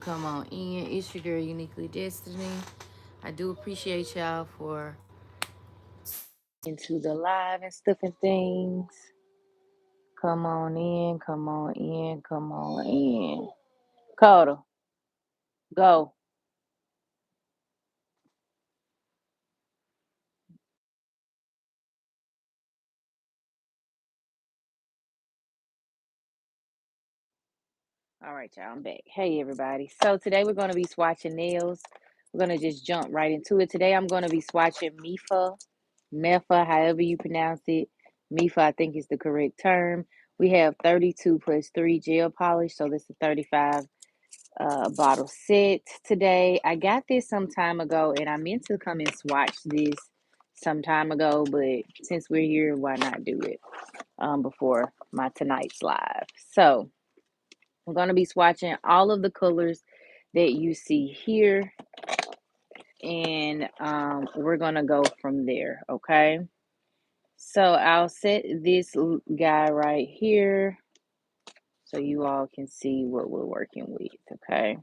Come on in. It's your girl, Uniquely Destiny. I do appreciate y'all for into the live and stuff and things. Come on in, come on in, come on in. Coda, go. All right, y'all, I'm back. Hey, everybody. So today we're going to be swatching nails. We're going to just jump right into it. Today I'm going to be swatching Mefa, however you pronounce it. Mefa, I think is the correct term. We have 32 plus 3 gel polish, so this is 35 bottle set today. I got this some time ago, and I meant to come and swatch this some time ago, but since we're here, why not do it before my tonight's live? So I'm going to be swatching all of the colors that you see here, and we're going to go from there, okay? So I'll set this guy right here so you all can see what we're working with, okay?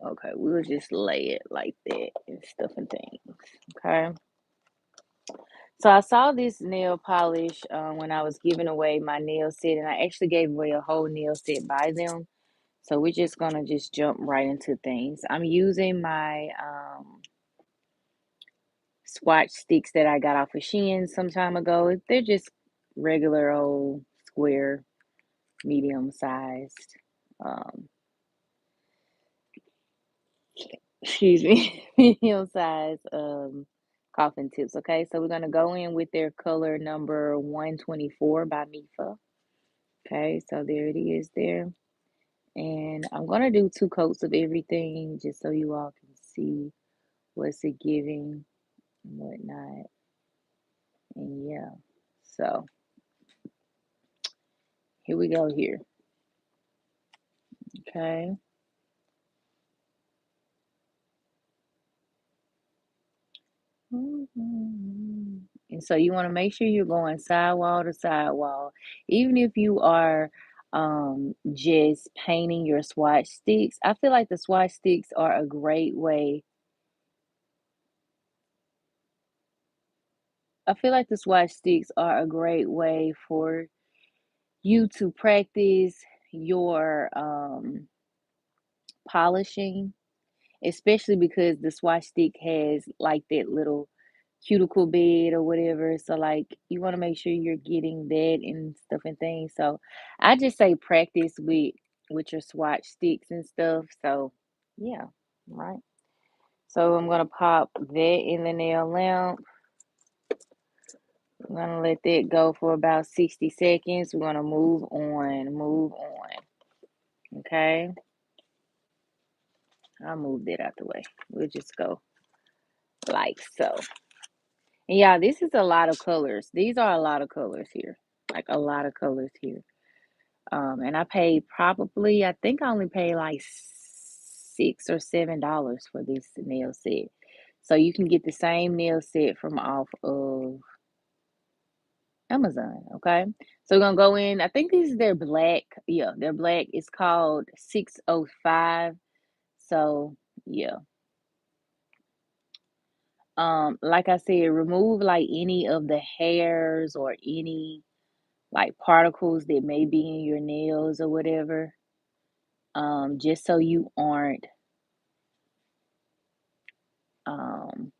Okay, we'll just lay it like that and stuff and things, okay? So I saw this nail polish when I was giving away my nail set, and I actually gave away a whole nail set by them. So we're just gonna just jump right into things. I'm using my swatch sticks that I got off of Shein some time ago. They're just regular old square, medium sized. Um, excuse me, medium size coffin tips. Okay, so we're gonna go in with their color number 124 by Mefa. Okay, so there it is there. And I'm gonna do two coats of everything just so you all can see what's it giving and whatnot. And yeah, so here we go here. Okay. And so you want to make sure you're going sidewall to sidewall, even if you are just painting your swatch sticks. I feel like the swatch sticks are a great way. I feel like the swatch sticks are a great way for you to practice your polishing, especially because the swatch stick has like that little cuticle bed or whatever. So like you want to make sure you're getting that and stuff and things. So I just say practice with your swatch sticks and stuff. So yeah, right. So I'm gonna pop that in the nail lamp. I'm gonna let that go for about 60 seconds. We're gonna move on, move on. Okay. I'll move that out the way. We'll just go like so. And yeah, this is a lot of colors. These are a lot of colors here. Like a lot of colors here. And I paid probably, I think I only paid like $6 or $7 for this nail set. So you can get the same nail set from off of Amazon. Okay. So we're gonna go in. I think these are their black. Yeah, they're black. It's called 605. So yeah. Like I said, remove like any of the hairs or any like particles that may be in your nails or whatever. Just so you aren't um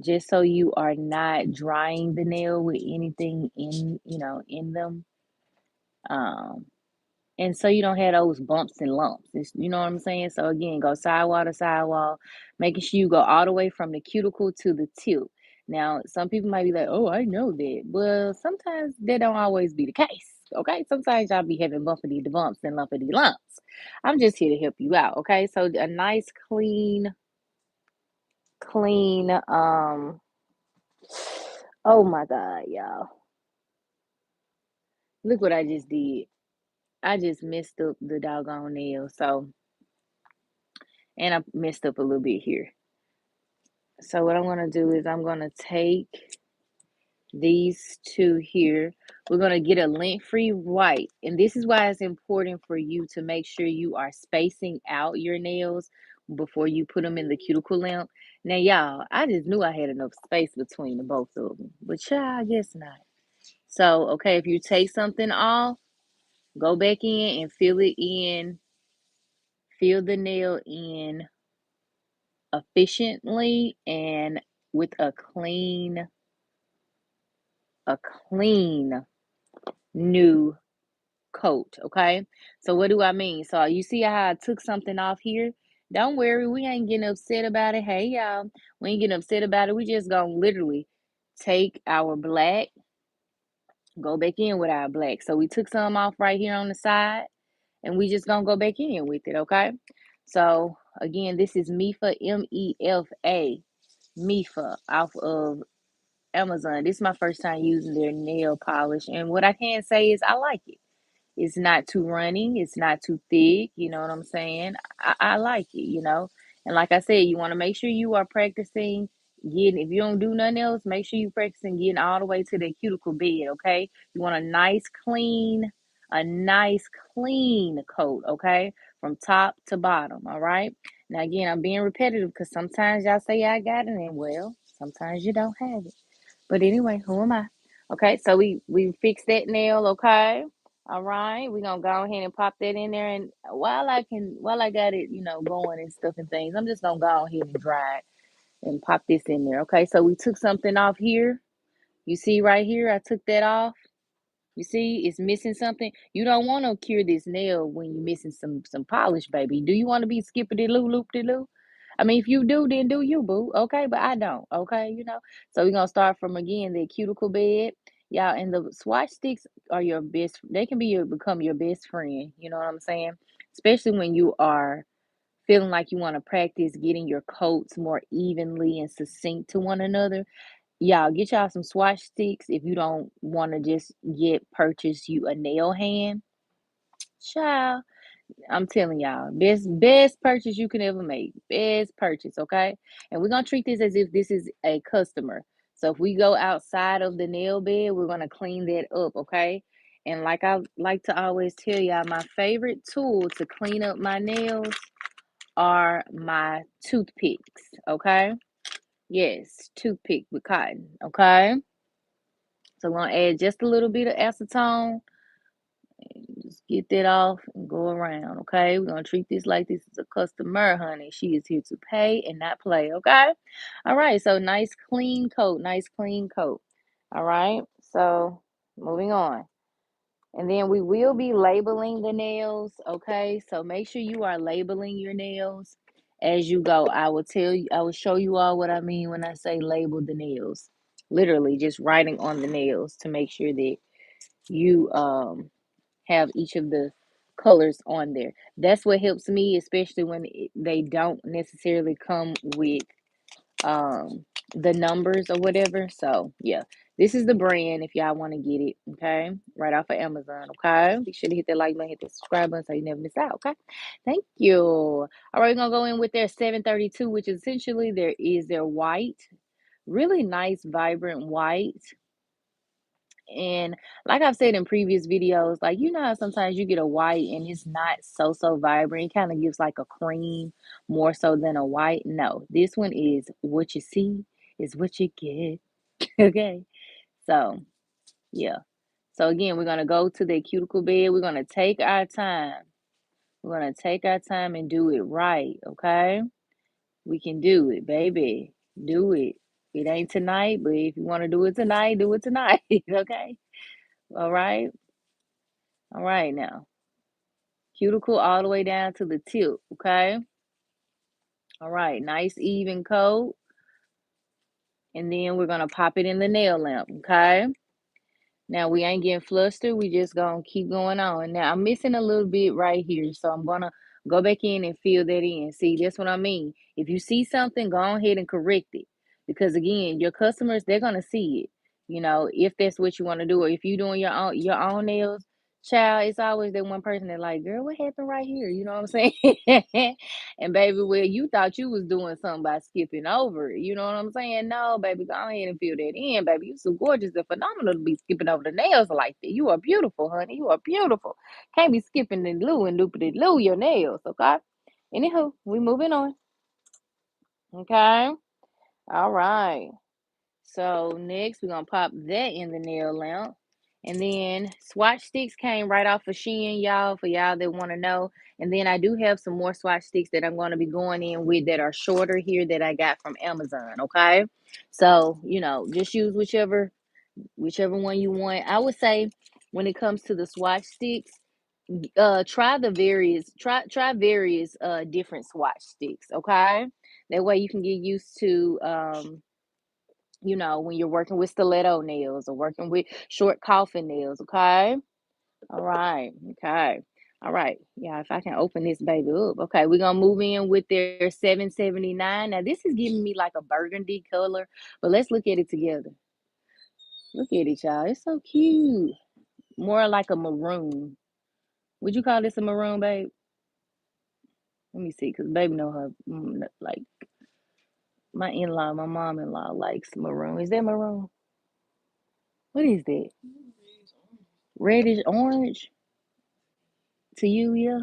just so you are not drying the nail with anything in, in them. Um and so you don't have those bumps and lumps. You know what I'm saying? So again, go sidewall to sidewall, making sure you go all the way from the cuticle to the tip. Now, some people might be like, "Oh, I know that." Well, sometimes that don't always be the case. Okay, sometimes y'all be having bumpity bumps and lumpity lumps. I'm just here to help you out. Okay, so a nice clean. Oh my God, y'all! Look what I just did. I just messed up the doggone nail. So, and I messed up a little bit here. So what I'm going to do is I'm going to take these two here. We're going to get a lint-free white. And this is why it's important for you to make sure you are spacing out your nails before you put them in the cuticle lamp. Now, y'all, I just knew I had enough space between the both of them. But, I guess not. So, okay, if you take something off, go back in and fill it in. Fill the nail in efficiently and with a clean new coat. Okay, so what do I mean? So you see how I took something off here? Don't worry, we ain't getting upset about it. Hey, y'all, we ain't getting upset about it. We just gonna literally take our black, go back in with our black. So we took some off right here on the side, and we just gonna go back in with it. Okay, so again, this is Mefa, Mefa, Mefa, off of Amazon. This is my first time using their nail polish, and what I can say is I like it. It's not too runny, it's not too thick, you know what I'm saying? I like it, you know. And like I said, you want to make sure you are practicing getting, if you don't do nothing else, make sure you practicing getting all the way to the cuticle bed, okay? You want a nice clean coat, okay? From top to bottom, all right? Now again, I'm being repetitive because sometimes y'all say I got it, and well, sometimes you don't have it. But anyway, who am I? Okay, so we fixed that nail, okay? All right, we're gonna go ahead and pop that in there. And while I got it, going and stuff and things, I'm just gonna go ahead and dry it and pop this in there. Okay, so we took something off here. You see right here, I took that off. You see, it's missing something. You don't want to cure this nail when you're missing some polish, baby. Do you want to be skippity loo loopty loo? I mean, if you do, then do you, boo. Okay, but I don't. Okay, So we're gonna start from again the cuticle bed, y'all. And the swatch sticks are your best. They can become your best friend. You know what I'm saying? Especially when you are feeling like you want to practice getting your coats more evenly and succinct to one another. Y'all get y'all some swatch sticks if you don't want to just purchase you a nail hand. Child, I'm telling y'all, best purchase you can ever make. Best purchase, okay? And we're gonna treat this as if this is a customer. So if we go outside of the nail bed, we're gonna clean that up, okay? And like I like to always tell y'all, my favorite tool to clean up my nails are my toothpicks, okay? Yes, toothpick with cotton, okay? So we're gonna add just a little bit of acetone. Just get that off and go around, okay? We're gonna treat this like this is a customer, honey. She is here to pay and not play, okay? All right, so nice clean coat, nice clean coat. All right, so moving on. And then we will be labeling the nails, okay? So make sure you are labeling your nails as you go. I will show you all what I mean when I say label the nails. Literally just writing on the nails to make sure that you have each of the colors on there. That's what helps me, especially when they don't necessarily come with um the numbers or whatever. So yeah, this is the brand if y'all want to get it, okay, right off of Amazon. Okay, be sure to hit that like button, hit the subscribe button so you never miss out. Okay, thank you. All right, we're gonna go in with their 732, which is essentially their white, really nice vibrant white. And like I've said in previous videos, like how sometimes you get a white and it's not so vibrant. It kind of gives like a cream more so than a white. No, this one is what you see is what you get. Okay. So yeah. So again, we're gonna go to the cuticle bed. We're gonna take our time. We're gonna take our time and do it right. Okay. We can do it, baby. Do it. It ain't tonight, but if you want to do it tonight, do it tonight. Okay. All right. All right now. Cuticle all the way down to the tip, okay? All right, nice even coat. And then we're gonna pop it in the nail lamp, okay? Now we ain't getting flustered, we just gonna keep going on. Now I'm missing a little bit right here, so I'm gonna go back in and fill that in. See, that's what I mean. If you see something, go ahead and correct it. Because again, your customers, they're gonna see it. If that's what you want to do, or if you're doing your own nails, Child, it's always that one person that like, girl, what happened right here? You know what I'm saying? And baby, well, you thought you was doing something by skipping over it. You know what I'm saying? No, baby, go ahead and fill that in, baby. You so gorgeous and phenomenal to be skipping over the nails like that. You are beautiful, honey. You are beautiful. Can't be skipping and Lou and looping Lou your nails, okay? Anywho, we moving on. Okay. All right. So next we're gonna pop that in the nail lamp. And then swatch sticks came right off of Shein, y'all, for y'all that want to know. And then I do have some more swatch sticks that I'm going to be going in with that are shorter here that I got from Amazon. Okay. So, just use whichever one you want. I would say when it comes to the swatch sticks, try various different swatch sticks. Okay. That way you can get used to when you're working with stiletto nails or working with short coffin nails, okay? All right, okay. All right, yeah, if I can open this baby up. Okay, we're gonna move in with their 779. Now, this is giving me like a burgundy color, but let's look at it together. Look at it, y'all. It's so cute. More like a maroon. Would you call this a maroon, babe? Let me see, because baby know her. Like my in-law, my mom-in-law likes maroon. Is that maroon? What is that? Reddish orange to you, yeah?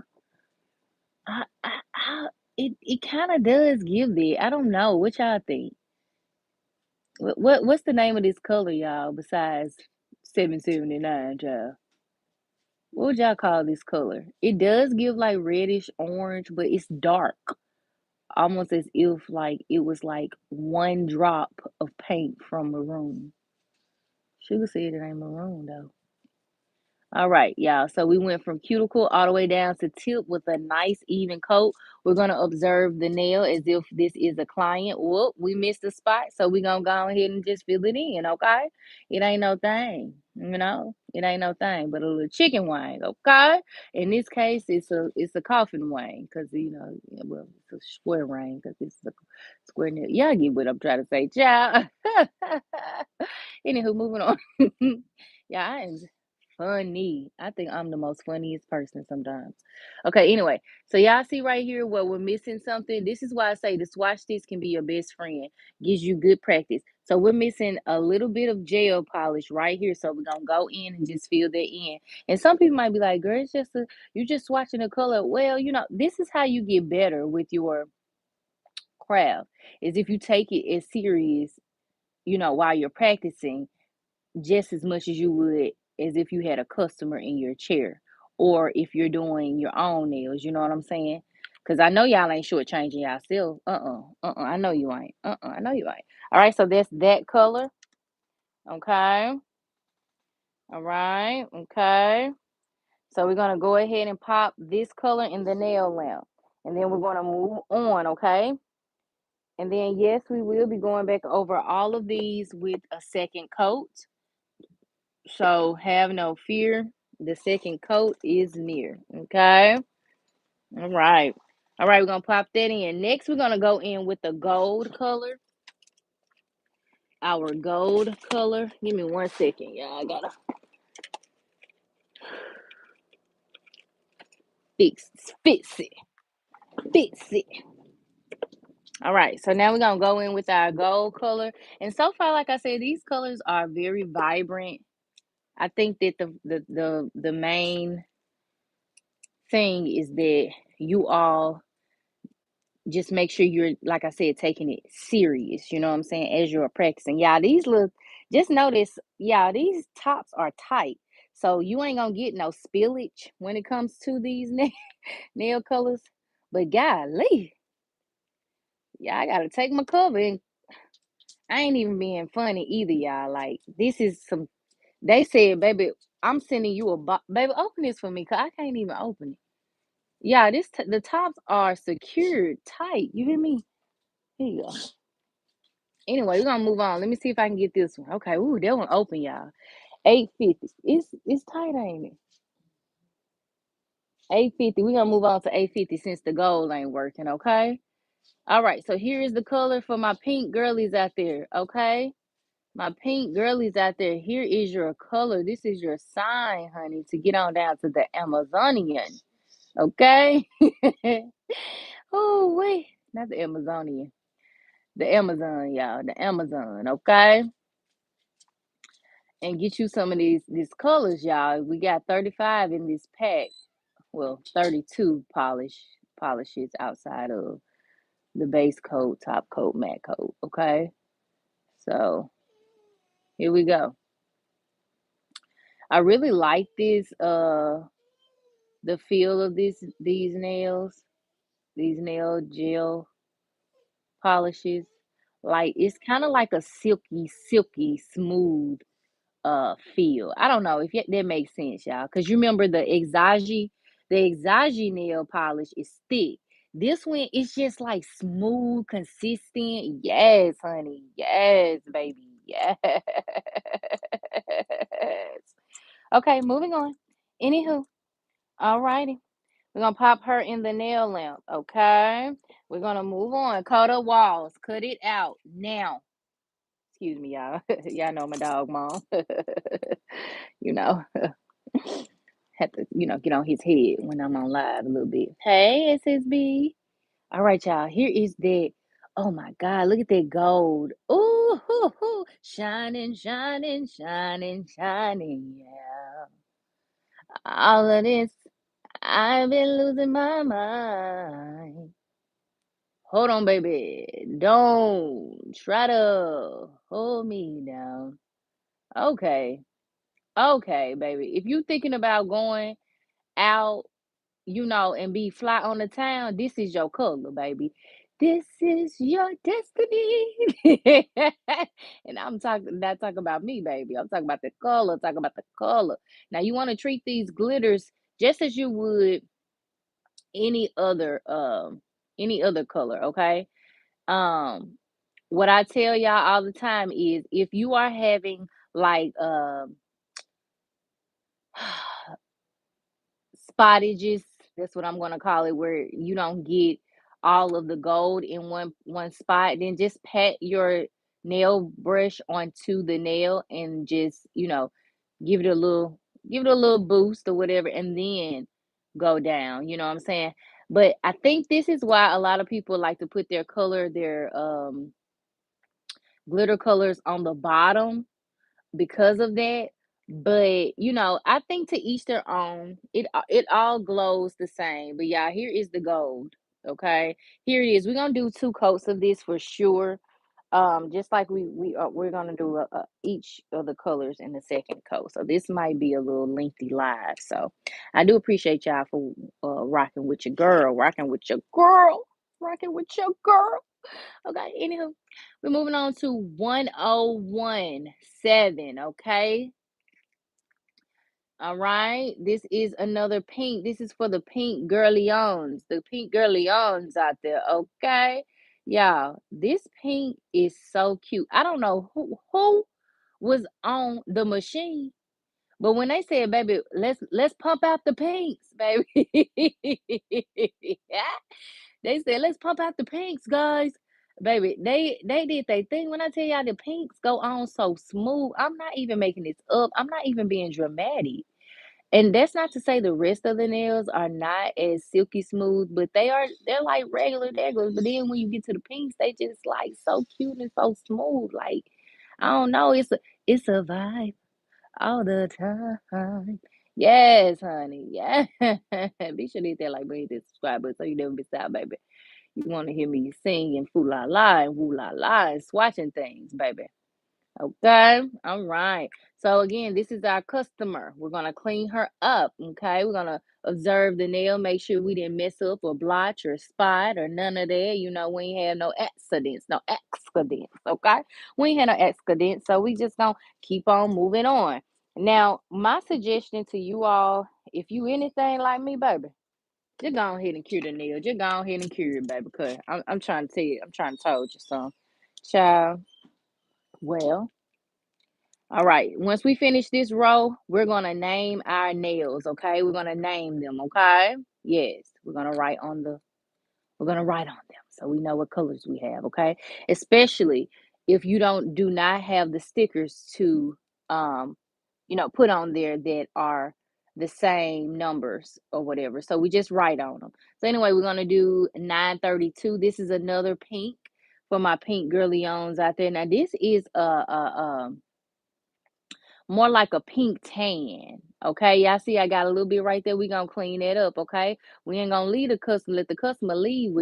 It kind of does give that. I don't know. What y'all think? What's the name of this color, y'all? Besides 779, y'all. What would y'all call this color? It does give like reddish orange, but it's dark, almost as if like it was like one drop of paint from maroon. Sugar said it ain't maroon though. All right, y'all. So we went from cuticle all the way down to tip with a nice even coat. We're gonna observe the nail as if this is a client. Whoop, we missed a spot, so we're gonna go ahead and just fill it in, okay? It ain't no thing, It ain't no thing but a little chicken wing, okay? In this case, it's a coffin wing because yeah, well, it's a square ring because it's a square nail. Y'all get what I'm trying to say, child. Anywho, moving on. Yeah, I am funny. I think I'm the most funniest person sometimes. Okay, anyway, so y'all see right here where we're missing something. This is why I say the swatch sticks can be your best friend, gives you good practice. So we're missing a little bit of gel polish right here. So we're gonna go in and just fill that in. And some people might be like, girl, you're just swatching the color. Well, this is how you get better with your craft, is if you take it as serious, while you're practicing just as much as you would as if you had a customer in your chair or if you're doing your own nails. You know what I'm saying? Because I know y'all ain't shortchanging yourself. I know you ain't. I know you ain't. All right, so that's that color. Okay. All right. Okay. So we're gonna go ahead and pop this color in the nail lamp. And then we're gonna move on, okay? And then yes, we will be going back over all of these with a second coat. So have no fear. The second coat is near. Okay. All right. All right, we're gonna pop that in. Next, we're gonna go in with the gold color. Our gold color. Give me 1 second, y'all. I gotta fix fix it. Fix it. All right, so now we're gonna go in with our gold color. And so far, like I said, these colors are very vibrant. I think that the main thing is that you all just make sure you're, like I said, taking it serious. You know what I'm saying? As you're practicing. Y'all, just notice, y'all, these tops are tight. So you ain't gonna get no spillage when it comes to these nail colors. But golly, yeah, I gotta take my cover and I ain't even being funny either, y'all. Like, this is some, they said, baby, I'm sending you baby, open this for me, cause I can't even open it. Yeah, the tops are secured tight. You hear me? Here you go. Anyway, we're gonna move on. Let me see if I can get this one. Okay, ooh, that one open, y'all. 850. It's tight, ain't it? 850. We're gonna move on to 850 since the gold ain't working, okay? All right, so here is the color for my pink girlies out there, okay? My pink girlies out there, here is your color. This is your sign, honey, to get on down to the Amazonian. Okay? Oh, wait. Not the Amazonian. The Amazon, y'all. The Amazon, okay? And get you some of these colors, y'all. We got 35 in this pack. Well, 32 polishes outside of the base coat, top coat, matte coat. Okay. So here we go. I really like this the feel of these nails, these nail gel polishes. Like it's kind of like a silky, smooth feel. I don't know if that makes sense, y'all. Cause you remember the Exagi nail polish is thick. This one is just like smooth, consistent. Yes, honey. Yes, baby. Yes. Okay, moving on. Anywho, all righty. We're gonna pop her in the nail lamp. Okay. We're gonna move on. Cut the walls. Cut it out now. Excuse me, y'all. Y'all know my dog mom. you know, had to, get on his head when I'm on live a little bit. Hey, SSB. All right, y'all. Here is that. Oh my God, look at that gold. Ooh, hoo, hoo. Shining, shining, shining, shining. Yeah. All of this, I've been losing my mind. Hold on, baby. Don't try to hold me down. Okay. Okay, baby. If you thinking about going out, and be fly on the town, this is your color, baby. This is your destiny. And I'm talking not talking about me, baby. I'm talking about the color, talking about the color. Now you want to treat these glitters just as you would any other color, okay? Um what I tell y'all all the time is if you are having like spottages, that's what I'm gonna call it, where you don't get all of the gold in one spot, then just pat your nail brush onto the nail and just, give it a little boost or whatever, and then go down, you know what I'm saying? But I think this is why a lot of people like to put their glitter colors on the bottom because of that. But I think to each their own. It all glows the same. But yeah, here is the gold. Okay, here it is. We're gonna do two coats of this for sure. Just like we're gonna do each of the colors in the second coat. So this might be a little lengthy live. So I do appreciate y'all for rocking with your girl, rocking with your girl. Okay, anywho, we're moving on to 1017. Okay, all right. This is another pink. This is for the pink girlions out there. Okay, y'all, this pink is so cute. I don't know who was on the machine, but when they said, "Baby, let's pump out the pinks, baby," they said, "Let's pump out the pinks, guys." Baby, they did their thing. When I tell y'all the pinks go on so smooth, I'm not even making this up. I'm not even being dramatic. And that's not to say the rest of the nails are not as silky smooth, but they're like regular regulars. But then when you get to the pinks, they just like so cute and so smooth. Like, I don't know, it's a vibe all the time. Yes, honey. Yeah. Be sure to hit that like button, hit that subscribe button so you never miss out, baby. You want to hear me sing and foo la la and woo la la and swatching things, baby. Okay, all right. So again, this is our customer. We're gonna clean her up. Okay, we're gonna observe the nail, make sure we didn't mess up or blotch or spot or none of that. We ain't had no accidents, no accidents. Okay, we ain't had no accidents, so we just gonna keep on moving on. Now, my suggestion to you all, if you anything like me, baby, just go ahead and cure the nail. Just go ahead and cure it, baby. Cause I'm trying to tell you, I'm trying to told you something, child. Well. All right. Once we finish this row, we're gonna name our nails. Okay, we're gonna name them. Okay. Yes, we're gonna write on them so we know what colors we have. Okay, especially if you do not have the stickers to um put on there that are the same numbers or whatever. So we just write on them. So anyway, we're gonna do 932. This is another pink for my pink girlions out there. Now this is more like a pink tan. Okay, y'all see I got a little bit right there. We gonna clean that up. Okay, we ain't gonna leave the customer, let the customer leave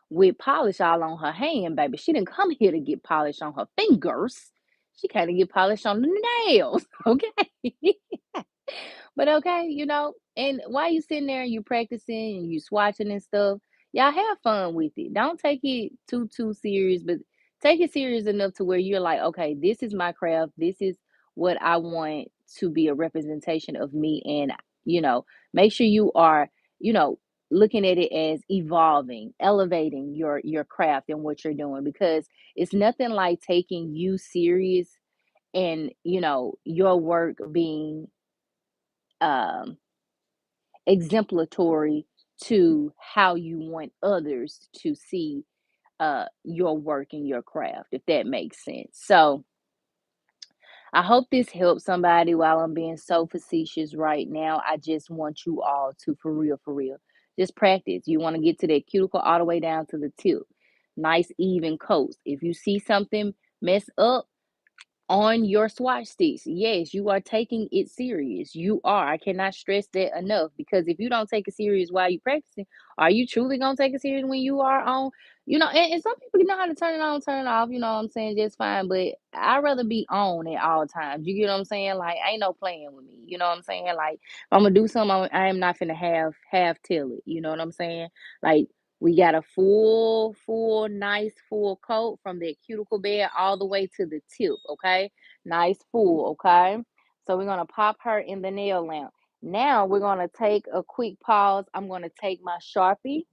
with polish all on her hand, baby. She didn't come here to get polish on her fingers. She came to get polish on the nails. Okay. But okay, and while you sitting there and you practicing and you swatching and stuff, y'all have fun with it. Don't take it too serious, but take it serious enough to where you're like, okay, this is my craft. This is what I want to be a representation of me. And make sure you are, you know, looking at it as evolving, elevating your craft and what you're doing, because it's nothing like taking you serious and your work being um exemplatory to how you want others to see your work and your craft, if that makes sense. So I hope this helps somebody while I'm being so facetious right now. I just want you all to, for real, just practice. You want to get to that cuticle all the way down to the tip. Nice, even coats. If you see something mess up, on your swatch sticks. Yes, you are taking it serious. You are. I cannot stress that enough, because if you don't take it serious while you practicing, are you truly gonna take it serious when you are on? And some people know how to turn it on, turn it off, you know what I'm saying, just fine. But I'd rather be on at all times. You get what I'm saying? Like, ain't no playing with me. You know what I'm saying? Like, if I'm gonna do something, I am not finna half tell it. You know what I'm saying? Like, we got a nice full coat from that cuticle bed all the way to the tip, okay? Nice full, okay? So we're gonna pop her in the nail lamp. Now we're gonna take a quick pause. I'm gonna take my Sharpie.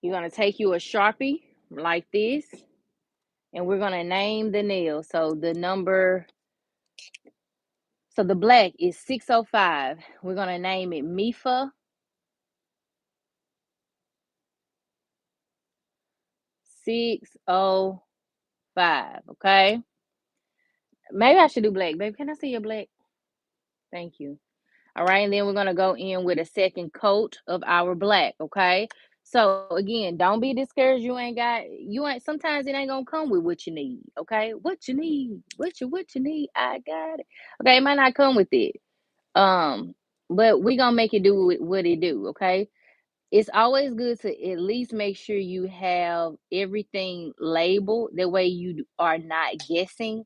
You're gonna take you a Sharpie like this, and we're gonna name the nail. So the black is 605. We're gonna name it Mefa 605, okay? Maybe I should do black, babe. Can I see your black? Thank you. All right, and then we're gonna go in with a second coat of our black, okay? So again, don't be discouraged. You ain't sometimes it ain't gonna come with what you need, okay? What you need, what you need, I got it. Okay, it might not come with it. Um, but we gonna make it do what it do, okay? It's always good to at least make sure you have everything labeled. That way you are not guessing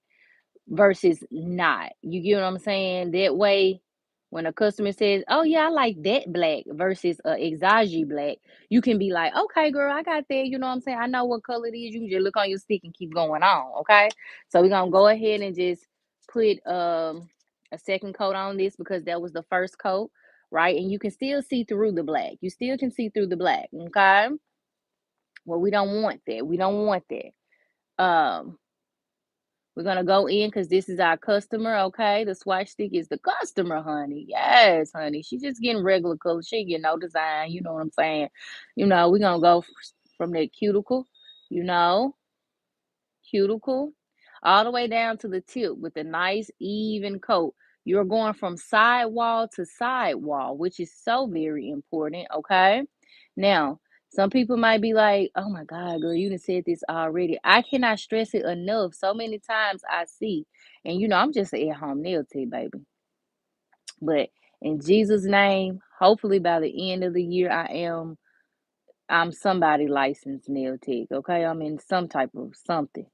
versus not. You get what I'm saying? That way, when a customer says, "Oh yeah, I like that black," versus a exage black, you can be like, "Okay, girl, I got that." You know what I'm saying? I know what color it is. You can just look on your stick and keep going on. Okay, so we're gonna go ahead and just put a second coat on this, because that was the first coat, right? And you can still see through the black. You still can see through the black. Okay, well, we don't want that. We don't want that. We're gonna go in because this is our customer, okay? The swatch stick is the customer, honey. Yes, honey. She's just getting regular color. She ain't getting no design. You know what I'm saying? We're gonna go from that cuticle, you know, cuticle, all the way down to the tip with a nice even coat. You're going from sidewall to sidewall, which is so very important, okay? Now, some people might be like, "Oh my God, girl, you done said this already." I cannot stress it enough. So many times I see, and I'm just an at-home nail tech, baby. But in Jesus' name, hopefully by the end of the year, I'm somebody licensed nail tech, okay? I'm in some type of something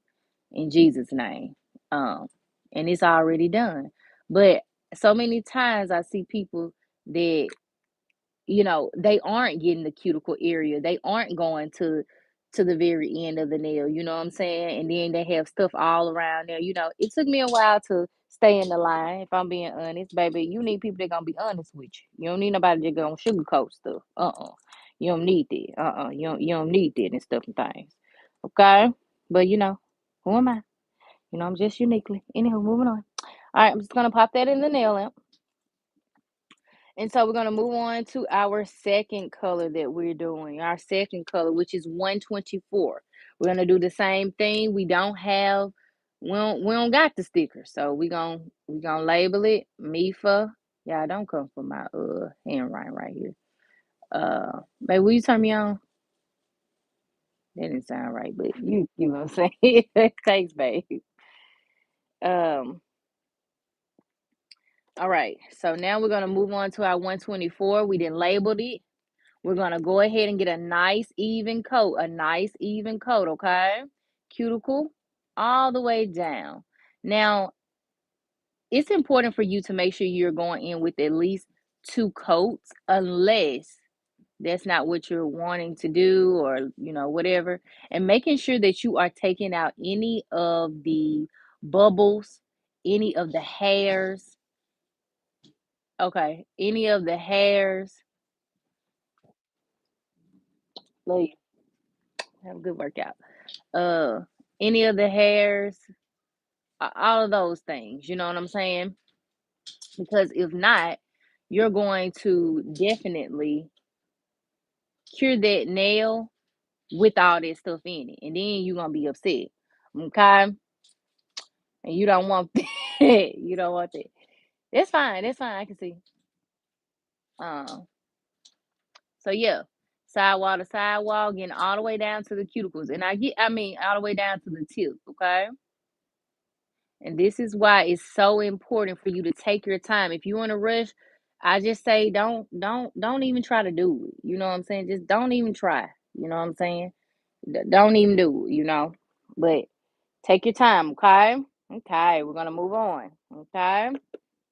in Jesus' name. Um, and it's already done. But so many times I see people that, they aren't getting the cuticle area. They aren't going to the very end of the nail, you know what I'm saying? And then they have stuff all around there. It took me a while to stay in the line, if I'm being honest, baby. You need people that gonna be honest with you. You don't need nobody that gonna sugarcoat stuff. You don't need that. You don't need that and stuff and things. Okay? But who am I? I'm just uniquely. Anywho, moving on. All right, I'm just gonna pop that in the nail lamp. And so we're going to move on to our second color that we're doing. Our second color, which is 124. We're going to do the same thing. We don't got the sticker. So we gonna label it Mefa. Yeah, don't come for my handwriting right here. Babe, will you turn me on? That didn't sound right, but you know what I'm saying? Thanks, babe. Um, all right. So now we're gonna move on to our 124. We didn't labeled it. We're gonna go ahead and get a nice even coat, okay? Cuticle all the way down. Now, it's important for you to make sure you're going in with at least two coats, unless that's not what you're wanting to do, or whatever. And making sure that you are taking out any of the bubbles, any of the hairs. Okay, any of the hairs. Like, have a good workout. uh any of the hairs, all of those things, you know what I'm saying? Because if not, you're going to definitely cure that nail with all that stuff in it, and then you're gonna be upset, okay? And you don't want that. You don't want that. That's fine, I can see. um so yeah, sidewall to sidewall, getting all the way down to the cuticles, and I mean all the way down to the tip, okay? And this is why it's so important for you to take your time. If you want to rush, I just say don't even try to do it. You know what I'm saying? Just don't even try. You know what I'm saying? Don't even do it, But take your time, okay? Okay, we're gonna move on. Okay.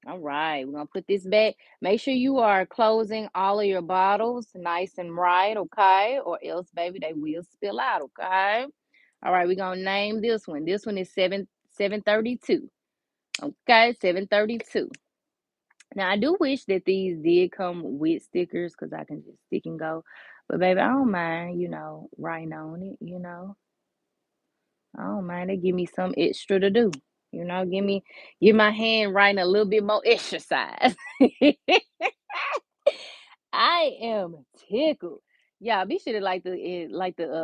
All right, we're gonna put this back. Make sure you are closing all of your bottles nice and right, okay? Or else, baby, they will spill out, okay? All right, we're gonna name this one. This one is 732. Okay, 732. Now I do wish that these did come with stickers because I can just stick and go. But baby, I don't mind, writing on it. I don't mind. They give me some extra to do. Give my hand writing a little bit more exercise. I am tickled. Y'all be sure to like the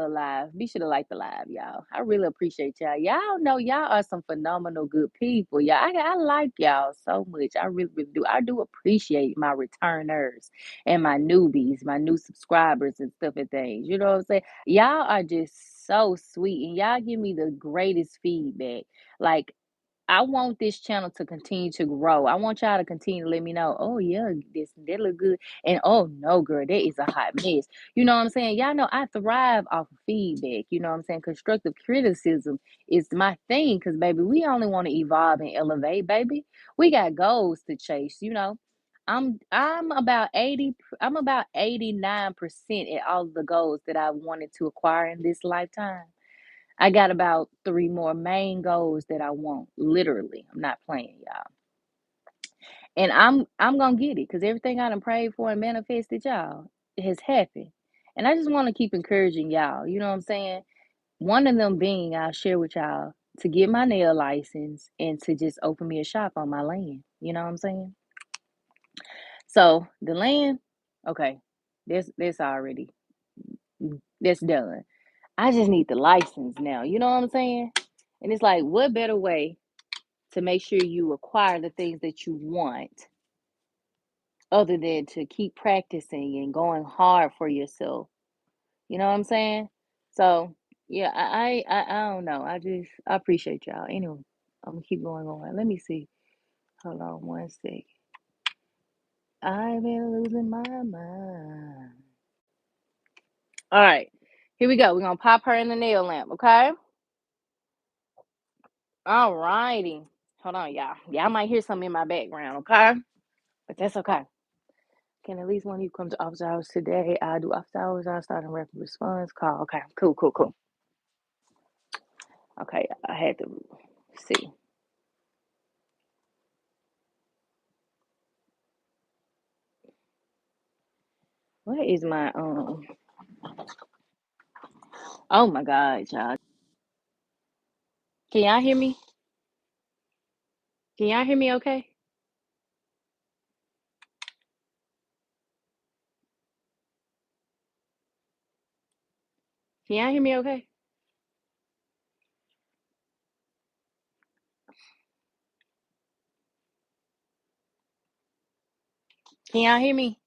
live. Be sure to like the live, y'all. I really appreciate y'all. Y'all know y'all are some phenomenal good people. Y'all, I like y'all so much. I really, really do. I do appreciate my returners and my newbies, my new subscribers and stuff and things. You know what I'm saying? Y'all are just so sweet, and y'all give me the greatest feedback. Like, I want this channel to continue to grow. I want y'all to continue to let me know, oh yeah, that look good. And oh no, girl, that is a hot mess. You know what I'm saying? Y'all know I thrive off of feedback. You know what I'm saying? Constructive criticism is my thing. Cause baby, we only want to evolve and elevate, baby. We got goals to chase. I'm about 80, I'm about 89% at all of the goals that I wanted to acquire in this lifetime. I got about three more main goals that I want. Literally, I'm not playing, y'all. And I'm gonna get it because everything I done prayed for and manifested, y'all, has happened. And I just want to keep encouraging y'all. You know what I'm saying? One of them being I'll share with y'all to get my nail license and to just open me a shop on my land. You know what I'm saying? So the land, okay, that's already that's done. I just need the license now. You know what I'm saying? And it's like, what better way to make sure you acquire the things that you want other than to keep practicing and going hard for yourself? You know what I'm saying? So yeah, I don't know. I appreciate y'all. Anyway, I'm gonna keep going on. Let me see. Hold on one sec. I've been losing my mind. All right, here we go. We're gonna pop her in the nail lamp, okay? All righty. Hold on, y'all. Y'all might hear something in my background, okay? But that's okay. Can at least one of you come to office hours today? I do office hours. I start a rapid response call. Okay, cool, cool, cool. Okay, I had to see. What is my Oh my God, y'all. Can y'all hear me? Can y'all hear me okay? Can y'all hear me okay? Can y'all hear me?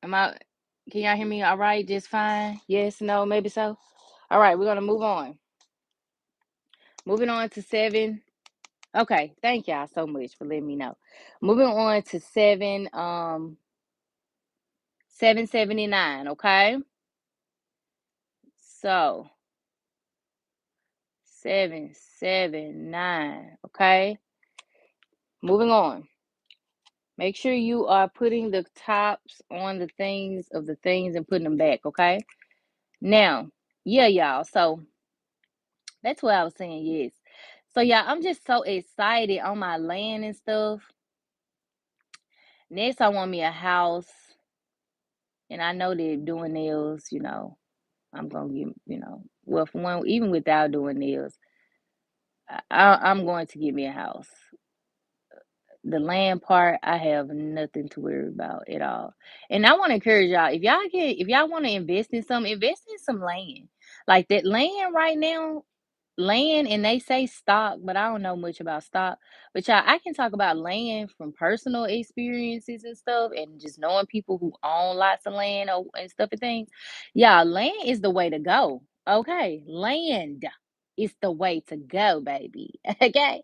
Am I can y'all hear me all right? Just fine? Yes, no, maybe so. All right, we're gonna move on. Moving on to seven. Okay, thank y'all so much for letting me know. Moving on to 779, okay? So 779, okay? Moving on. Make sure you are putting the tops on the things and putting them back, okay? Now, yeah, y'all. So that's what I was saying, yes. So yeah, I'm just so excited on my land and stuff. Next, I want me a house, and I know that doing nails, I'm gonna get, well, for one, even without doing nails, I'm going to get me a house. The land part, I have nothing to worry about at all. And I want to encourage y'all, if y'all want to invest in something, invest in some land. Like that land right now, land, and they say stock, but I don't know much about stock. But y'all, I can talk about land from personal experiences and stuff, and just knowing people who own lots of land and stuff and things. Yeah, land is the way to go. Okay, land is the way to go, baby. Okay,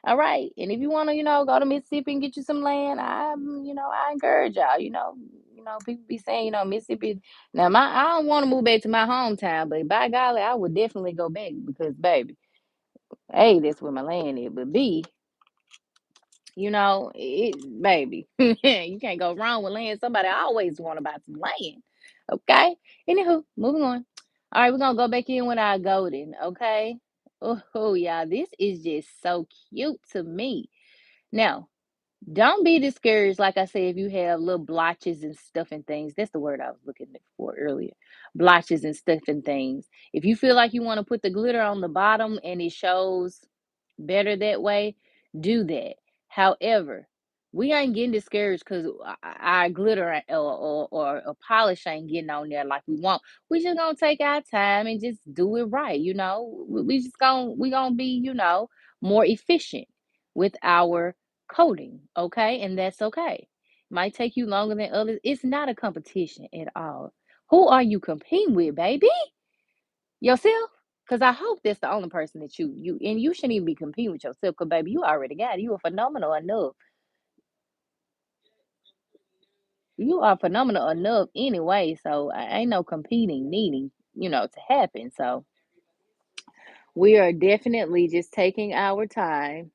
all right. And if you want to, go to Mississippi and get you some land, I encourage y'all. People be saying, Mississippi. Now, I don't want to move back to my hometown, but by golly, I would definitely go back because, baby, A, that's where my land is, but B, baby, you can't go wrong with land. Somebody always want to buy some land. Okay. Anywho, moving on. All right, we're gonna go back in with our golden. Okay. Oh, yeah, this is just so cute to me. Now, don't be discouraged, like I said, if you have little blotches and stuff and things. That's the word I was looking for earlier. Blotches and stuff and things. If you feel like you want to put the glitter on the bottom and it shows better that way, do that. However, we ain't getting discouraged because our glitter or a polish ain't getting on there like we want. We just gonna take our time and just do it right. We gonna be more efficient with our coding, okay? And that's okay. Might take you longer than others. It's not a competition at all. Who are you competing with, baby? Yourself? Because I hope that's the only person that you shouldn't even be competing with yourself. Because baby, you already got it. You are phenomenal enough. You are phenomenal enough anyway. So I ain't no competing needing, to happen. So we are definitely just taking our time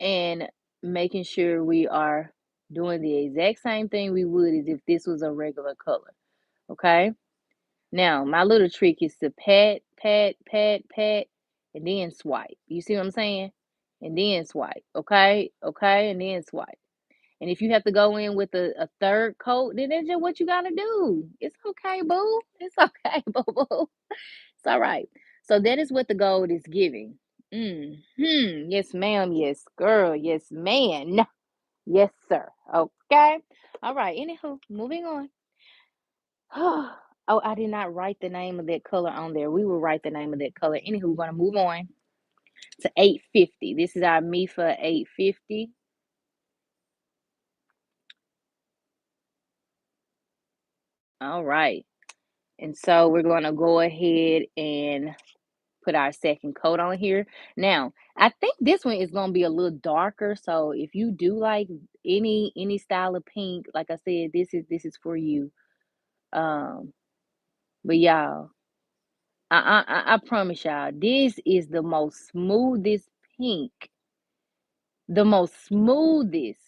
and making sure we are doing the exact same thing we would as if this was a regular color. Okay. Now, my little trick is to pat, pat, pat, pat, and then swipe. You see what I'm saying? And then swipe. Okay. Okay. And then swipe. And if you have to go in with a third coat, then that's just what you got to do. It's okay, boo. It's okay, boo boo. It's all right. So that is what the gold is giving. Yes, ma'am. Yes, girl. Yes, man. Yes, sir. Okay. All right. Anywho, moving on. Oh, I did not write the name of that color on there. We will write the name of that color. Anywho, we're gonna move on to 850. This is our Mefa 850. All right. And so we're gonna go ahead and put our second coat on here. Now, I think this one is gonna be a little darker. So if you do like any style of pink, like I said, this is for you. Um, but y'all, I promise y'all, this is the most smoothest pink, the most smoothest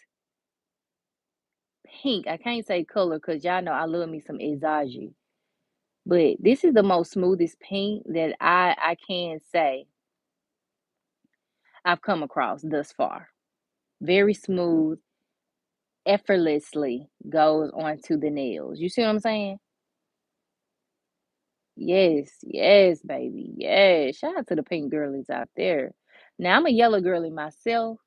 pink. I can't say color because y'all know I love me some Exage. But this is the most smoothest pink that I can say I've come across thus far. Very smooth, effortlessly goes onto the nails. You see what I'm saying? Yes, yes, baby. Yes. Shout out to the pink girlies out there. Now I'm a yellow girly myself,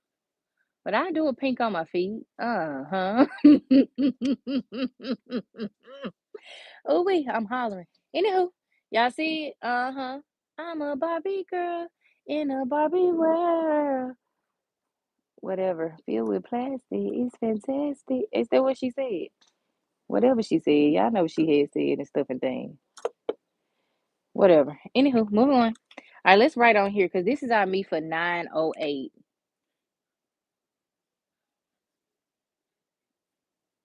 But I do a pink on my feet. Uh-huh. Oh, wait, I'm hollering. Anywho, y'all see it? Uh-huh. I'm a Barbie girl in a Barbie world. Whatever. Filled with plastic. It's fantastic. Is that what she said? Whatever she said. Y'all know what she had said and stuff and things. Whatever. Anywho, moving on. All right, let's write on here because this is our me for 908.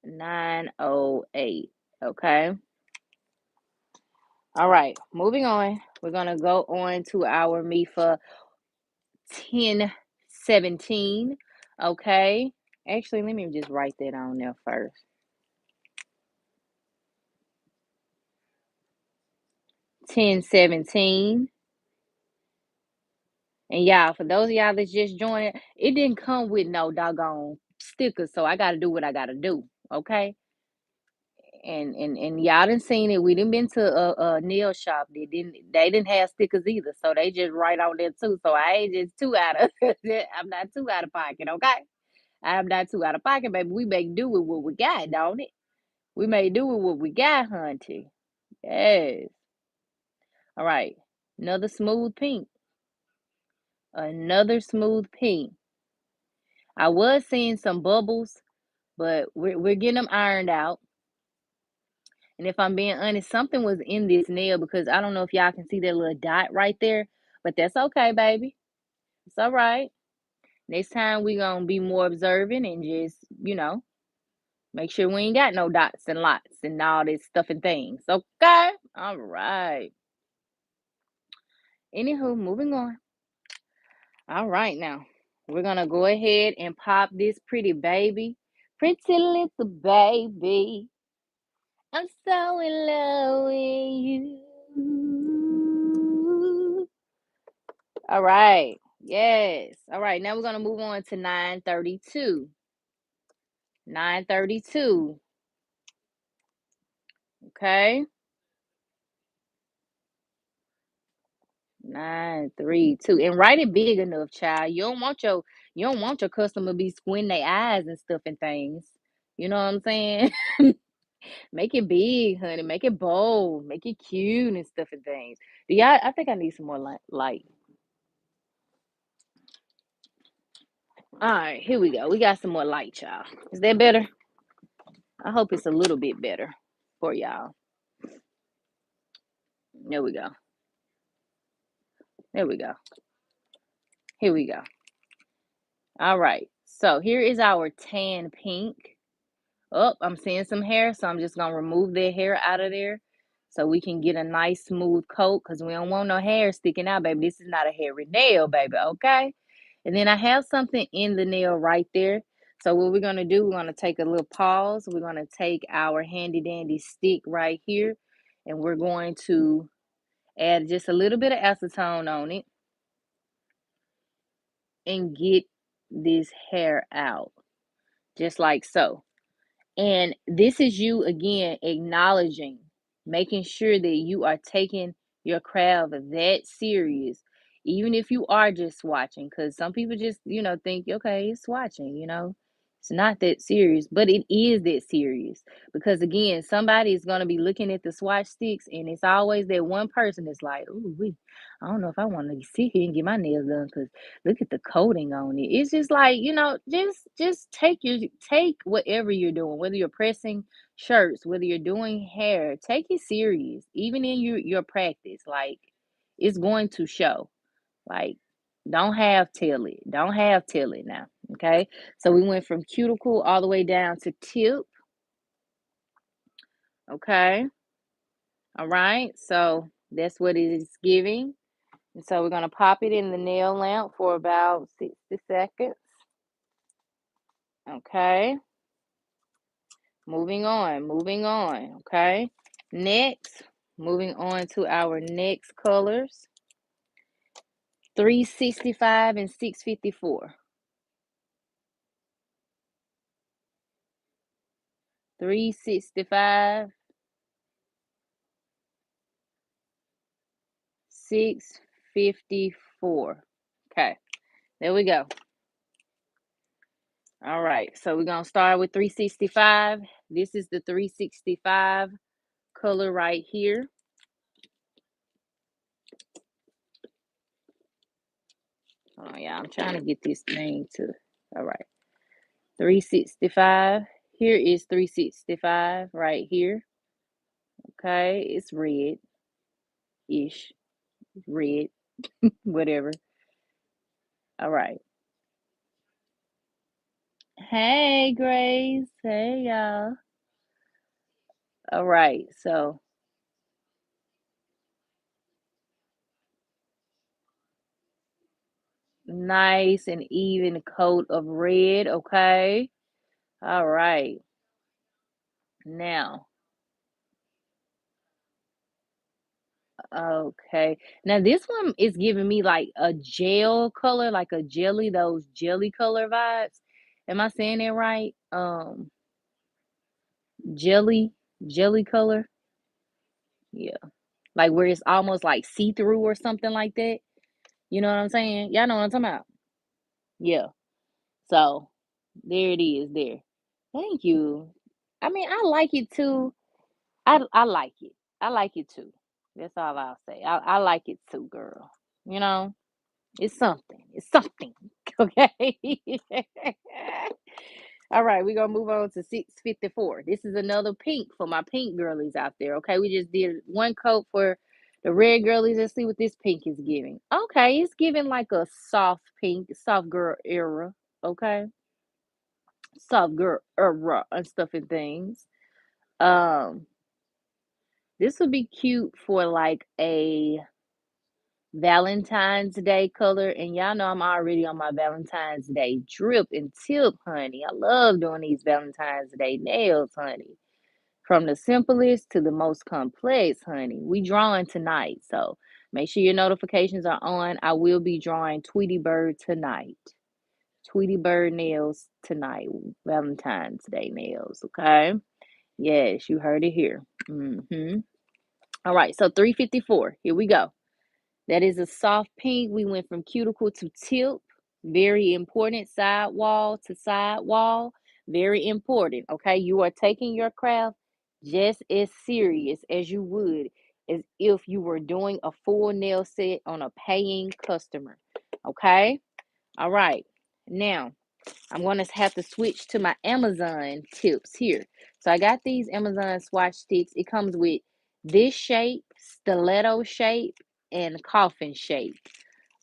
908. Okay. All right. Moving on. We're gonna go on to our me for 1017. Okay. Actually, let me just write that on there first. 1017. And y'all, for those of y'all that's just joining, it didn't come with no doggone stickers, so I gotta do what I gotta do. Okay. And y'all done seen it. We done been to a nail shop. They didn't have stickers either, so they just write on there too. So I ain't just too out of I'm not too out of pocket, okay? I'm not too out of pocket, baby. We make do with what we got, don't it? We may do with what we got, hunty. Yes. All right. Another smooth pink. Another smooth pink. I was seeing some bubbles, but we're getting them ironed out. And if I'm being honest, something was in this nail because I don't know if y'all can see that little dot right there, but that's okay, baby. It's all right. Next time we gonna be more observant and just, make sure we ain't got no dots and lots and all this stuff and things. Okay? All right. Anywho, moving on. All right now. We're gonna go ahead and pop this pretty baby. Pretty little baby. I'm so in love with you. All right. Yes. All right. Now we're going to move on to 932. 932. Okay. 932. And write it big enough, child. You don't want your customer to be squinting their eyes and stuff and things. You know what I'm saying? Make it big, honey. Make it bold. Make it cute and stuff and things. I think I need some more light. All right, here we go. We got some more light, y'all. Is that better? I hope it's a little bit better for y'all. There we go. There we go. Here we go. All right. So here is our tan pink. Oh, I'm seeing some hair, so I'm just going to remove that hair out of there so we can get a nice smooth coat because we don't want no hair sticking out, baby. This is not a hairy nail, baby, okay? And then I have something in the nail right there. So what we're going to do, we're going to take a little pause. We're going to take our handy dandy stick right here, and we're going to add just a little bit of acetone on it and get this hair out, just like so. And this is you again acknowledging, making sure that you are taking your craft that serious, even if you are just swatching. Because some people just, think, okay, it's swatching. It's not that serious, but it is that serious. Because again, somebody is going to be looking at the swatch sticks, and it's always that one person that's like, ooh, I don't know if I want to sit here and get my nails done because look at the coating on it. It's just like, just take whatever you're doing, whether you're pressing shirts, whether you're doing hair, take it serious. Even in your practice, like it's going to show. Like don't have till it. Don't have till it now. Okay. So we went from cuticle all the way down to tip. Okay. All right. So that's what it is giving. And so we're going to pop it in the nail lamp for about 60 seconds. Okay. Moving on. Okay. Next, moving on to our next colors. 365 and 654. 365, 654. Okay. There we go. All right, so we're gonna start with 365. This is the 365 color right here. Oh yeah, I'm trying to get this thing to. All right, 365. Here is 365 right here. Okay, it's red ish, red, whatever. All right. Hey, Grace. Hey, y'all. All right, so nice and even coat of red. Okay. All right. Now, okay. Now this one is giving me like a gel color, like a jelly, those jelly color vibes. Am I saying that right? Jelly, jelly color. Yeah. Like where it's almost like see-through or something like that. You know what I'm saying? Y'all know what I'm talking about? Yeah. So there it is there. Thank you. I mean, I like it too. I like it. I like it too. That's all I'll say. I like it too, girl. You know? It's something. It's something. Okay. All right, we're gonna move on to 654. This is another pink for my pink girlies out there. Okay, we just did one coat for the red girlies. Let's see what this pink is giving. Okay, it's giving like a soft pink, soft girl era. Okay, soft girl era and stuff and things. Um, this would be cute for like a Valentine's Day color, and y'all know I'm already on my Valentine's Day drip and tip, honey. I love doing these Valentine's Day nails, honey. From the simplest to the most complex, honey. We drawing tonight, so make sure your notifications are on. I will be drawing Tweety Bird tonight. Tweety Bird nails tonight. Valentine's Day nails, okay? Yes, you heard it here. All right, so 354. Here we go. That is a soft pink. We went from cuticle to tip. Very important. Side wall to side wall. Very important. Okay. You are taking your craft just as serious as you would as if you were doing a full nail set on a paying customer. Okay. All right. Now, I'm going to have to switch to my Amazon tips here. So I got these Amazon swatch sticks. It comes with this shape, stiletto shape, and coffin shape.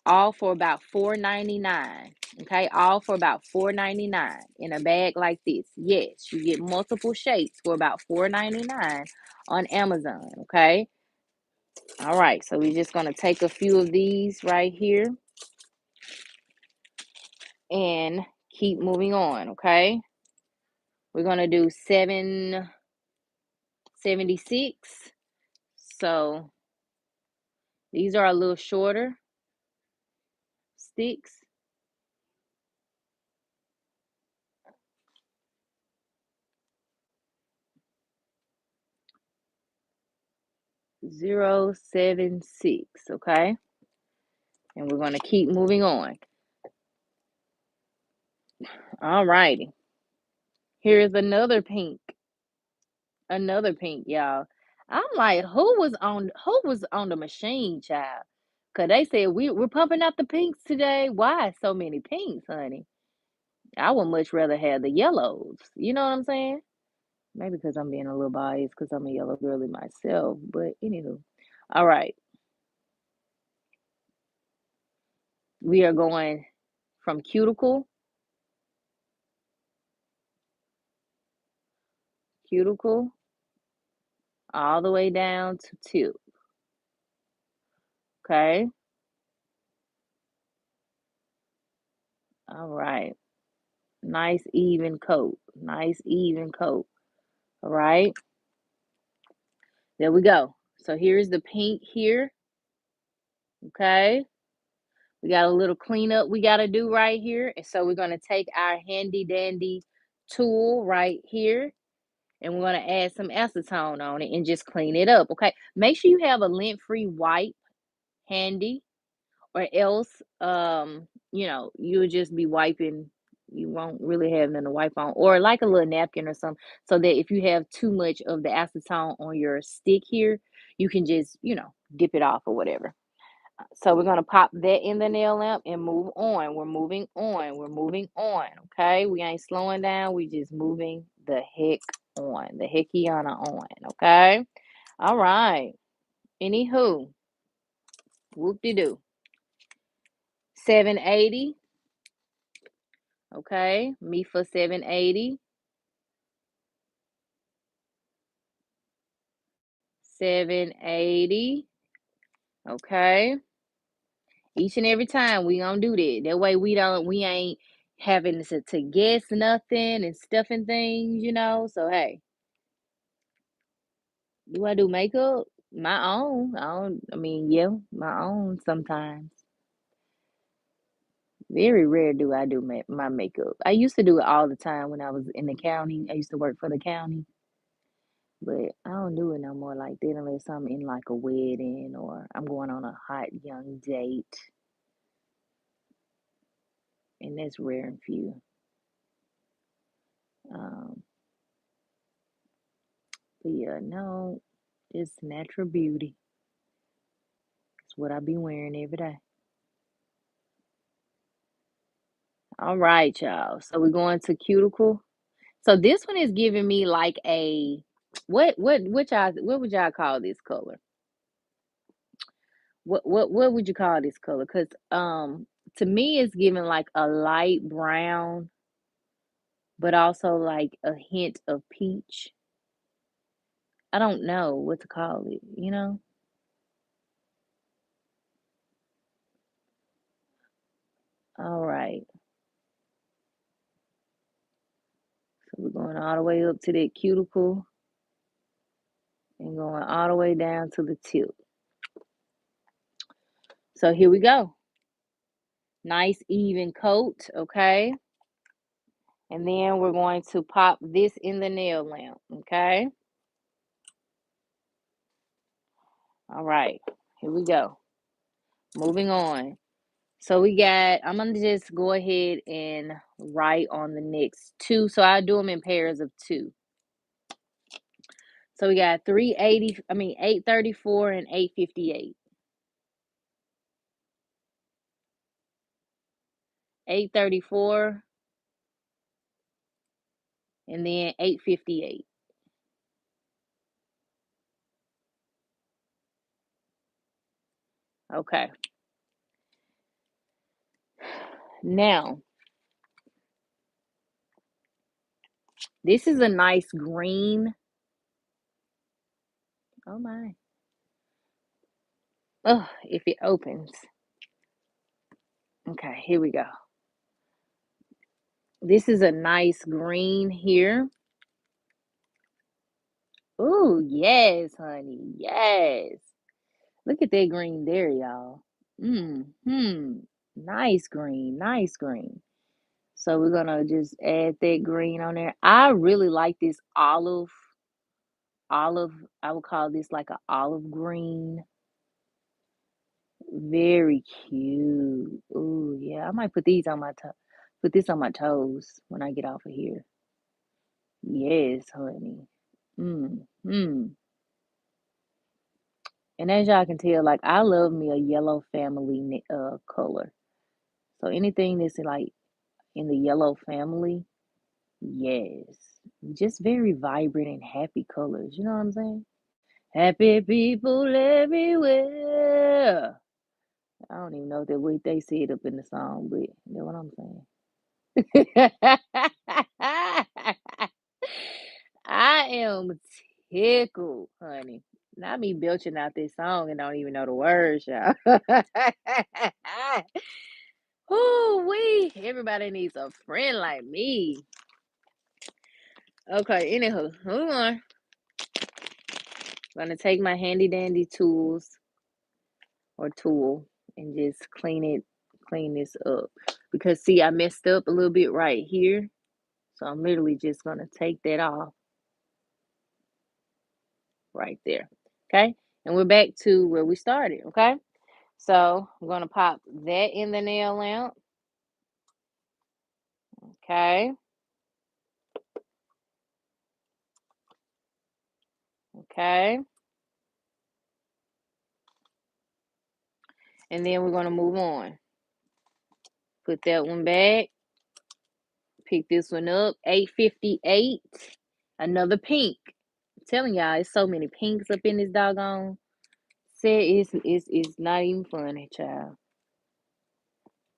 All for about $4.99. Okay, all for about $4.99 in a bag like this. Yes, you get multiple shapes for about $4.99 on Amazon. Okay. All right, so we're just gonna take a few of these right here and keep moving on. Okay. We're gonna do 776. So these are a little shorter sticks. Zero, 7, 6. Okay. And we're gonna keep moving on. All righty. Here's another pink. Another pink, y'all. I'm like, who was on the machine, child? Cause they said we're pumping out the pinks today. Why so many pinks, honey? I would much rather have the yellows. You know what I'm saying? Maybe because I'm being a little biased because I'm a yellow girly myself. But anywho. All right. We are going from cuticle, all the way down to tip. Okay. All right. Nice even coat. Nice even coat. All right. There we go. So here's the pink here. Okay. We got a little cleanup we got to do right here. And so we're going to take our handy dandy tool right here and we're going to add some acetone on it and just clean it up. Okay. Make sure you have a lint-free wipe handy or else, you'll just be wiping You won't really have nothing to wipe on, or like a little napkin or something, so that if you have too much of the acetone on your stick here, you can just, dip it off or whatever. So we're gonna pop that in the nail lamp and move on. We're moving on. We're moving on. Okay. We ain't slowing down. We just moving the heck on. The heckiana on. Okay. All right. Anywho, whoop de doo. 780. Okay. Mefa 780. 780. Okay. Each and every time we gonna do that. That way we ain't having to guess nothing and stuffing things. So hey, do I do makeup? My own. Yeah, my own sometimes. Very rare do I do my makeup. I used to do it all the time when I was in the county. I used to work for the county, but I don't do it no more like that unless I'm in like a wedding or I'm going on a hot young date, and that's rare and few. Um, but yeah, no, it's natural beauty. It's what I be wearing every day. All right, y'all. So we're going to cuticle. So this one is giving me like a what would y'all call this color? What would you call this color? Because to me it's giving like a light brown, but also like a hint of peach. I don't know what to call it. All right. So we're going all the way up to that cuticle and going all the way down to the tip. So here we go. Nice even coat, okay? And then we're going to pop this in the nail lamp, okay? All right, here we go. Moving on. So I'm going to just go ahead and write on the next two. So I do them in pairs of two. So we got 834 and 858. 834 and then 858. Okay. Now, this is a nice green. Oh my. Oh, if it opens. Okay, here we go. This is a nice green here. Oh, yes, honey. Yes. Look at that green there, y'all. Hmm. Nice green. Nice green. So we're gonna just add that green on there. I really like this olive. I would call this like an olive green. Very cute. Oh yeah. I might put these on my put this on my toes when I get off of here. Yes, honey. Mm. And as y'all can tell, like I love me a yellow family color. So anything that's like in the yellow family, yes. Just very vibrant and happy colors. You know what I'm saying? Happy people everywhere. I don't even know that what they said up in the song, but you know what I'm saying. I am tickled, honey. Not me belching out this song and don't even know the words, y'all. Ooh, everybody needs a friend like me. Okay, anywho, hold on. I'm gonna take my handy dandy tool and just clean this up. Because see, I messed up a little bit right here. So I'm literally just gonna take that off right there. Okay, and we're back to where we started. Okay, so I'm gonna pop that in the nail lamp. Okay. Okay. And then we're going to move on. Put that one back. Pick this one up. 858. Another pink. I'm telling y'all, it's so many pinks up in this doggone set. It's not even funny, child.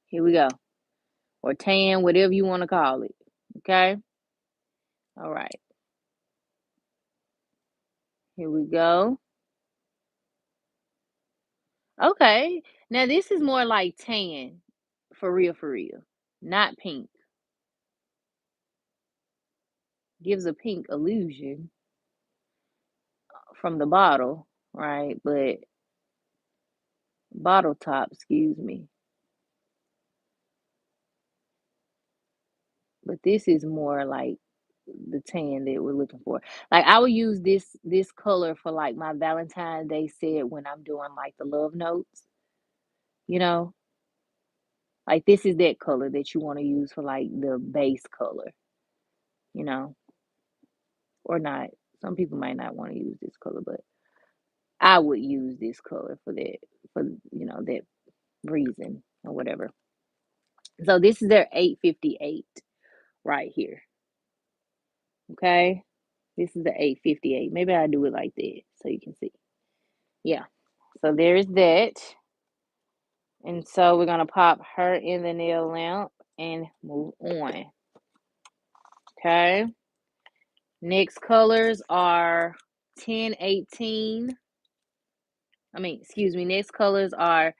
Here we go. Or tan, whatever you want to call it. Okay? All right. Here we go. Okay. Now this is more like tan. For real, for real. Not pink. Gives a pink illusion from the bottle, right? But bottle top, excuse me. But this is more like the tan that we're looking for. Like I would use this color for like my Valentine's Day set when I'm doing like the love notes, you know? Like this is that color that you want to use for like the base color, you know, or not. Some people might not want to use this color, but I would use this color for that, for that reason or whatever. So this is their 858 right here. Okay. This is the 858. Maybe I'll do it like that so you can see. Yeah. So there's that. And so we're going to pop her in the nail lamp and move on. Okay. Next colors are 1018. Next colors are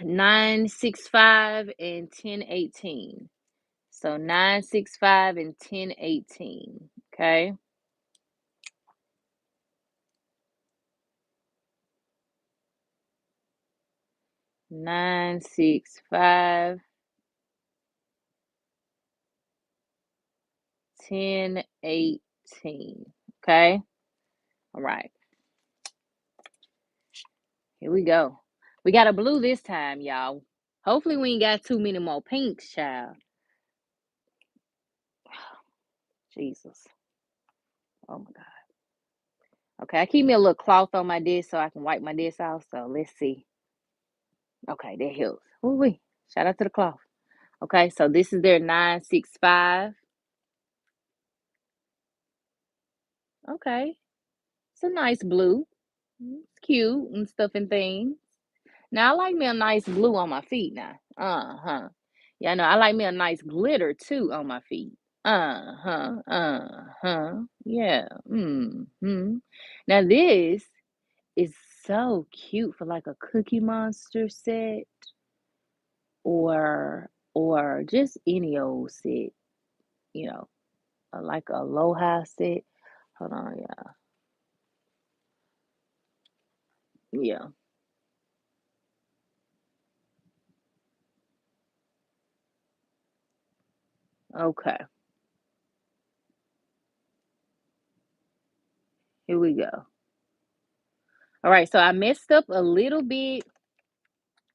965 and 1018. So 965 and 1018. Okay. 965, 1018. Okay. All right. Here we go. We got a blue this time, y'all. Hopefully we ain't got too many more pinks, child. Jesus. Oh my God. Okay, I keep me a little cloth on my disc so I can wipe my disc off. So let's see. Okay, that helps. Ooh wee. Shout out to the cloth. Okay, so this is their 965. Okay. It's a nice blue. It's cute and stuff and things. Now I like me a nice blue on my feet now. Uh-huh. Yeah, I know. I like me a nice glitter too on my feet. Uh-huh. Uh-huh. Yeah. Mm-hmm. Now this is so cute for like a Cookie Monster set or just any old set, you know, like a Aloha set. Hold on, yeah. Yeah. Okay. Here we go. All right, so I messed up a little bit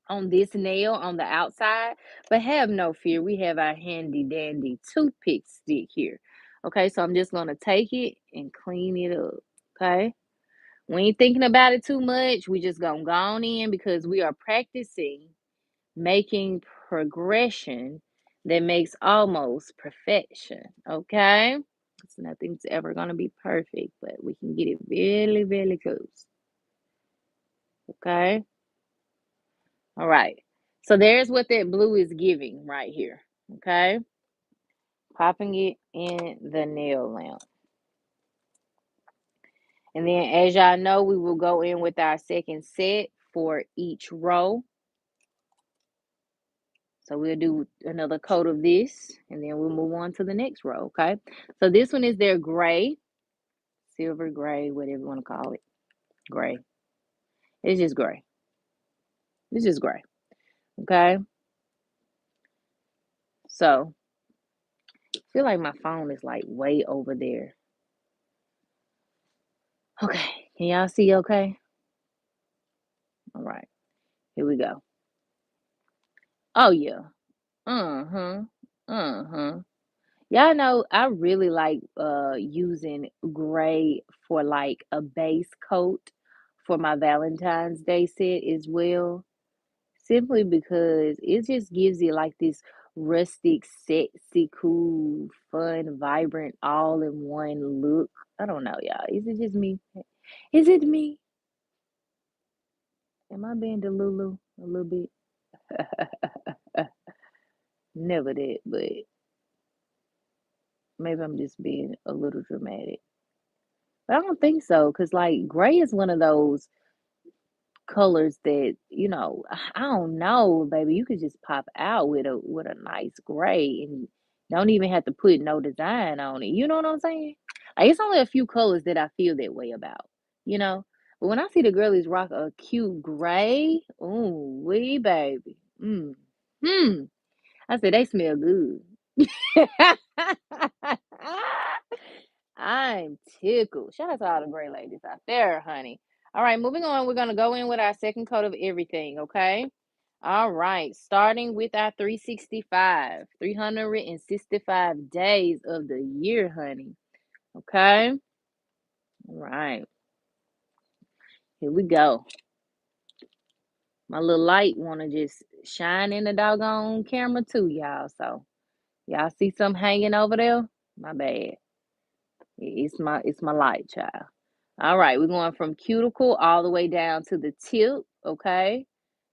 on this nail on the outside, but have no fear. We have our handy dandy toothpick stick here. Okay, so I'm just gonna take it and clean it up. Okay, we ain't thinking about it too much. We just gonna go on in because we are practicing making progression that makes almost perfection. Okay, so nothing's ever gonna be perfect, but we can get it really, really close. Okay. All right. So there's what that blue is giving right here. Okay. Popping it in the nail lamp. And then as y'all know, we will go in with our second set for each row. So we'll do another coat of this and then we'll move on to the next row. Okay. So this one is their gray, silver gray, whatever you want to call it. Gray. It's just gray. It's just gray. Okay. So I feel like my phone is like way over there. Okay. Can y'all see okay? All right. Here we go. Oh yeah. Uh-huh. Uh-huh. Y'all know I really like using gray for like a base coat for my Valentine's Day set as well. Simply because it just gives you like this rustic, sexy, cool, fun, vibrant, all in one look. I don't know, y'all. Is it just me? Is it me? Am I being Delulu a little bit? Never did, but maybe I'm just being a little dramatic. But I don't think so, because like gray is one of those colors that, I don't know, baby. You could just pop out with a nice gray and don't even have to put no design on it. You know what I'm saying? Like it's only a few colors that I feel that way about, you know. But when I see the girlies rock a cute gray, ooh, wee baby. Hmm. I said they smell good. I'm tickled. Shout out to all the great ladies out there, honey. All right, moving on. We're gonna go in with our second coat of everything, okay? All right, starting with our 365 days of the year, honey. Okay, all right, here we go. My little light wanna just shine in the doggone camera too, y'all. So y'all see something hanging over there? My bad. It's my light, child. All right, we're going from cuticle all the way down to the tip, okay?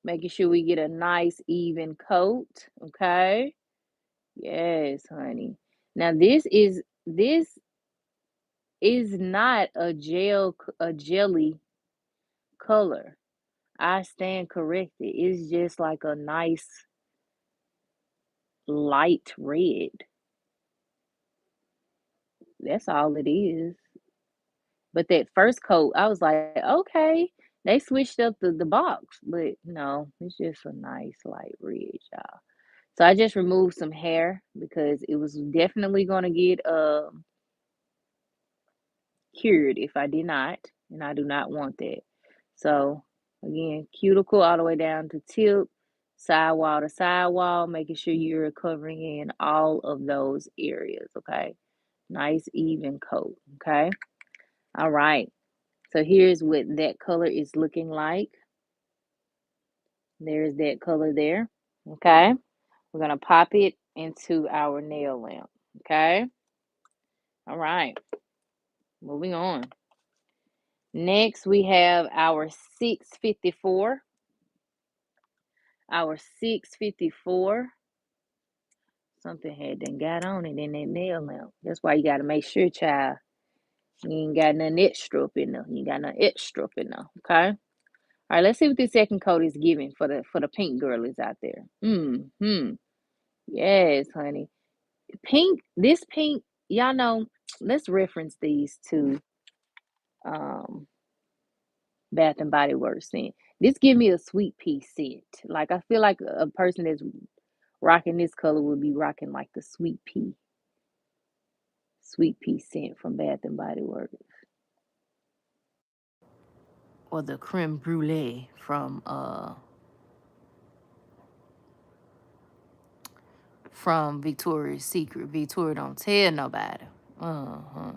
Making sure we get a nice even coat, okay? Yes, honey. Now this is not a jelly color. I stand corrected. It's just like a nice light red. That's all it is. But that first coat, I was like, okay, they switched up the box, but no, it's just a nice light red, y'all. So I just removed some hair because it was definitely gonna get cured if I did not, and I do not want that. So again, cuticle all the way down to tip, sidewall to sidewall, making sure you're covering in all of those areas, okay? Nice even coat, okay? All right. So here's what that color is looking like. There's that color there. Okay. We're going to pop it into our nail lamp. Okay. All right. Moving on. Next, we have our 654. Our 654. Something had done got on it in that nail lamp. That's why you got to make sure, child, you ain't got nothing extra up in there. You got nothing extra up in there. Okay. All right, let's see what this second coat is giving for the pink girlies out there. Hmm. Yes, honey. Pink, this pink, y'all know, let's reference these to um Bath and Body Works scent. This give me a sweet pea scent. Like I feel like a person that's rocking this color would be rocking like the sweet pea scent from Bath and Body Works. Or the creme brulee from Victoria's Secret. Victoria don't tell nobody. Uh-huh.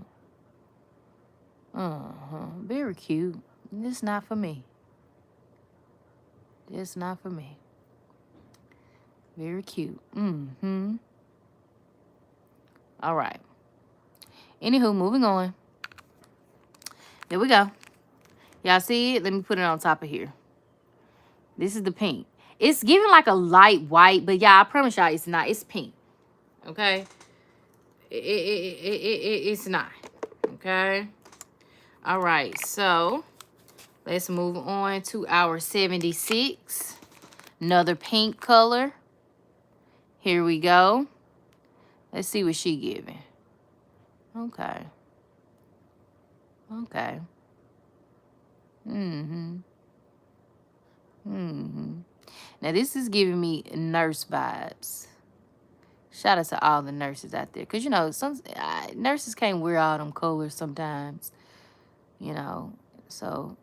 Uh-huh. Very cute. It's not for me. It's not for me. Very cute. Mm-hmm. All right. Anywho, moving on. There we go. Y'all see it? Let me put it on top of here. This is the pink. It's giving like a light white, but yeah, I promise y'all it's not. It's pink. Okay? It's not. Okay? All right. So, let's move on to our 76. Another pink color. Here we go. Let's see what she giving. Okay. Okay. Mm-hmm. Mm-hmm. Now, this is giving me nurse vibes. Shout out to all the nurses out there. Because, some nurses can't wear all them colors sometimes, you know. So,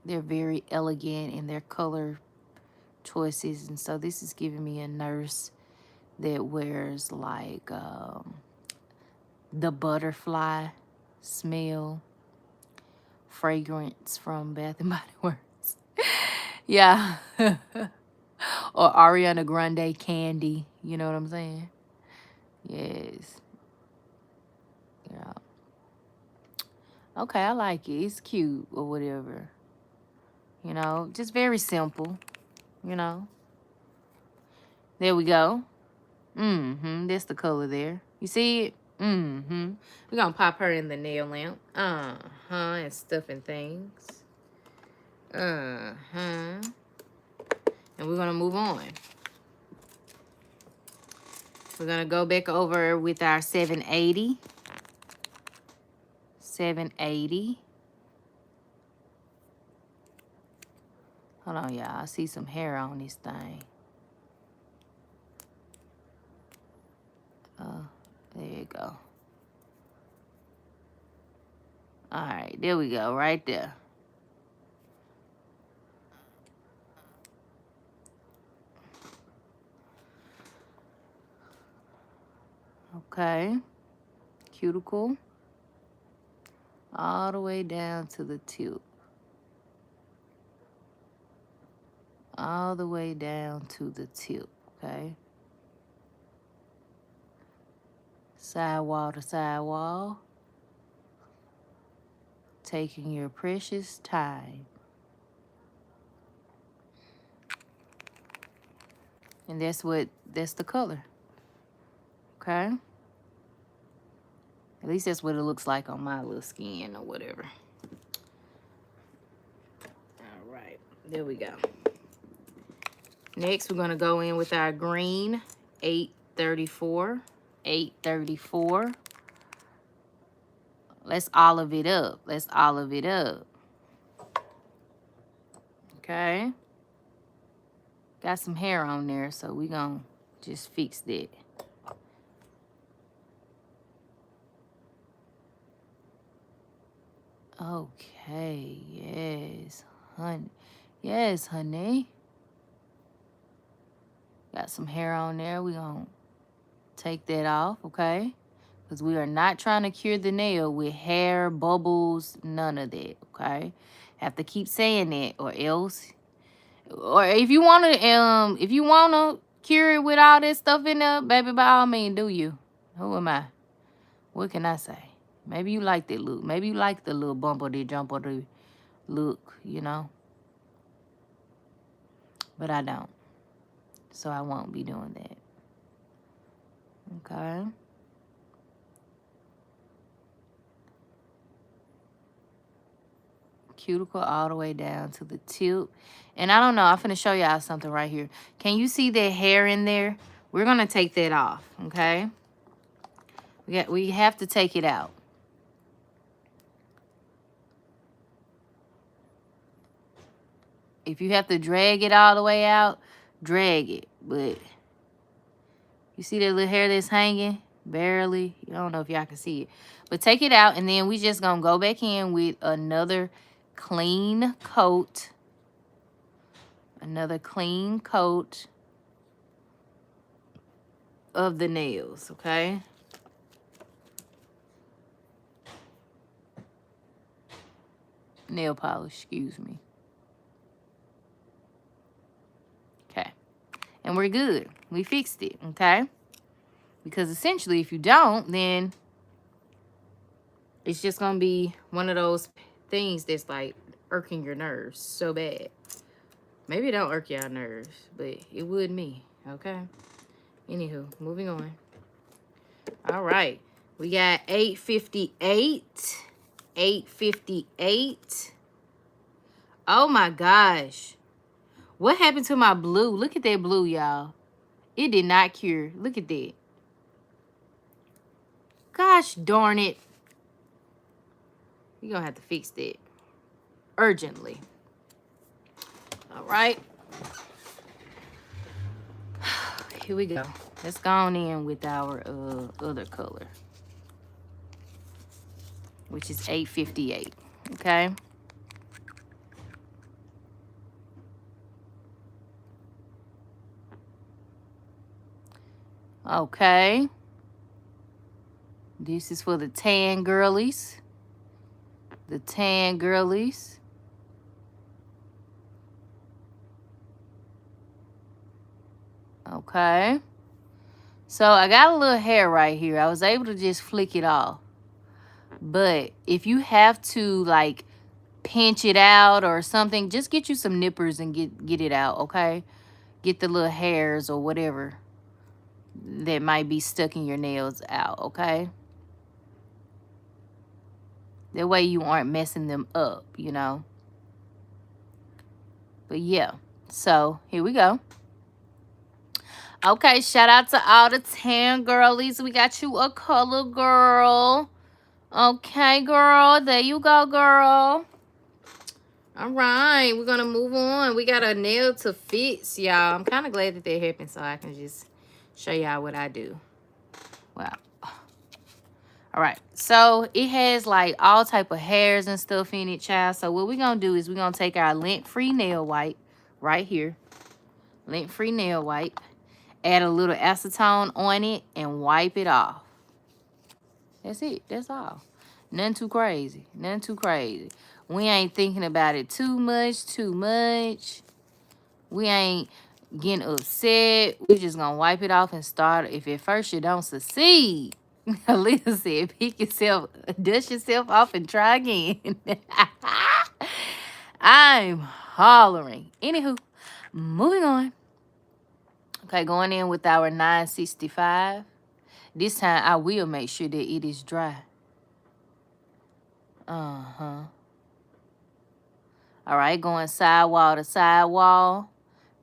they're very elegant in their color choices. And so, this is giving me a nurse that wears like the butterfly smell fragrance from Bath and Body Works. Yeah. Or Ariana Grande candy. You know what I'm saying? Yes. Yeah. Okay, I like it. It's cute or whatever. You know, just very simple. You know. There we go. Mm-hmm. That's the color there. You see it? Mm-hmm. We're gonna pop her in the nail lamp. Uh-huh. And stuff and things. Uh-huh. And we're gonna move on. We're gonna go back over with our 780. 780. Hold on, y'all. I see some hair on this thing. There you go. All right, there we go, right there. Okay. Cuticle. All the way down to the tip. All the way down to the tip, okay? Sidewall to sidewall. Taking your precious time. And that's the color. Okay? At least that's what it looks like on my little skin or whatever. All right, there we go. Next, we're gonna go in with our green 834. 834. Let's olive it up. Let's olive it up. Okay. Got some hair on there, so we're gonna just fix that. Okay, yes, honey. Yes, honey. Got some hair on there. We're gonna take that off, okay? Because we are not trying to cure the nail with hair, bubbles, none of that, okay? Have to keep saying that, or else. Or if you wanna cure it with all that stuff in there, baby, by all means, do you? Who am I? What can I say? Maybe you like that look. Maybe you like the little bumpity jumpity look, you know? But I don't. So I won't be doing that. Okay. Cuticle all the way down to the tip. And I don't know, I'm finna show y'all something right here. Can you see that hair in there? We're gonna take that off, okay? We have to take it out. If you have to drag it all the way out, drag it. But you see that little hair that's hanging? Barely. I don't know if y'all can see it. But take it out, and then we just gonna go back in with another clean coat. Another clean coat of the nails, okay? Nail polish, excuse me. Okay. And we're good. We fixed it, okay? Because essentially, if you don't, then it's just going to be one of those things that's like irking your nerves so bad. Maybe it don't irk your nerves, but it would me, okay? Anywho, moving on. All right. We got 858. 858. Oh my gosh. What happened to my blue? Look at that blue, y'all. It did not cure. Look at that. Gosh darn it. You're going to have to fix that urgently. All right. Here we go. Let's go on in with our other color, which is 858. Okay. Okay. This is for the tan girlies. The tan girlies. Okay. So I got a little hair right here. I was able to just flick it off. But if you have to like pinch it out or something, just get you some nippers and get it out, okay? Get the little hairs or whatever that might be stuck in your nails out, okay? That way you aren't messing them up, you know? But yeah, so here we go. Okay, shout out to all the tan girlies. We got you a color girl. Okay, girl. There you go, girl. All right, we're going to move on. We got a nail to fix, y'all. I'm kind of glad that that happened so I can just show y'all what I do. Wow. All right, so it has like all type of hairs and stuff in it, child. So what we're going to do is we're going to take our lint-free nail wipe right here. Lint-free nail wipe. Add a little acetone on it and wipe it off. That's it. That's all. Nothing too crazy. Nothing too crazy. We ain't thinking about it too much. We ain't getting upset. We just gonna wipe it off and start. If at first you don't succeed, Lisa said, pick yourself, dust yourself off and try again. I'm hollering. Anywho, moving on. Okay, going in with our 965. This time I will make sure that it is dry. Uh-huh. All right, going sidewall to sidewall.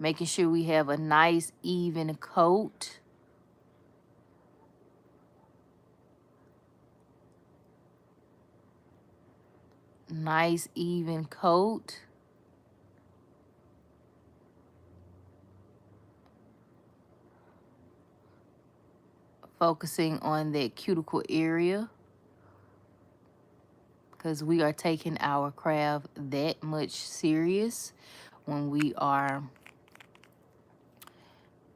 Making sure we have a nice even coat. Nice even coat. Focusing on that cuticle area. Because we are taking our craft that much serious when we are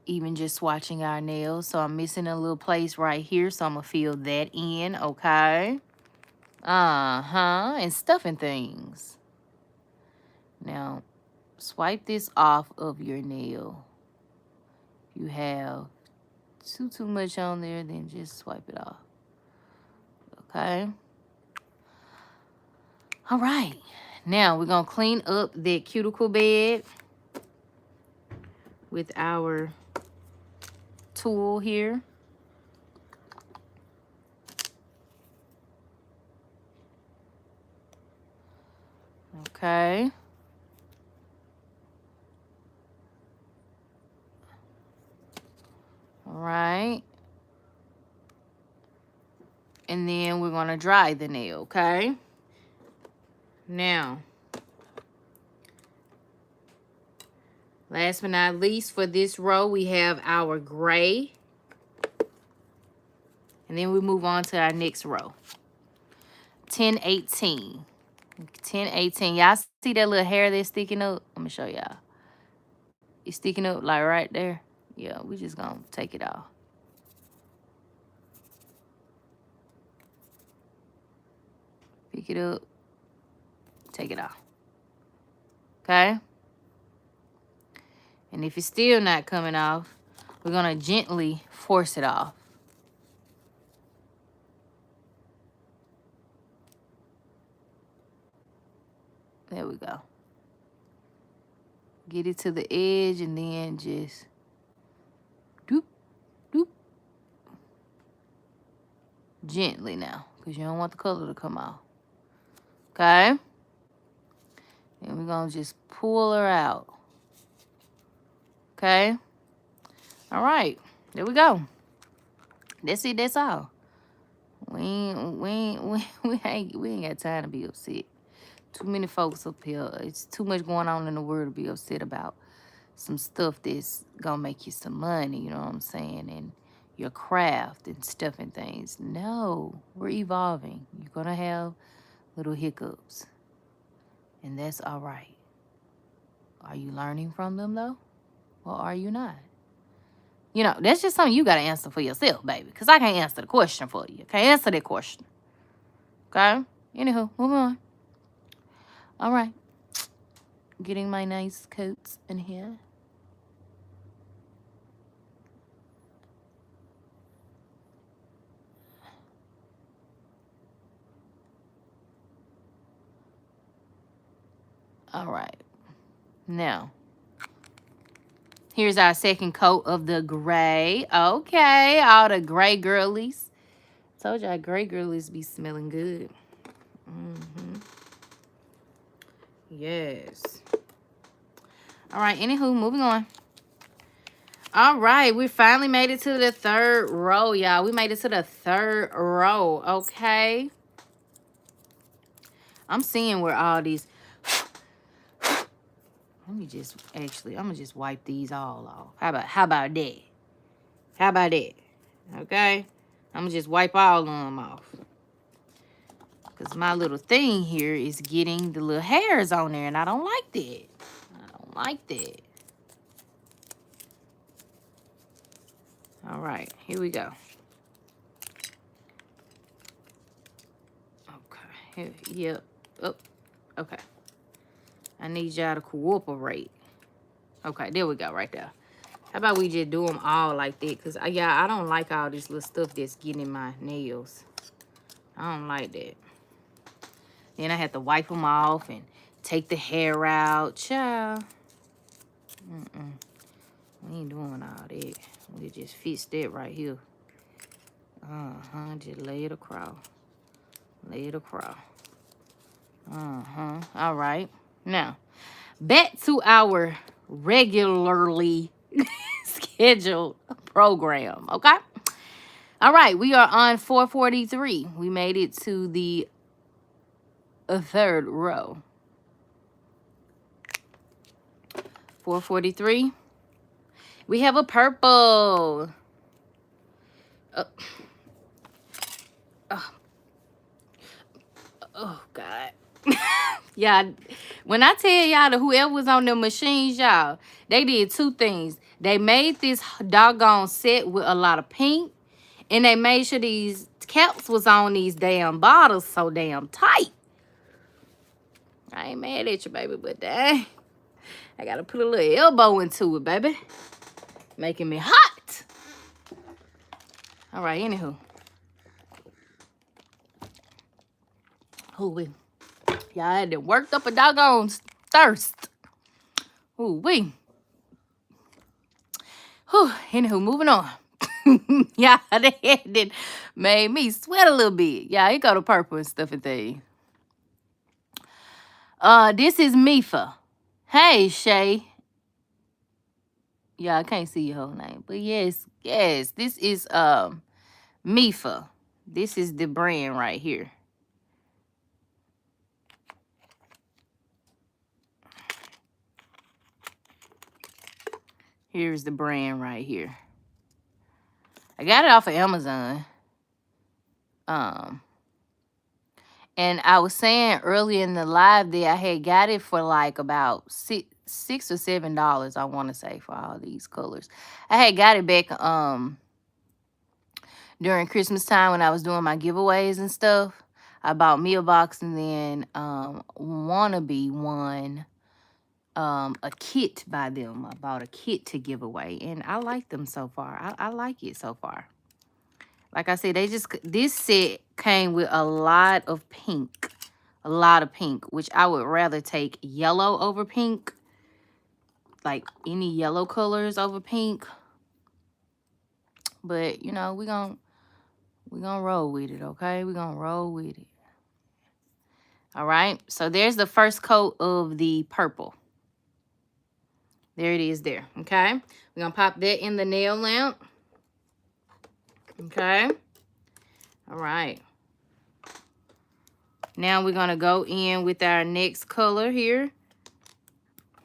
even just swatching our nails. So I'm missing a little place right here. So I'm going to fill that in, okay? And stuffing things. Now, swipe this off of your nail. If you have too much on there, then just swipe it off. Okay? All right. Now, we're going to clean up that cuticle bed with our tool here. Okay. All right. And then we're going to dry the nail, okay? Now, last but not least, for this row, we have our gray. And then we move on to our next row. 1018. 1018. Y'all see that little hair that's sticking up? Let me show y'all. It's sticking up like right there. Yeah, we just gonna take it off. Pick it up. Take it off. Okay? And if it's still not coming off, we're gonna gently force it off. There we go. Get it to the edge and then just doop, doop. Gently now, because you don't want the color to come off. Okay? And we're going to just pull her out. Okay? All right. There we go. That's it. That's all. We ain't got time to be upset. Too many folks up here. It's too much going on in the world to be upset about some stuff that's gonna make you some money, you know what I'm saying, and your craft and stuff and things. No, we're evolving. You're gonna have little hiccups, and that's all right. Are you learning from them though, or are you not? You know, that's just something you got to answer for yourself, baby. Because I can't answer the question for you. Can't answer that question. Okay? Anywho, moving on. All right. Getting my nice coats in here. All right. Now, here's our second coat of the gray. Okay, all the gray girlies. Told y'all gray girlies be smelling good. Yes. All right, anywho, moving on. All right, we finally made it to the third row, y'all. We made it to the third row, okay? I'm seeing where all these... Let me just, actually, I'm going to just wipe these all off. How about that? How about that? Okay? I'm going to just wipe all of them off. Because my little thing here is getting the little hairs on there, and I don't like that. I don't like that. All right, here we go. Okay, yep. Oh, okay. I need y'all to cooperate. Okay, there we go, right there. How about we just do them all like that? Because, yeah, I don't like all this little stuff that's getting in my nails. I don't like that. Then I have to wipe them off and take the hair out. Child. We ain't doing all that. We just fix that right here. Just lay it across. Lay it across. All right. Now, back to our regularly scheduled program, okay? All right, we are on 443. We made it to the third row. 443. We have a purple. Oh, God. Yeah, when I tell y'all that whoever was on the machines, y'all, they did two things. They made this doggone set with a lot of pink, and they made sure these caps was on these damn bottles so damn tight. I ain't mad at you, baby, but dang, I gotta put a little elbow into it, baby. Making me hot. All right, anywho. Ooh-wee. Y'all had to worked up a doggone thirst. Ooh-wee. Whew. Anywho, moving on. Y'all, that made me sweat a little bit. Yeah, it go to purple and stuff and things. This is Mefa. Hey, Shay. Yeah, I can't see your whole name. But yes, this is Mefa. This is the brand right here. Here's the brand right here. I got it off of Amazon. And I was saying earlier in the live that I had got it for like about $6 or $7, I want to say, for all these colors. I had got it back during Christmas time when I was doing my giveaways and stuff. I bought me a box, and then Wannabe won a kit by them. I bought a kit to give away, and I like them so far. I like it so far. Like I said, this set came with a lot of pink. A lot of pink, which I would rather take yellow over pink. Like any yellow colors over pink. But, you know, we're gonna roll with it, okay? We're gonna roll with it. All right, so there's the first coat of the purple. There it is there, okay? We're gonna pop that in the nail lamp. Okay. All right. Now we're gonna go in with our next color here.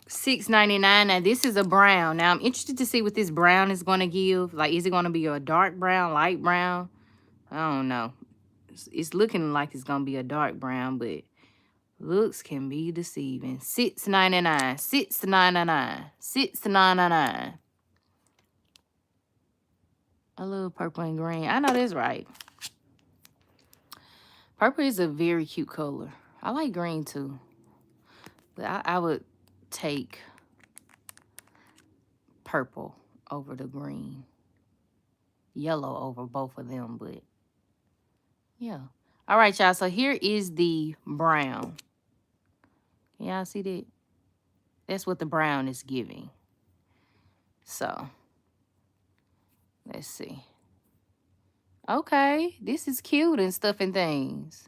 $6.99. Now this is a brown. Now I'm interested to see what this brown is gonna give. Like, is it gonna be a dark brown, light brown? I don't know. It's looking like it's gonna be a dark brown, but looks can be deceiving. $6.99. $6.99. $6.99. I love purple and green. I know that's right. Purple is a very cute color. I like green too. But I would take purple over the green. Yellow over both of them, but yeah. All right, y'all. So here is the brown. Can y'all see that? That's what the brown is giving. So, let's see. Okay, this is cute and stuff and things.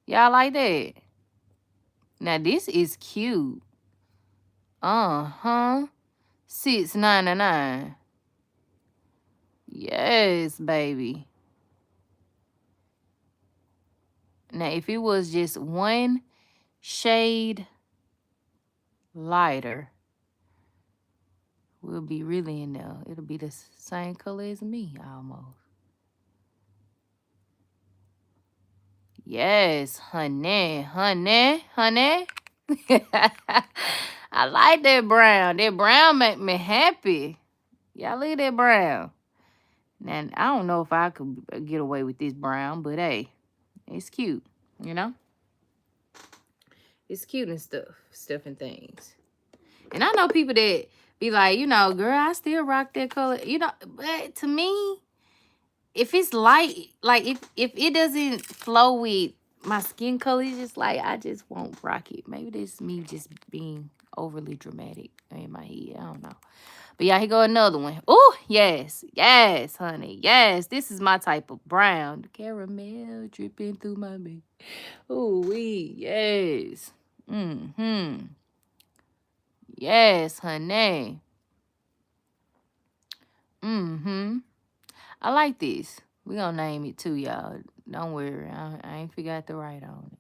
Y'all like that? Now, this is cute. Uh-huh. $6.99. Yes, baby. Now, if it was just one shade lighter, we'll be really in there. It'll be the same color as me, almost. Yes, honey, honey, honey. I like that brown. That brown make me happy. Y'all look at that brown. Now, I don't know if I could get away with this brown, but hey, it's cute, you know? It's cute and stuff and things. And I know people that be like, you know, girl, I still rock that color. You know, but to me, if it's light, like if it doesn't flow with my skin color, it's just like, I just won't rock it. Maybe that's me just being overly dramatic in my head. I don't know. But yeah, here go another one. Oh, yes. Yes, honey. Yes, this is my type of brown. Caramel dripping through my mouth. Oh, wee. Yes. Mm-hmm. Yes, honey. Mm-hmm. I like this. We gonna name it too, y'all. Don't worry. I ain't forgot to write on it.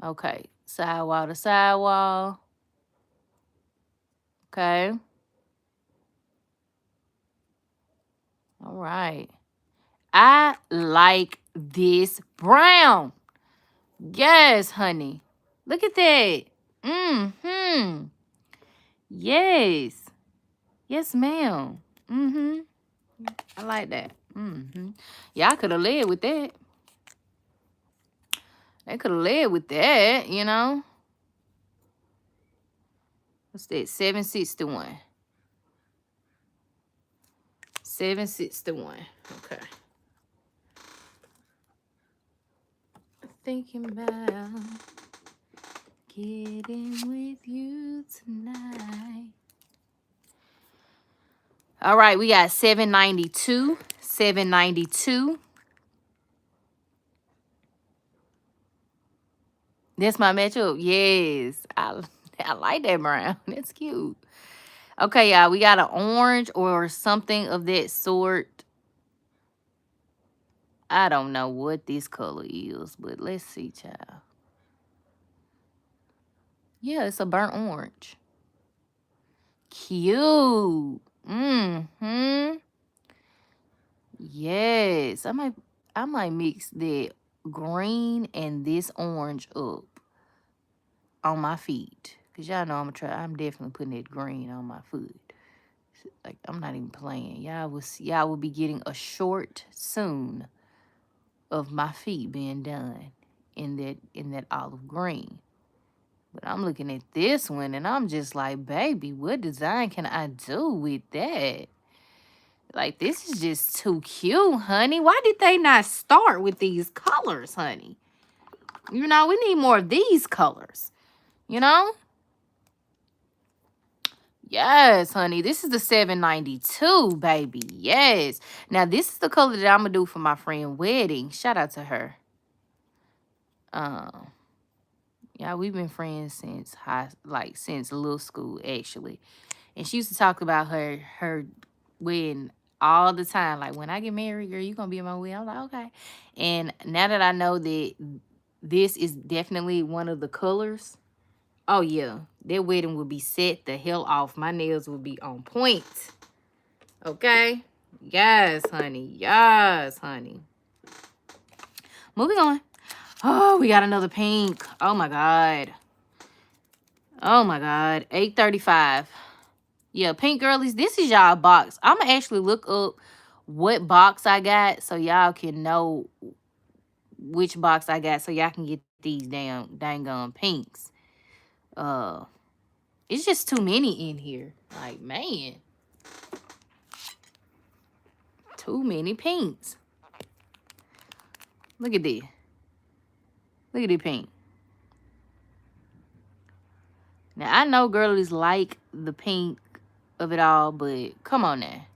Okay. Sidewall to sidewall. Okay. All right. I like this brown. Yes, honey. Look at that. Mm-hmm. Yes. Yes, ma'am. Mm-hmm. I like that. Mm-hmm. Yeah, I could have led with that. They could have led with that, you know. What's that? 761. 761. Okay. Thinking about getting with you tonight. All right, we got 792. 792. That's my matchup. Yes. I like that brown. That's cute. Okay, y'all. We got an orange or something of that sort. I don't know what this color is, but let's see, child. Yeah, it's a burnt orange. Cute. Mm-hmm. Yes. I might mix that green and this orange up on my feet. Cause y'all know I'm definitely putting that green on my foot. Like, I'm not even playing. Y'all will be getting a short soon of my feet being done in that olive green. But I'm looking at this one and I'm just like, baby, what design can I do with that? Like, this is just too cute, honey. Why did they not start with these colors, honey? You know, we need more of these colors. You know? Yes, honey. This is the 792, baby. Yes. Now, this is the color that I'm going to do for my friend wedding. Shout out to her. Yeah, we've been friends since since little school, actually. And she used to talk about her wedding all the time. Like, when I get married, girl, you going to be in my wedding. I'm like, okay. And now that I know that this is definitely one of the colors, oh, yeah. Their wedding will be set the hell off. My nails will be on point. Okay? Yes, honey. Yes, honey. Moving on. Oh, we got another pink. Oh, my God. Oh, my God. 835. Yeah, pink girlies, this is y'all box. I'm gonna actually look up what box I got so y'all can know which box I got so y'all can get these dang pinks. Uh, it's just too many in here. Like, man, too many pinks. Look at this. Look at the pink. Now, I know girlies like the pink of it all, but come on now.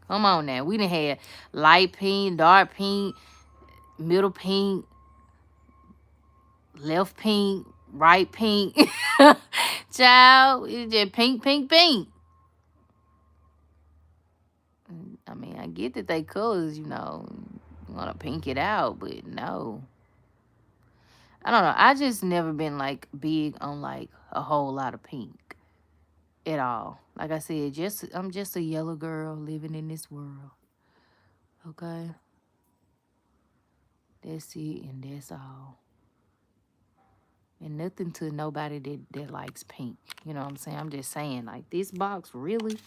Come on now. We done had light pink, dark pink, middle pink, left pink, right pink. Child, it's just pink, pink, pink. I mean, I get that they colors, you know, want to pink it out, but no. I don't know. I just never been, like, big on, like, a whole lot of pink at all. Like I said, I'm just a yellow girl living in this world. Okay? That's it, and that's all. And nothing to nobody that likes pink. You know what I'm saying? I'm just saying, like, this box, really?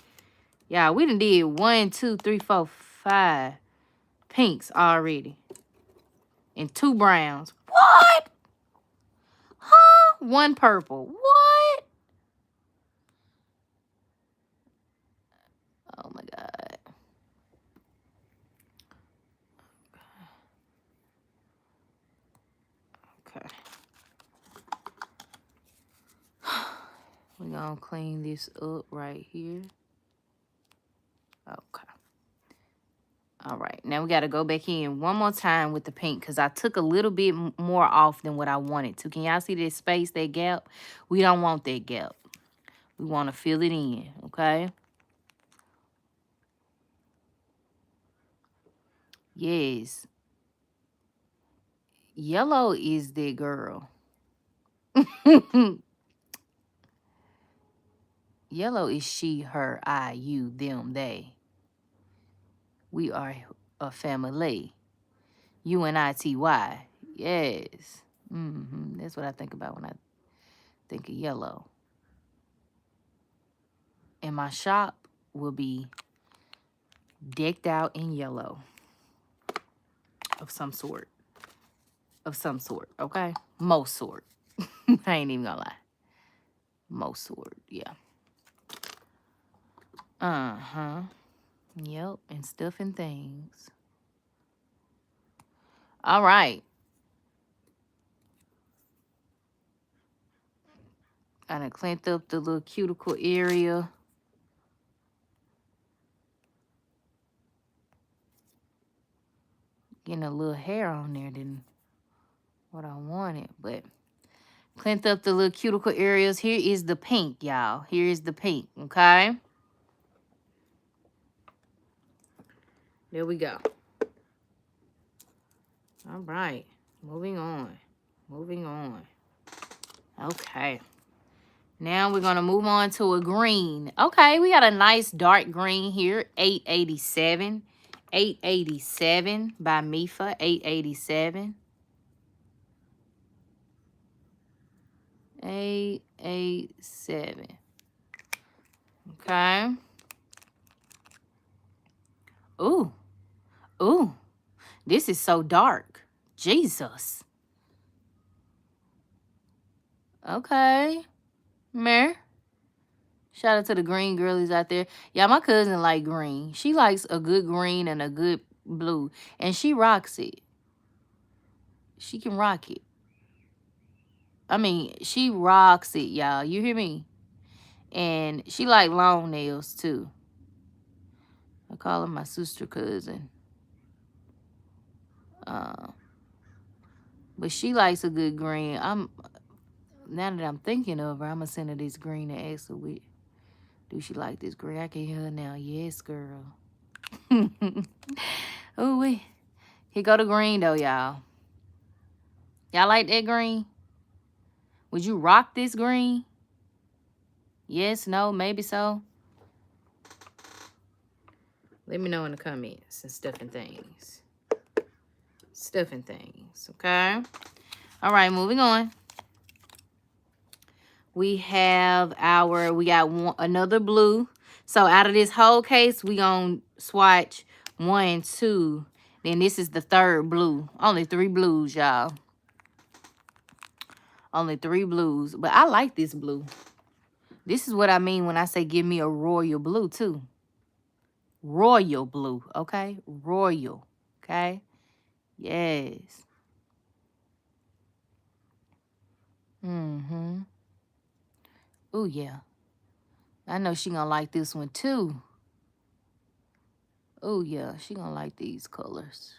Yeah, we done did 1, 2, 3, 4, 5 pinks already. And 2 browns. What? Huh? 1 purple. What? Oh, my God. Okay. We're going to clean this up right here. Okay. All right. Now we got to go back in one more time with the pink because I took a little bit more off than what I wanted to. Can y'all see that space, that gap? We don't want that gap. We want to fill it in, okay? Yes. Yellow is the girl. Yellow is she, her, I, you, them, they. We are a family. U-N-I-T-Y. Yes. That's what I think about when I think of yellow. And my shop will be decked out in yellow. Of some sort. Okay? Most sort. I ain't even gonna lie. Most sort, yeah. Uh-huh. Yep, and stuff and things. All right. I done cleaned up the little cuticle area. Getting a little hair on there than what I wanted, but cleaned up the little cuticle areas. Here is the pink, y'all. Here is the pink, okay? There we go. All right. Moving on. Okay. Now we're going to move on to a green. Okay, we got a nice dark green here. 887. 887 by Mefa. 887. 887. Okay. Ooh. Ooh. This is so dark. Jesus. Okay. Meh. Shout out to the green girlies out there. Yeah, my cousin like green. She likes a good green and a good blue. And she rocks it. She can rock it. I mean, she rocks it, y'all. You hear me? And she like long nails, too. I call her my sister cousin. But she likes a good green. Now that I'm thinking of her, I'm going to send her this green and ask her, do she like this green? I can hear her now. Yes, girl. Ooh, here go the green, though, y'all. Y'all like that green? Would you rock this green? Yes, no, maybe so? Let me know in the comments and stuff and things. Okay? All right, moving on. We got another blue. So out of this whole case, we gonna swatch 1, 2. Then this is the third blue. Only 3 blues, y'all. Only 3 blues. But I like this blue. This is what I mean when I say give me a royal blue, too. Royal blue, okay? Royal, okay? Yes. Mm-hmm. Oh, yeah. I know she gonna like this one, too. Oh, yeah. She gonna like these colors.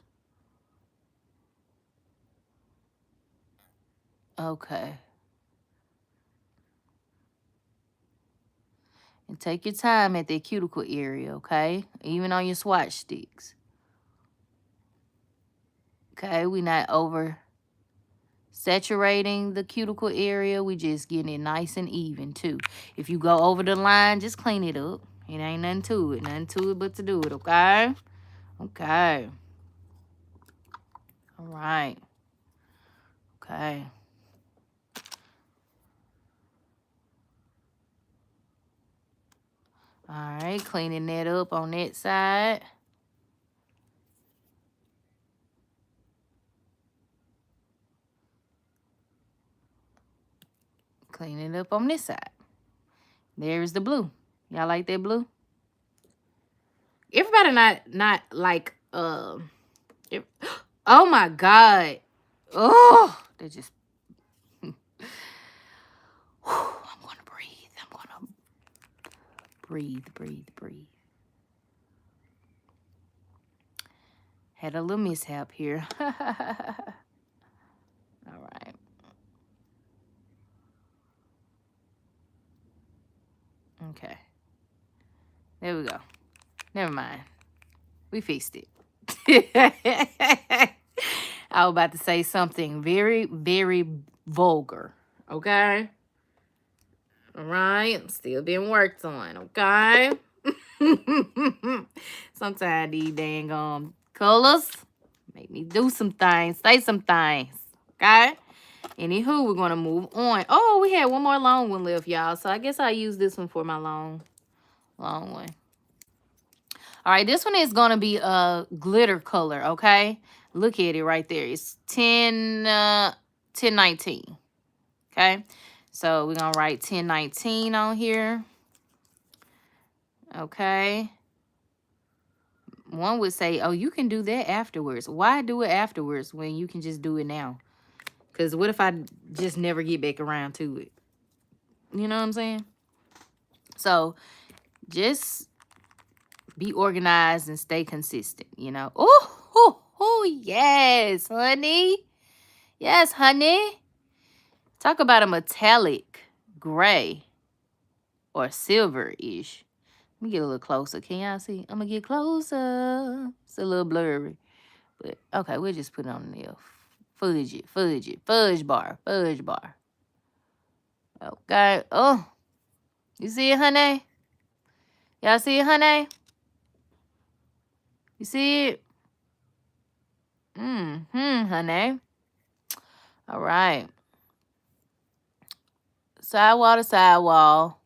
Okay. And take your time at that cuticle area, okay? Even on your swatch sticks. Okay, we not over saturating the cuticle area. We just getting it nice and even, too. If you go over the line, just clean it up. It ain't nothing to it. Nothing to it but to do it, okay? Okay. All right. Okay. All right, cleaning that up on that side. Clean it up on this side. There's the blue. Y'all like that blue? Everybody not like oh my God. Oh, they just I'm gonna breathe. I'm gonna breathe. Had a little mishap here. All right. Okay. There we go. Never mind. We fixed it. I was about to say something very, very vulgar. Okay? All right? Still being worked on. Okay? Sometimes these dang colors make me do some things, say some things. Okay? Anywho, we're going to move on. Oh, we had one more long one left, y'all. So I guess I'll use this one for my long one. All right, this one is going to be a glitter color, okay? Look at it right there. It's 1019, okay? So we're going to write 1019 on here, okay? One would say, oh, you can do that afterwards. Why do it afterwards when you can just do it now? Because what if I just never get back around to it? You know what I'm saying? So just be organized and stay consistent, you know. Oh, yes, honey. Yes, honey. Talk about a metallic gray or silver-ish. Let me get a little closer. Can y'all see? I'm going to get closer. It's a little blurry. But, okay, we'll just put it on there. Fudge it. Fudge bar. Okay. Oh, you see it, honey? Y'all see it, honey? You see it? Honey. All right. Sidewall to sidewall.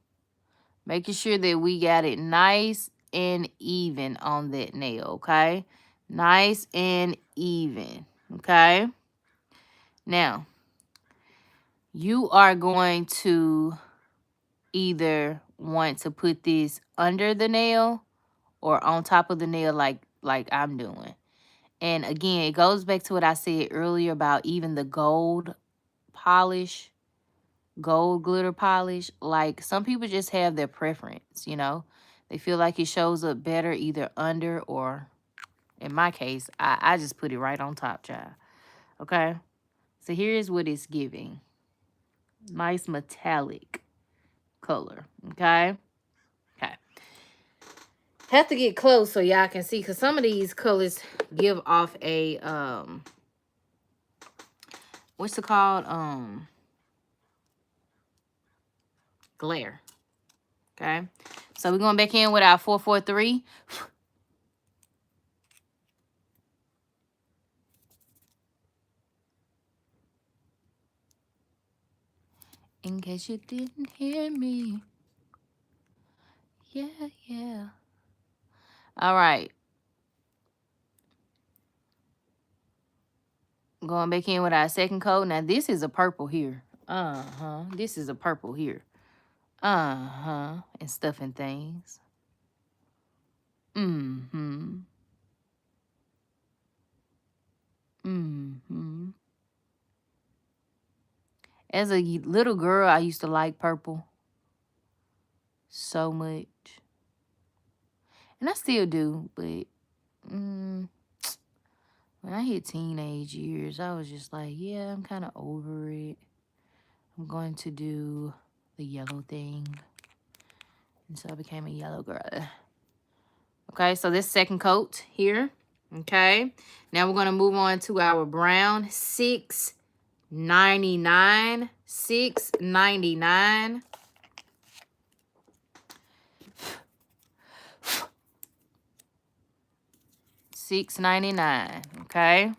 Making sure that we got it nice and even on that nail, okay? Nice and even, okay? Now, you are going to either want to put this under the nail or on top of the nail like I'm doing. And again, it goes back to what I said earlier about even the gold polish, gold glitter polish. Like, some people just have their preference, you know. They feel like it shows up better either under or, in my case, I just put it right on top, child. Okay? So here's what it's giving. Nice metallic color. Okay? Okay. Have to get close so y'all can see, because some of these colors give off a, what's it called? Glare. Okay? So we're going back in with our 443. In case you didn't hear me. Yeah. All right. Going back in with our second coat. Now, this is a purple here. This is a purple here. And stuff and things. Mm-hmm. Mm-hmm. As a little girl, I used to like purple so much. And I still do, but when I hit teenage years, I was just like, yeah, I'm kind of over it. I'm going to do the yellow thing. And so I became a yellow girl. Okay, so this second coat here. Okay, now we're going to move on to our brown. $6.99. $6.99. $6.99. Okay.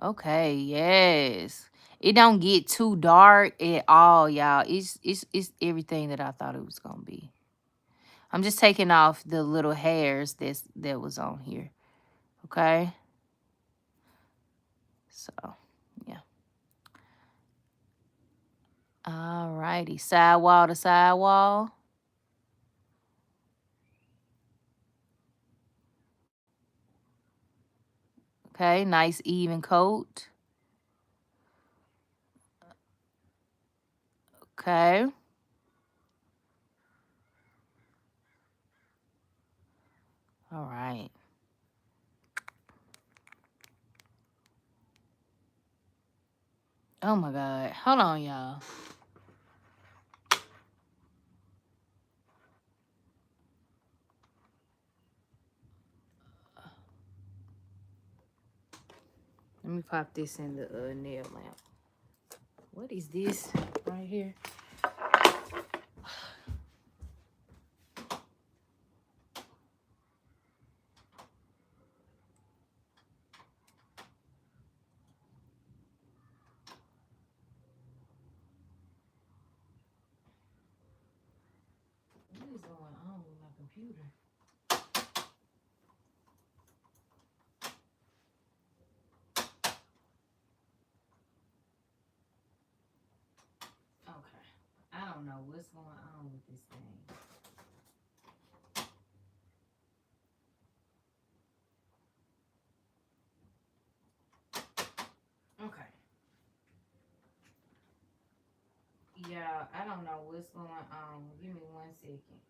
Okay, yes. It don't get too dark at all, y'all. It's everything that I thought it was gonna be. I'm just taking off the little hairs that was on here. Okay. So yeah. Alrighty. Sidewall to sidewall. Okay, nice even coat. Okay. All right. Oh my God. Hold on, y'all. Let me pop this in the nail lamp. What is this right here? What is going on with my computer? Okay. I don't know what's going on with this thing. Okay. Yeah, I don't know what's going on. Give me 1 second.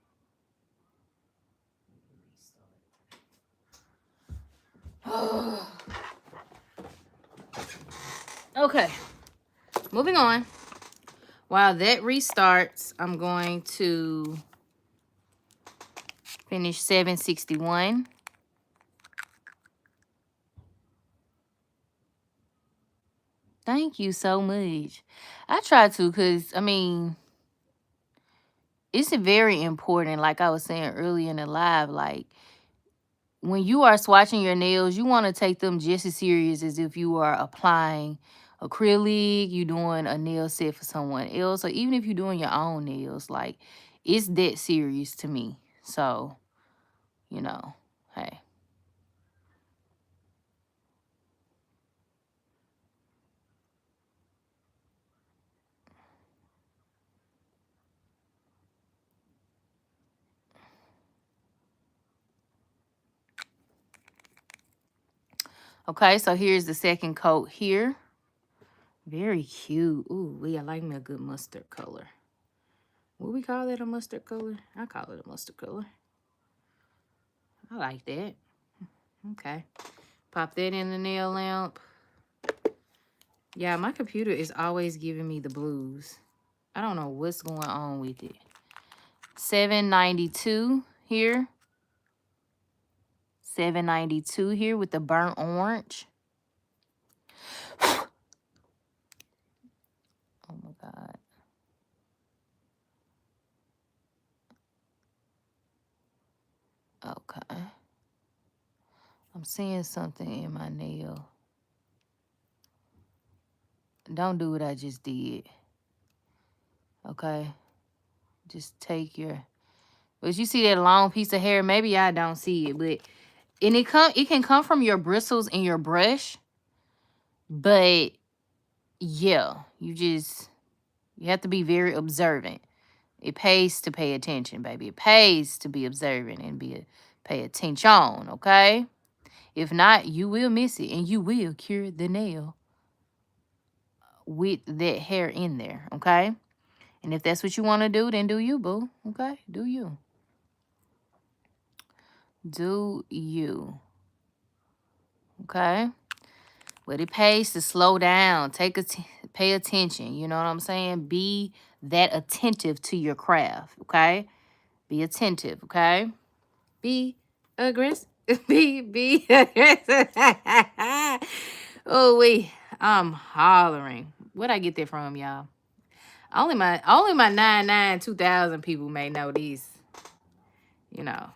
Okay. Moving on. While that restarts, I'm going to finish 761. Thank you so much. I try to because, I mean, it's very important. Like I was saying earlier in the live, like, when you are swatching your nails, you want to take them just as serious as if you are applying acrylic, you doing a nail set for someone else, or even if you're doing your own nails. Like, it's that serious to me. So, hey. Okay, so here's the second coat here. Very cute. Ooh, I like me a good mustard color. What we call that, a mustard color? I call it a mustard color. I like that. Okay. Pop that in the nail lamp. Yeah, my computer is always giving me the blues. I don't know what's going on with it. $7.92 here. $7.92 here with the burnt orange. Oh my God. Okay. I'm seeing something in my nail. don't do what I just did. Okay? Just take your... But you see that long piece of hair? Maybe I don't see it, but... And it can come from your bristles and your brush. But, yeah. You have to be very observant. It pays to pay attention, baby. It pays to be observant and pay attention, okay? If not, you will miss it, and you will cure the nail with that hair in there, okay? And if that's what you want to do, then do you, boo, okay? Do you. Do you. Okay? But it pays to slow down. Pay attention. You know what I'm saying? Be that attentive to your craft, okay? Be attentive, okay? Be aggressive. Be aggressive. Oh, I'm hollering. Where'd I get that from, y'all? Only my 2000 people may know these. You know,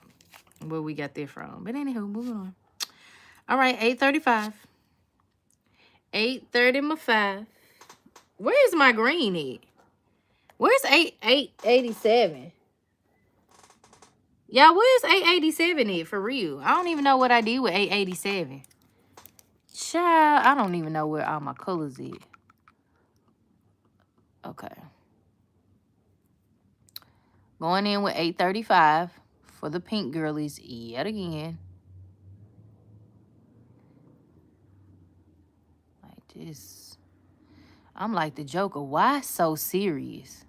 where we got that from. But anywho, moving on. All right, 8:35. 8:35. Where is my green at? Where's 887? Y'all, where's 887 at for real? I don't even know what I did with 887. Child, I don't even know where all my colors is. Okay. Going in with 835 for the pink girlies yet again. Like this. I'm like the Joker. Why so serious?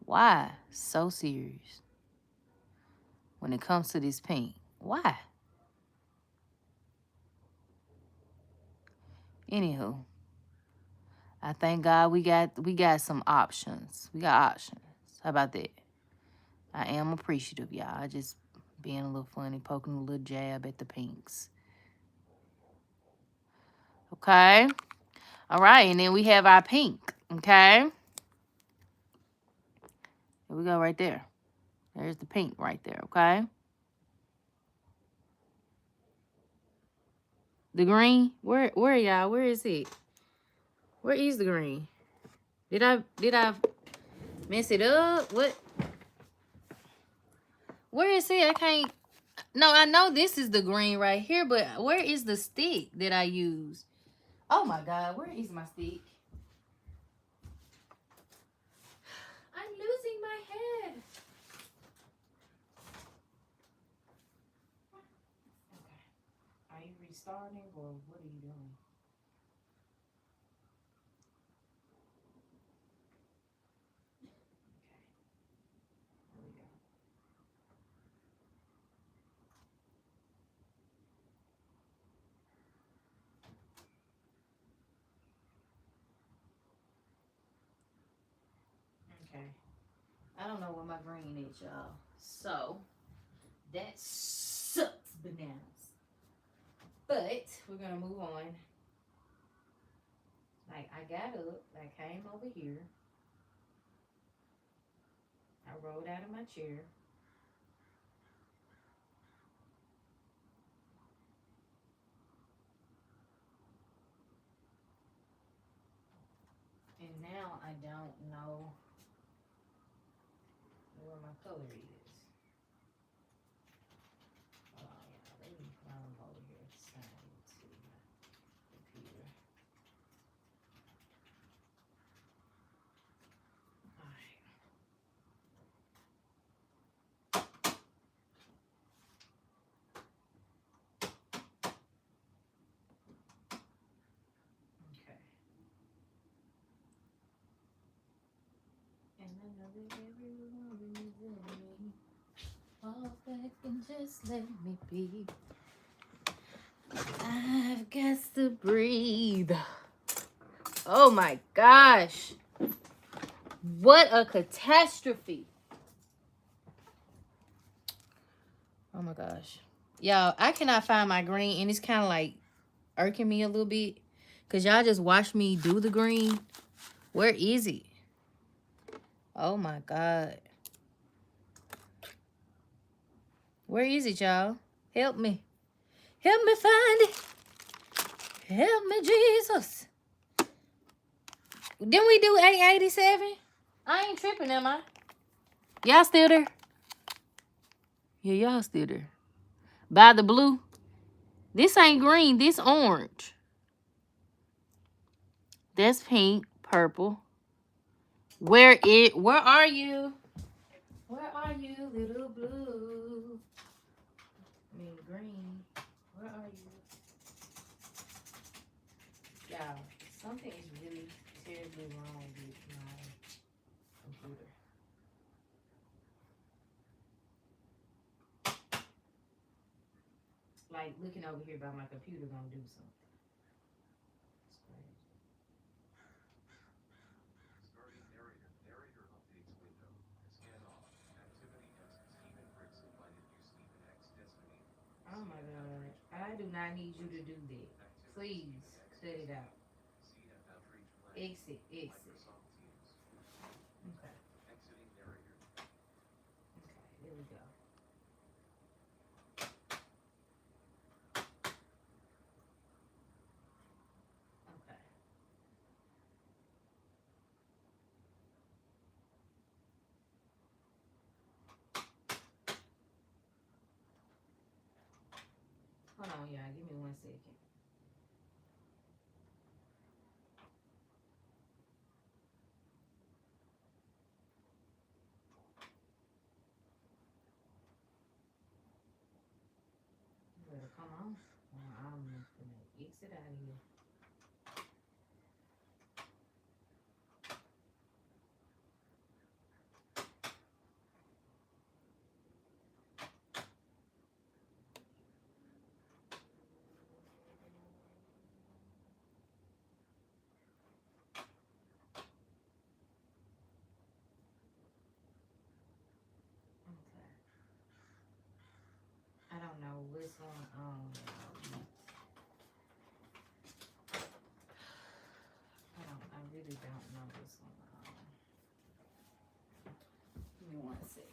Why so serious? When it comes to this pink. Why? Anywho. I thank God we got some options. We got options. How about that? I am appreciative, y'all. I just being a little funny, poking a little jab at the pinks. Okay. All right, and then we have our pink. Okay. Here we go right there. There's the pink right there, okay? The green, where y'all? Where is it? Where is the green? Did I mess it up? What? Where is it? I can't. No, I know this is the green right here, but where is the stick that I used? Oh my God, where is my stick? I'm losing my head. Okay. Are you restarting or what are you doing? Okay. Here we go. Okay. I don't know where my green is, y'all. So, that sucks bananas. But, we're going to move on. Like, I got up. I came over here. I rolled out of my chair. And now I don't know where my color is. Hold on, y'all. Let me climb over here to sign to my computer. Alright. Okay. And I know that everyone is in me. Fall back and just let me be. I've got to breathe. Oh my gosh. What a catastrophe. Oh my gosh. Y'all, I cannot find my green and it's kind of like irking me a little bit. Because y'all just watched me do the green. Where is it? Oh my God. Where is it, y'all? Help me. Help me find it. Help me, Jesus. Didn't we do 887? I ain't tripping, am I? Y'all still there? Yeah, y'all still there. By the blue. This ain't green. This orange. That's pink, purple. Where are you? Where are you, little blue? I mean green. Where are you? Y'all, something is really terribly wrong with my computer. Like looking over here by my computer gonna do something. Oh my God. I do not need you to do that. Please cut it out. Exit, exit. Okay. Okay, there we go. Okay. Hold on, y'all. Give me 1 second. You better come on. I'm gonna exit out of here. Okay. I don't know what's going on. I really don't know what's going on. Give me 1 second.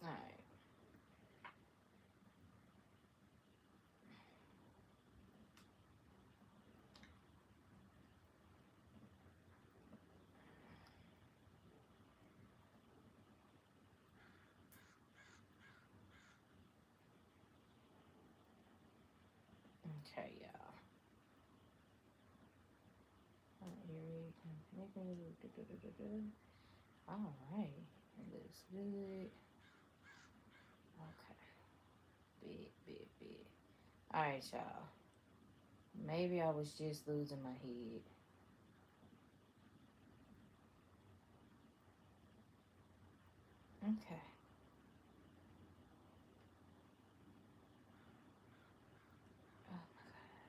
All right. Okay, y'all. All right. It looks good. Okay. Big. All right, y'all. Maybe I was just losing my head. Okay. Oh my God.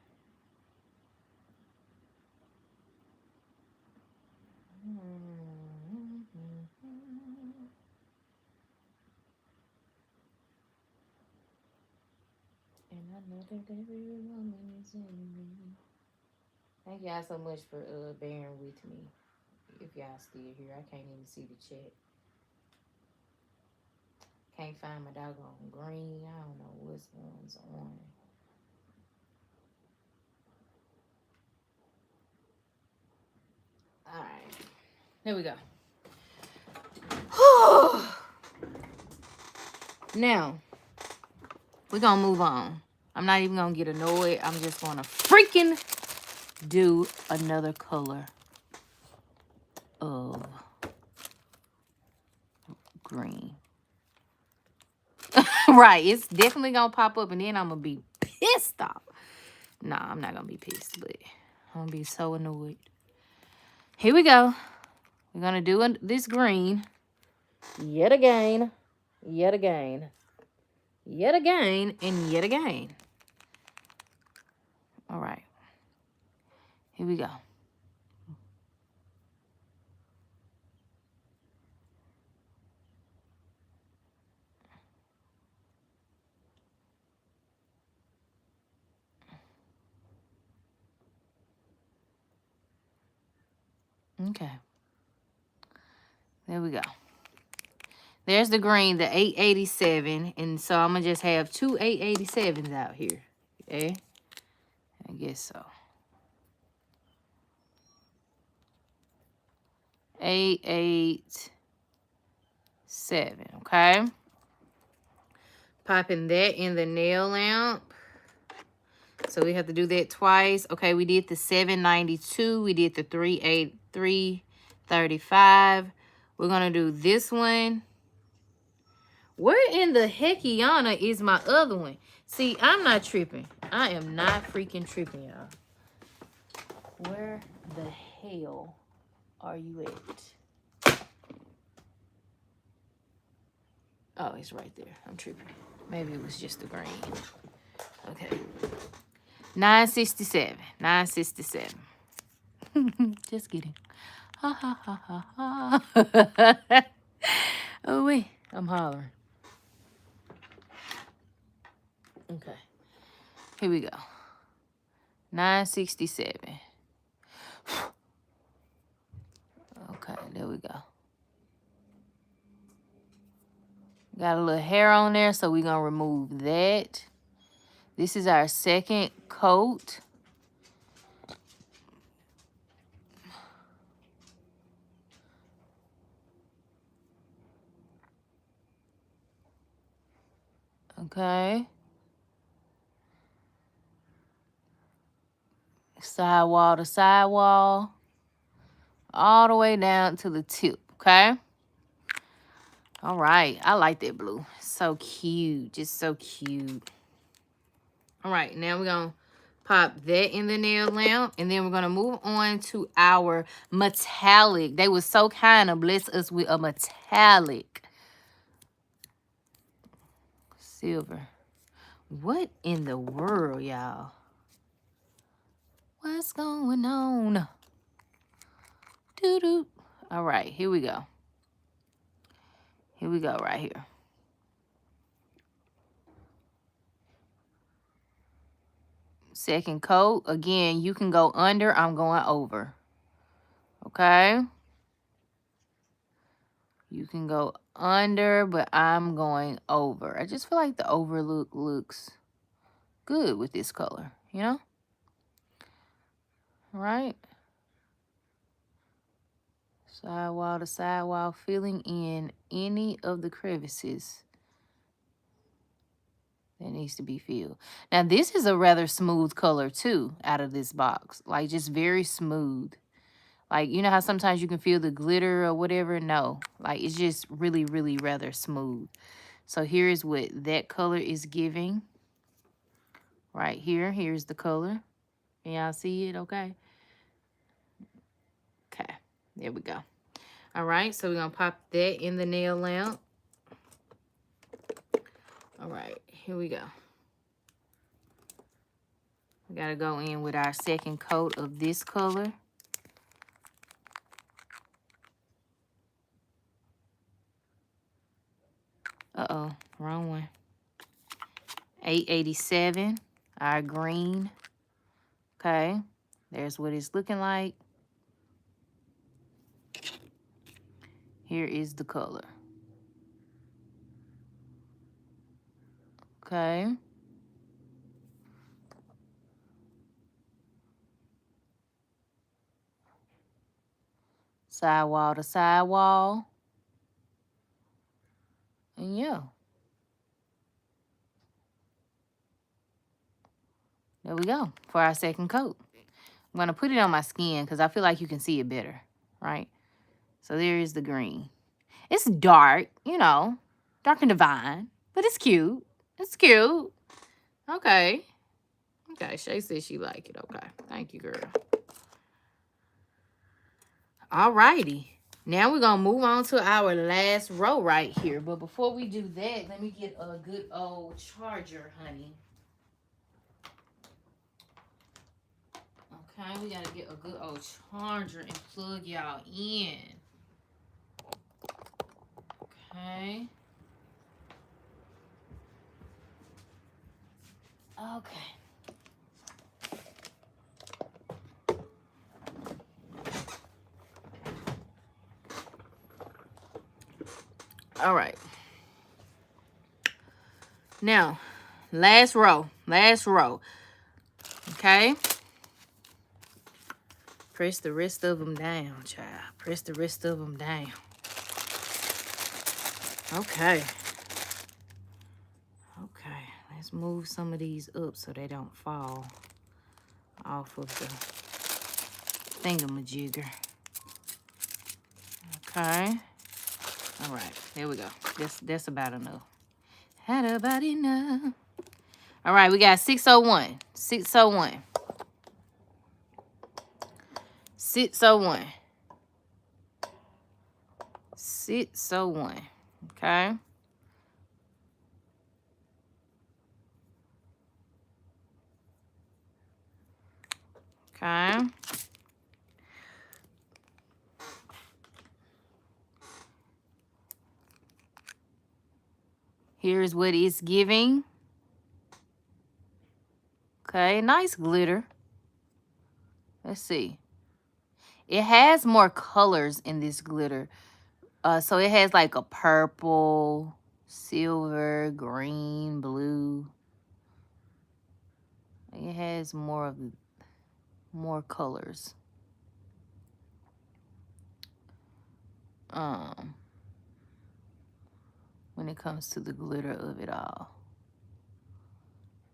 know that every woman is envy. Thank y'all so much for bearing with me. If y'all still here, I can't even see the chat. Can't find my doggone green. I don't know which one's on. All right, here we go. Now we're gonna move on. I'm not even gonna get annoyed. I'm just gonna freaking do another color of green. Right, it's definitely gonna pop up and then I'm gonna be pissed off. Nah, I'm not gonna be pissed, but I'm gonna be so annoyed. Here we go. We're gonna do this green yet again, yet again, yet again, and yet again. All right, here we go. Okay, there we go. There's the green, the 887, and so I'm gonna just have two 887s out here. Okay, I guess so. 887. Okay, popping that in the nail lamp. So we have to do that twice. Okay, we did the 792. We did the 335. We're gonna do this one. Where in the heckiana is my other one? See, I'm not tripping. I am not freaking tripping, y'all. Where the hell are you at? Oh, it's right there. I'm tripping. Maybe it was just the green. Okay. 967. 967. Just kidding. Ha ha ha ha ha. Oh, wait. I'm hollering. Okay. Here we go. 967. Okay, there we go. Got a little hair on there, so we're going to remove that. This is our second coat. Okay. Sidewall to sidewall. All the way down to the tip, okay? All right. I like that blue. So cute. Just so cute. All right. Now we're going to pop that in the nail lamp. And then we're going to move on to our metallic. They were so kind to bless us with a metallic silver. What in the world, y'all? What's going on? Doo-doo. All right, here we go. Here we go right here. Second coat. Again, you can go under. I'm going over. Okay? You can go under, but I'm going over. I just feel like the overlook looks good with this color, you know? Right? Sidewall to sidewall, filling in any of the crevices that needs to be filled. Now, this is a rather smooth color, too, out of this box. Like, just very smooth. Like, you know how sometimes you can feel the glitter or whatever? No. Like, it's just really, really rather smooth. So, here is what that color is giving. Right here. Here's the color. Can y'all see it? Okay. Okay. There we go. All right. So, we're going to pop that in the nail lamp. All right. Here we go. We got to go in with our second coat of this color. Uh-oh. Wrong one. 887. our green. Okay, there's what it's looking like. Here is the color. Okay. Sidewall to sidewall. And yeah. There we go for our second coat. I'm going to put it on my skin because I feel like you can see it better, right? So there is the green. It's dark, you know, dark and divine, but it's cute. It's cute. Okay. Okay, Shay says she like it. Okay. Thank you, girl. All righty. Now we're going to move on to our last row right here. But before we do that, let me get a good old charger, honey. Okay, we got to get a good old charger and plug y'all in. Okay. Okay. All right. Now, last row. Okay. Press the rest of them down, child. Press the rest of them down. Okay. Okay. Let's move some of these up so they don't fall off of the thingamajigger. Okay. All right. There we go. That's about enough. Had about enough. All right. We got 601. 601. 601. 601. Okay. Okay. Here's what it's giving. Okay, nice glitter. Let's see. It has more colors in this glitter. So it has like a purple, silver, green, blue. It has more colors. When it comes to the glitter of it all.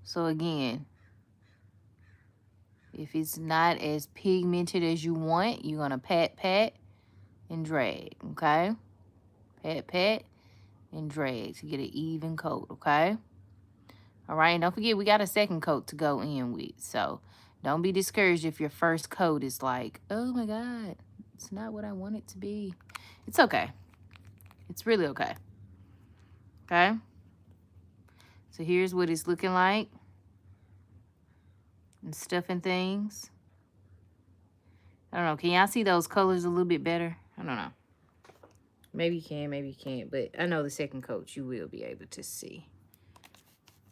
So again, if it's not as pigmented as you want, you're gonna pat, and drag, okay? Pat, and drag to get an even coat, okay? All right, and don't forget, we got a second coat to go in with. So don't be discouraged if your first coat is like, oh my God, it's not what I want it to be. It's okay. It's really okay. Okay? So here's what it's looking like. And stuff and things. I don't know. Can y'all see those colors a little bit better? I don't know. Maybe you can, maybe you can't. But I know the second coat you will be able to see.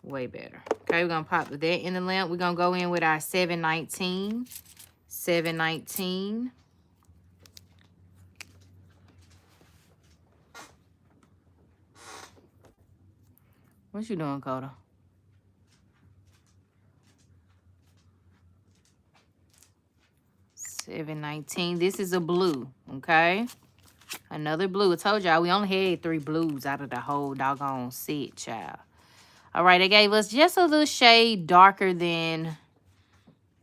Way better. Okay, we're going to pop that in the lamp. We're going to go in with our 719. 719. What you doing, Coda? $7.19. This is a blue, okay? Another blue. I told y'all we only had 3 blues out of the whole doggone set, child. All right, they gave us just a little shade darker than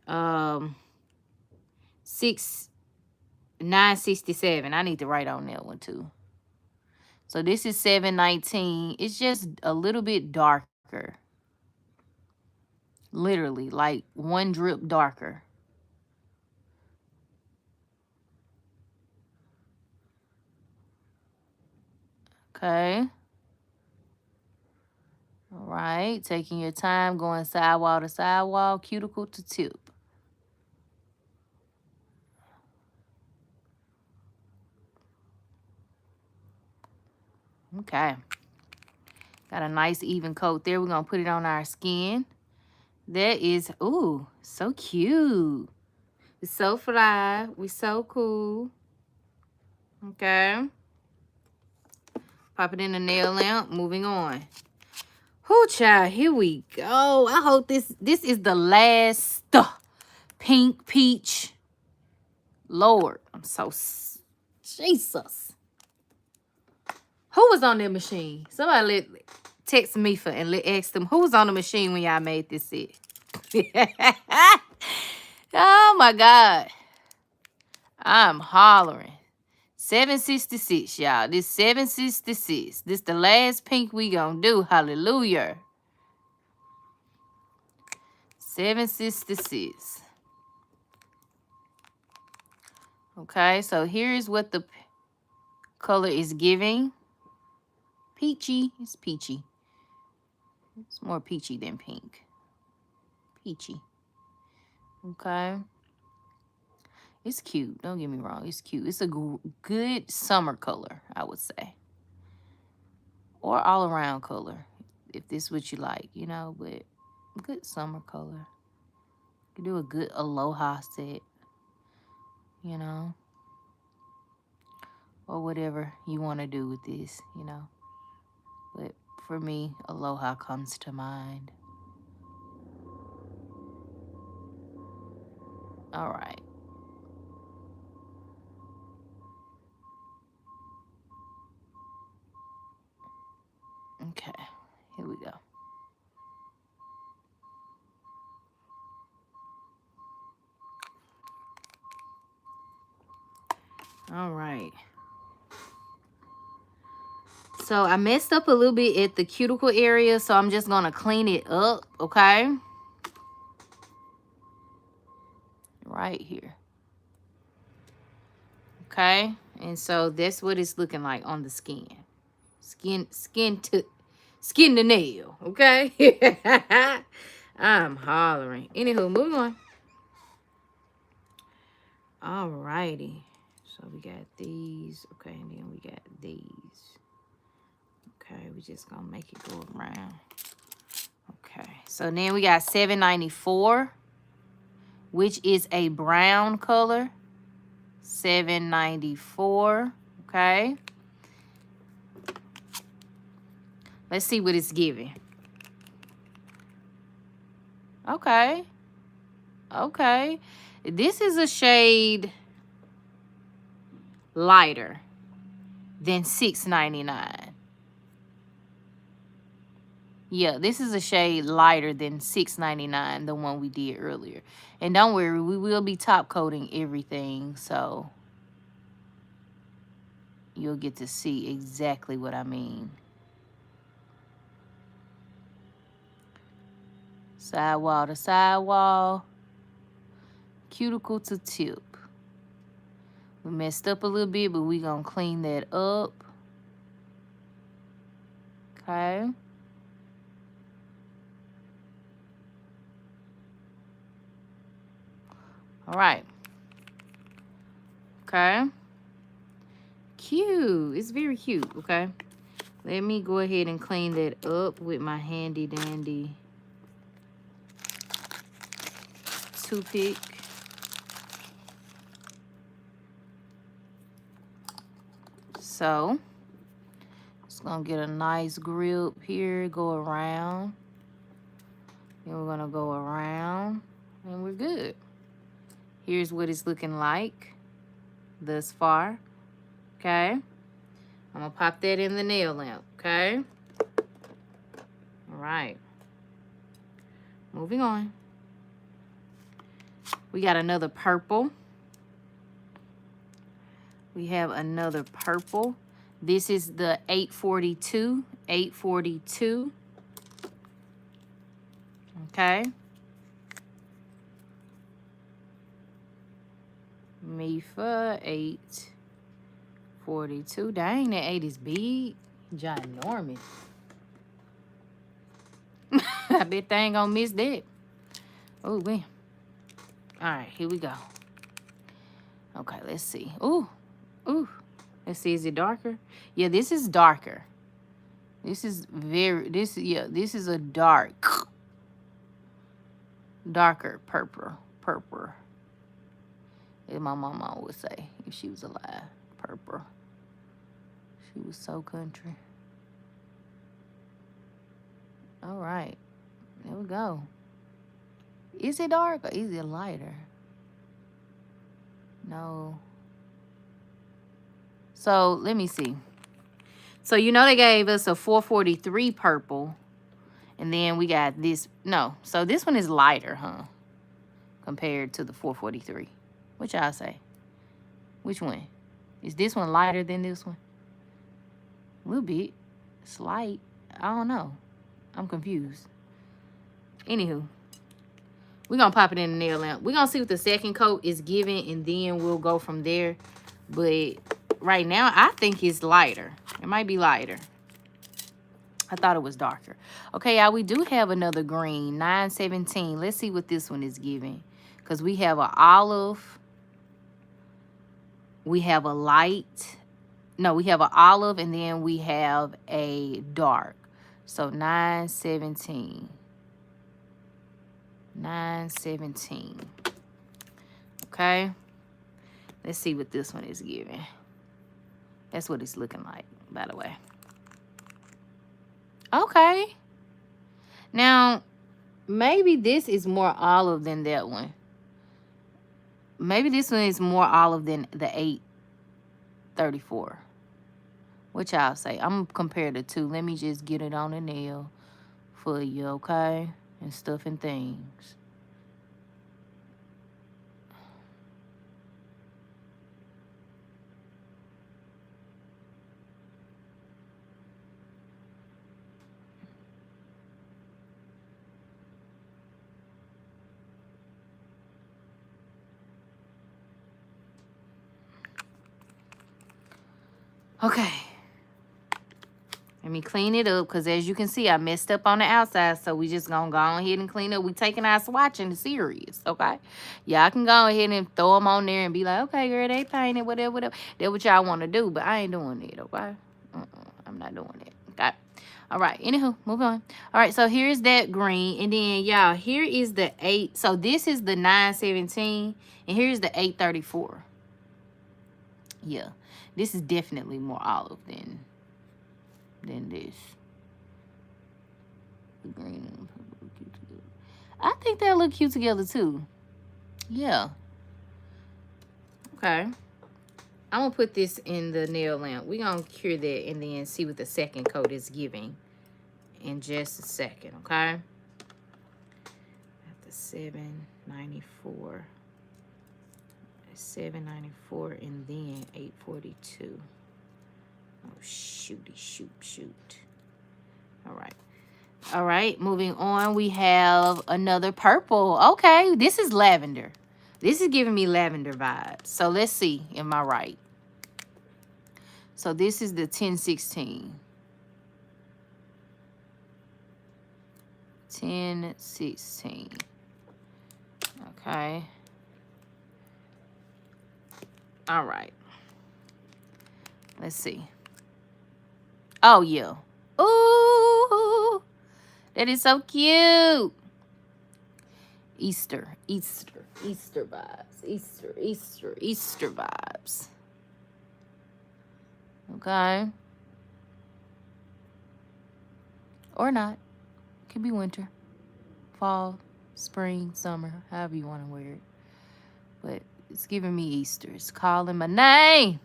967. I need to write on that one too. So this is 719. It's just a little bit darker. Literally, like one drip darker. Okay. All right. Taking your time, going sidewall to sidewall, cuticle to tip. Okay. Got a nice even coat there. We're going to put it on our skin. That is, ooh, so cute. It's so fly. We so cool. Okay. Pop it in the nail lamp. Moving on. Whoo, child. Here we go. I hope this is the last pink peach. Lord, I'm so Jesus. Who was on that machine? Somebody text Mefa and ask them who was on the machine when y'all made this set. Oh my God. I'm hollering. 766, y'all. This 766. This the last pink we gonna do. Hallelujah. 766. Okay, so here's what the color is giving. Peachy. It's peachy. It's more peachy than pink. Peachy. Okay. It's cute. Don't get me wrong. It's cute. It's a good summer color, I would say. Or all-around color, if this is what you like, you know. But good summer color. You can do a good aloha set, you know. Or whatever you want to do with this, you know. But for me, aloha comes to mind. All right. Okay, here we go. All right. So I messed up a little bit at the cuticle area, so I'm just going to clean it up, okay? Right here. Okay? And so that's what it's looking like on the skin. Skin to nail, okay? I'm hollering. Anywho, moving on. Alrighty. So we got these. Okay, and then we got these. Okay, we just gonna make it go around. Okay, so then we got 794, which is a brown color. 794. Okay. Let's see what it's giving. Okay. Okay. This is a shade lighter than $6.99. Yeah, this is a shade lighter than $6.99, the one we did earlier. And don't worry, we will be top coating everything, so you'll get to see exactly what I mean. Sidewall to sidewall, cuticle to tip. We messed up a little bit, but we're going to clean that up. Okay. All right. Okay. Cute. It's very cute, okay? Let me go ahead and clean that up with my handy dandy toothpick. So, just gonna get a nice grip here, go around. Then we're gonna go around, and we're good. Here's what it's looking like thus far, okay? I'm gonna pop that in the nail lamp, okay? All right. Moving on. We got another purple. We have another purple. This is the 842. 842. Okay. Mefa 842. Dang, that 8 is big. Ginormous. I bet they ain't gonna miss that. Oh, man. All right, here we go. Okay, let's see. Ooh. Ooh. Let's see, is it darker? Yeah, this is darker. This is this is a dark. darker purple. Purple. As my mama would say if she was alive. Purple. She was so country. All right. There we go. Is it dark or is it lighter? No. So let me see. So you know they gave us a 443 purple. And then we got this. No. So this one is lighter, huh? Compared to the 443. What y'all say? Which one? Is this one lighter than this one? A little bit. Slight. I don't know. I'm confused. Anywho. We're going to pop it in the nail lamp. We're going to see what the second coat is giving. And then we'll go from there. But right now, I think it's lighter. It might be lighter. I thought it was darker. Okay, y'all, we do have another green. 917. Let's see what this one is giving. Because we have an olive. We have a light. No, we have an olive. And then we have a dark. So 917. 917. Okay. Let's see what this one is giving. That's what it's looking like, by the way. Okay. Now, maybe this is more olive than that one. Maybe this one is more olive than the 834. What y'all say? I'm going to compare the two. Let me just get it on the nail for you, okay? And stuff and things. Okay. Let me clean it up because as you can see, I messed up on the outside. So we just going to go ahead and clean up. We taking our swatching serious, okay? Y'all can go ahead and throw them on there and be like, okay, girl, they painted, whatever, whatever. That's what y'all want to do, but I ain't doing it, okay? I'm not doing it, okay? All right, anywho, move on. All right, so here's that green. And then, y'all, here is the 8. So this is the 917. And here's the 834. Yeah. This is definitely more olive than this. The green and purple look cute together. I think they'll look cute together too. Yeah. Okay. I'm going to put this in the nail lamp. We're going to cure that and then see what the second coat is giving in just a second, okay? After 794. 794 and then 842. Oh, shoot. All right, moving on. We have another purple. Okay, this is lavender. This is giving me lavender vibes. So let's see, am I right? So this is the 1016. 1016. Okay. All right. Let's see. Oh, yeah. Ooh, that is so cute. Easter vibes. Easter vibes. Okay. Or not. Could be winter, fall, spring, summer, however you want to wear it. But it's giving me Easter. It's calling my name.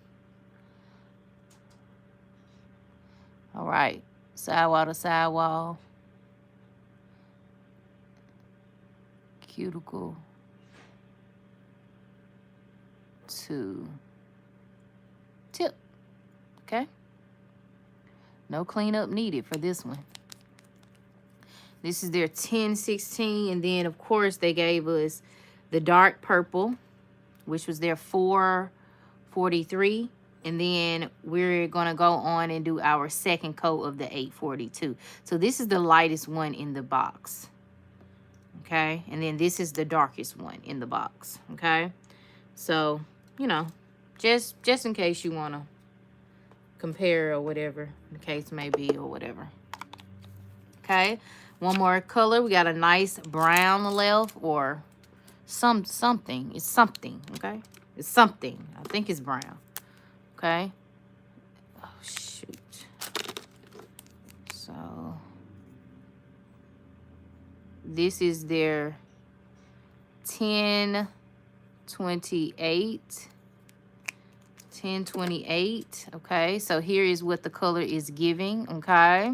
All right. Sidewall to sidewall. Cuticle to tip. Okay. No cleanup needed for this one. This is their 1016. And then, of course, they gave us the dark purple, which was their 443. And then we're going to go on and do our second coat of the 842. So this is the lightest one in the box. Okay. And then this is the darkest one in the box. Okay. So, you know, just in case you want to compare or whatever the case may be or whatever. Okay. One more color. We got a nice brown left, or something. It's something, okay? It's something. I think it's brown, okay? Oh, shoot. So, this is their 1028. 1028, okay? So, here is what the color is giving, okay?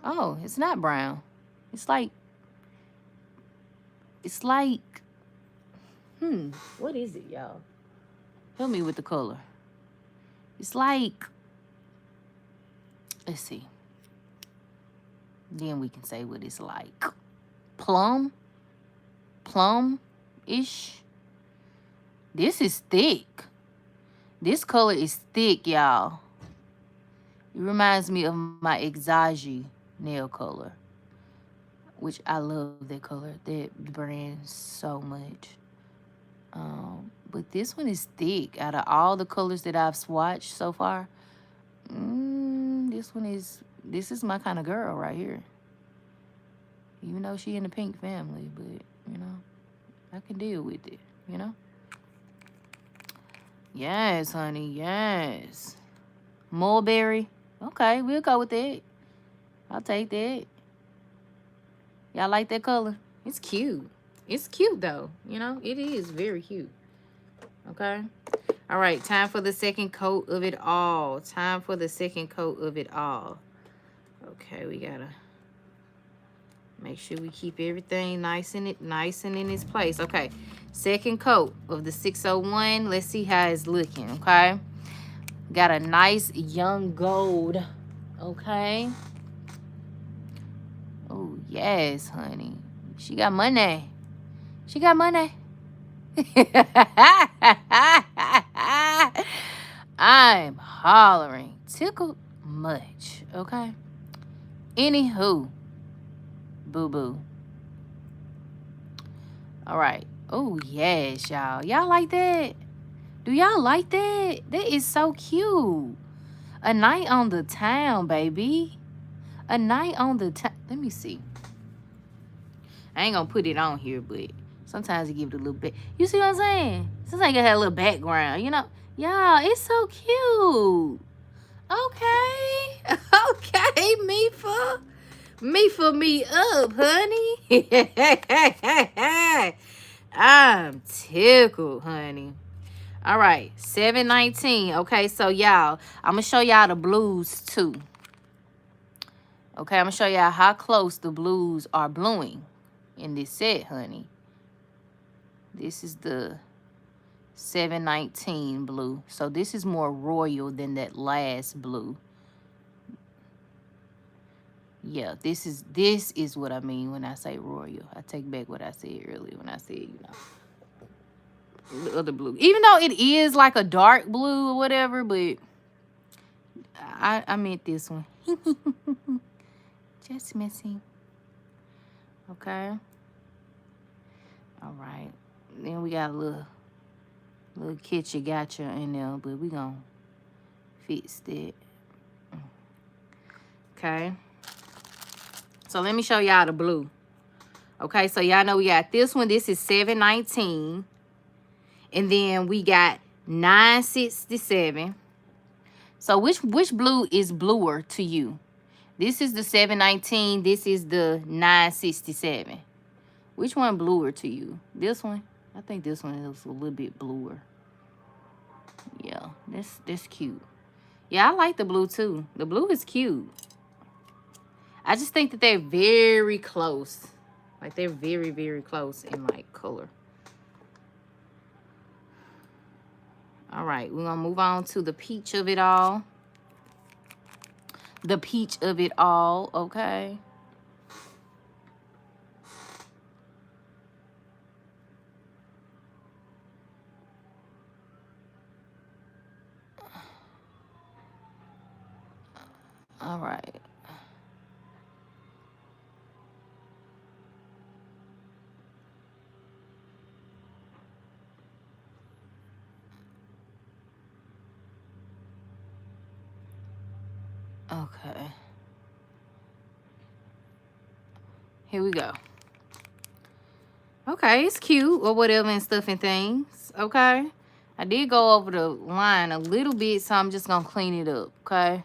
Oh, it's not brown. It's like, what is it, y'all? Help me with the color. It's like, let's see. Then we can say what it's like. Plum-ish. This is thick. This color is thick, y'all. It reminds me of my Exagi nail color, which I love that color, that brand so much. But this one is thick. Out of all the colors that I've swatched so far, this is my kind of girl right here. Even though she in the pink family, but, you know, I can deal with it, you know? Yes, honey, yes. Mulberry. Okay, we'll go with that. I'll take that. Y'all like that color? It's cute. It's cute, though. You know, it is very cute. Okay? All right, time for the second coat of it all. Time for the second coat of it all. Okay, we gotta make sure we keep everything nice and in its place. Okay, second coat of the 601. Let's see how it's looking, okay? Got a nice young gold, okay? Oh, yes, honey. She got money. She got money. I'm hollering. Tickled much, okay? Anywho, boo-boo. All right. Oh, yes, y'all. Y'all like that? Do y'all like that? That is so cute. A night on the town, baby. A night on the town. Let me see. I ain't gonna put it on here, but sometimes you give it a little bit. You see what I'm saying? Sometimes you gotta have a little background, you know? Y'all, it's so cute. Okay. Okay, Mefa. Mefa me up, honey. I'm tickled, honey. All right, 719. Okay, so y'all, I'm gonna show y'all the blues too. Okay, I'm gonna show y'all how close the blues are bluing in this set, honey. This is the 719 blue. So this is more royal than that last blue. Yeah, this is what I mean when I say royal. I take back what I said earlier when I said, you know, the other blue. Even though it is like a dark blue or whatever, but I meant this one. Just messing. Okay. All right. Then we got a little kitchen gotcha in there, but we gonna fix that. Okay. So let me show y'all the blue. Okay, so y'all know we got this one. This is 719. And then we got 967. So which blue is bluer to you? This is the 719. This is the 967. Which one bluer to you? This one? I think this one is a little bit bluer. Yeah, that's cute. Yeah, I like the blue too. The blue is cute. I just think that they're very close. Like, they're very, very close in, like, color. All right, we're going to move on to the peach of it all. The peach of it all, okay? All right. Okay. Here we go. Okay, it's cute or whatever and stuff and things. Okay. I did go over the line a little bit, so I'm just going to clean it up. Okay.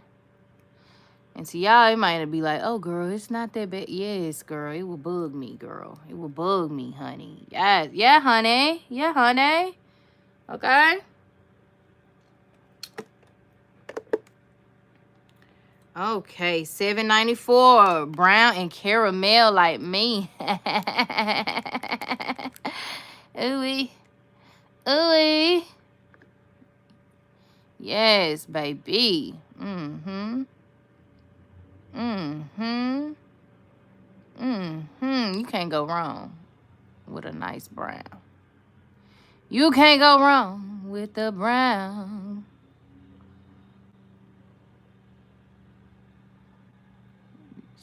And to y'all, it might be like, oh, girl, it's not that bad. Yes, girl, it will bug me, girl. It will bug me, honey. Yes. Yeah, honey. Yeah, honey. Okay. Okay, $7.94. Brown and caramel like me. Ooey. Ooey. Yes, baby. Mm-hmm. Mm-hmm. Mm-hmm. You can't go wrong with a nice brown. You can't go wrong with the brown.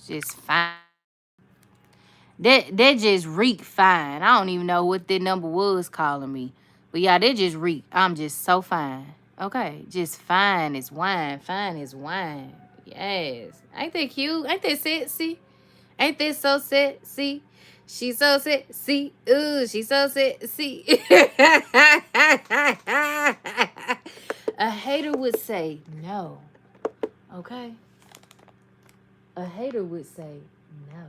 Just fine. That just reek fine. I don't even know what that number was calling me. But yeah, that just reek. I'm just so fine. Okay. Just fine as wine. Fine as wine. Yes. Ain't that cute? Ain't that sexy? Ain't that so sexy? She's so sexy. Ooh, she's so sexy. A hater would say no. Okay? A hater would say no.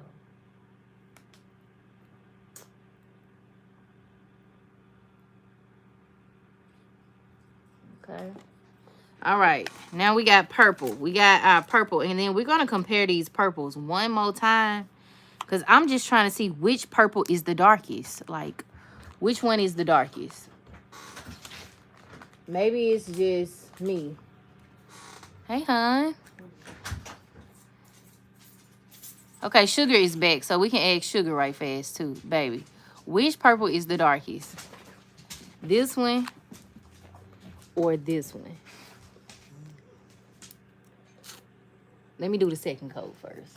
Okay. All right. Now we got purple. We got our purple. And then we're going to compare these purples one more time. Because I'm just trying to see which purple is the darkest. Like, which one is the darkest? Maybe it's just me. Hey, hon. Okay, Sugar is back. So we can add Sugar right fast, too, baby. Which purple is the darkest? This one or this one? Let me do the second coat first.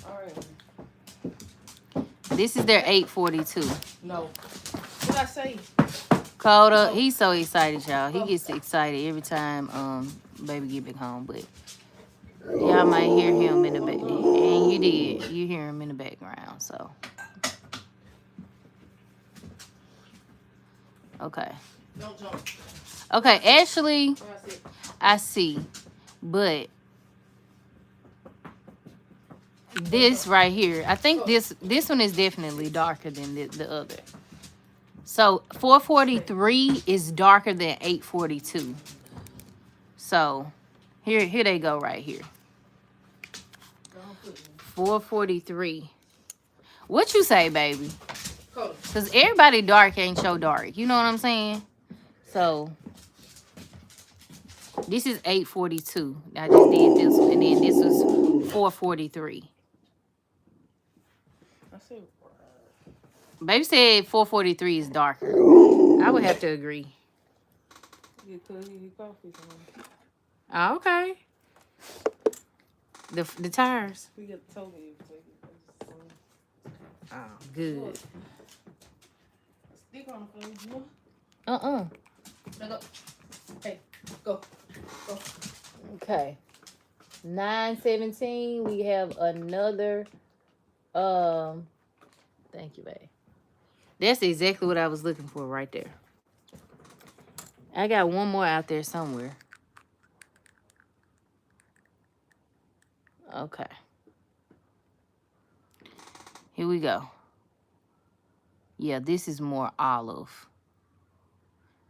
All right. This is their 842. No. What did I say? Coda, he's so excited, y'all. He gets excited every time baby get back home. But y'all might hear him in the back. And you did. You hear him in the background, so. Okay. Don't jump. Okay, actually, I see. But this right here, I think this one is definitely darker than the other. So 443 is darker than 842. So here they go right here. 443. What you say, baby? Because everybody dark ain't so dark. You know what I'm saying? So this is 842. I just did this one. And then this was 443. Baby said 443 is darker. I would have to agree. Oh, okay. The tires. Oh, good. Hey, go. Okay. 917. We have another. Thank you, babe. That's exactly what I was looking for right there. I got one more out there somewhere. Okay. Here we go. Yeah, this is more olive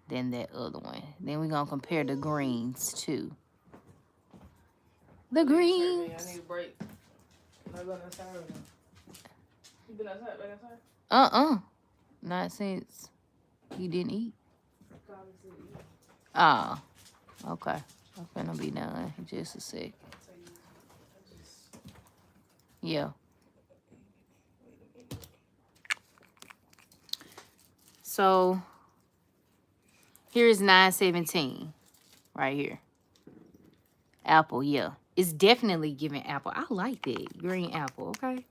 than that other one. Then we're going to compare the greens, too. The greens. I need a break. I'm going outside right now. You been outside, back outside? Not since you didn't eat. Oh, okay. I'm finna be done in just a sec. Yeah. So, here's 917 right here. Apple, yeah. It's definitely giving apple. I like that. Green apple, okay?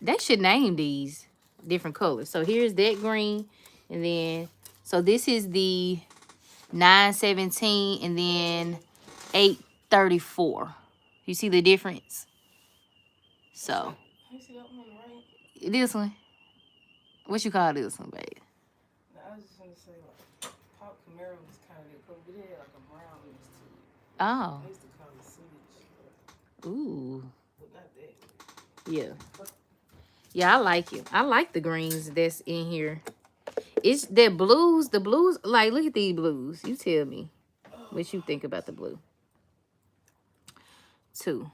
They should name these different colors. So, here's that green. And then, so this is the 917 and then $34. You see the difference? So. You see that one on the right? This one? What you call this one, babe? No, I was just going to say, like, Pop Camaro was kind of that color, but it had like a brown mix to it. Oh. I used to call it sewage. Ooh. But not that. Yeah. Yeah, I like it. I like the greens that's in here. It's the blues. The blues, like, look at these blues. You tell me what you think about the blue. 2.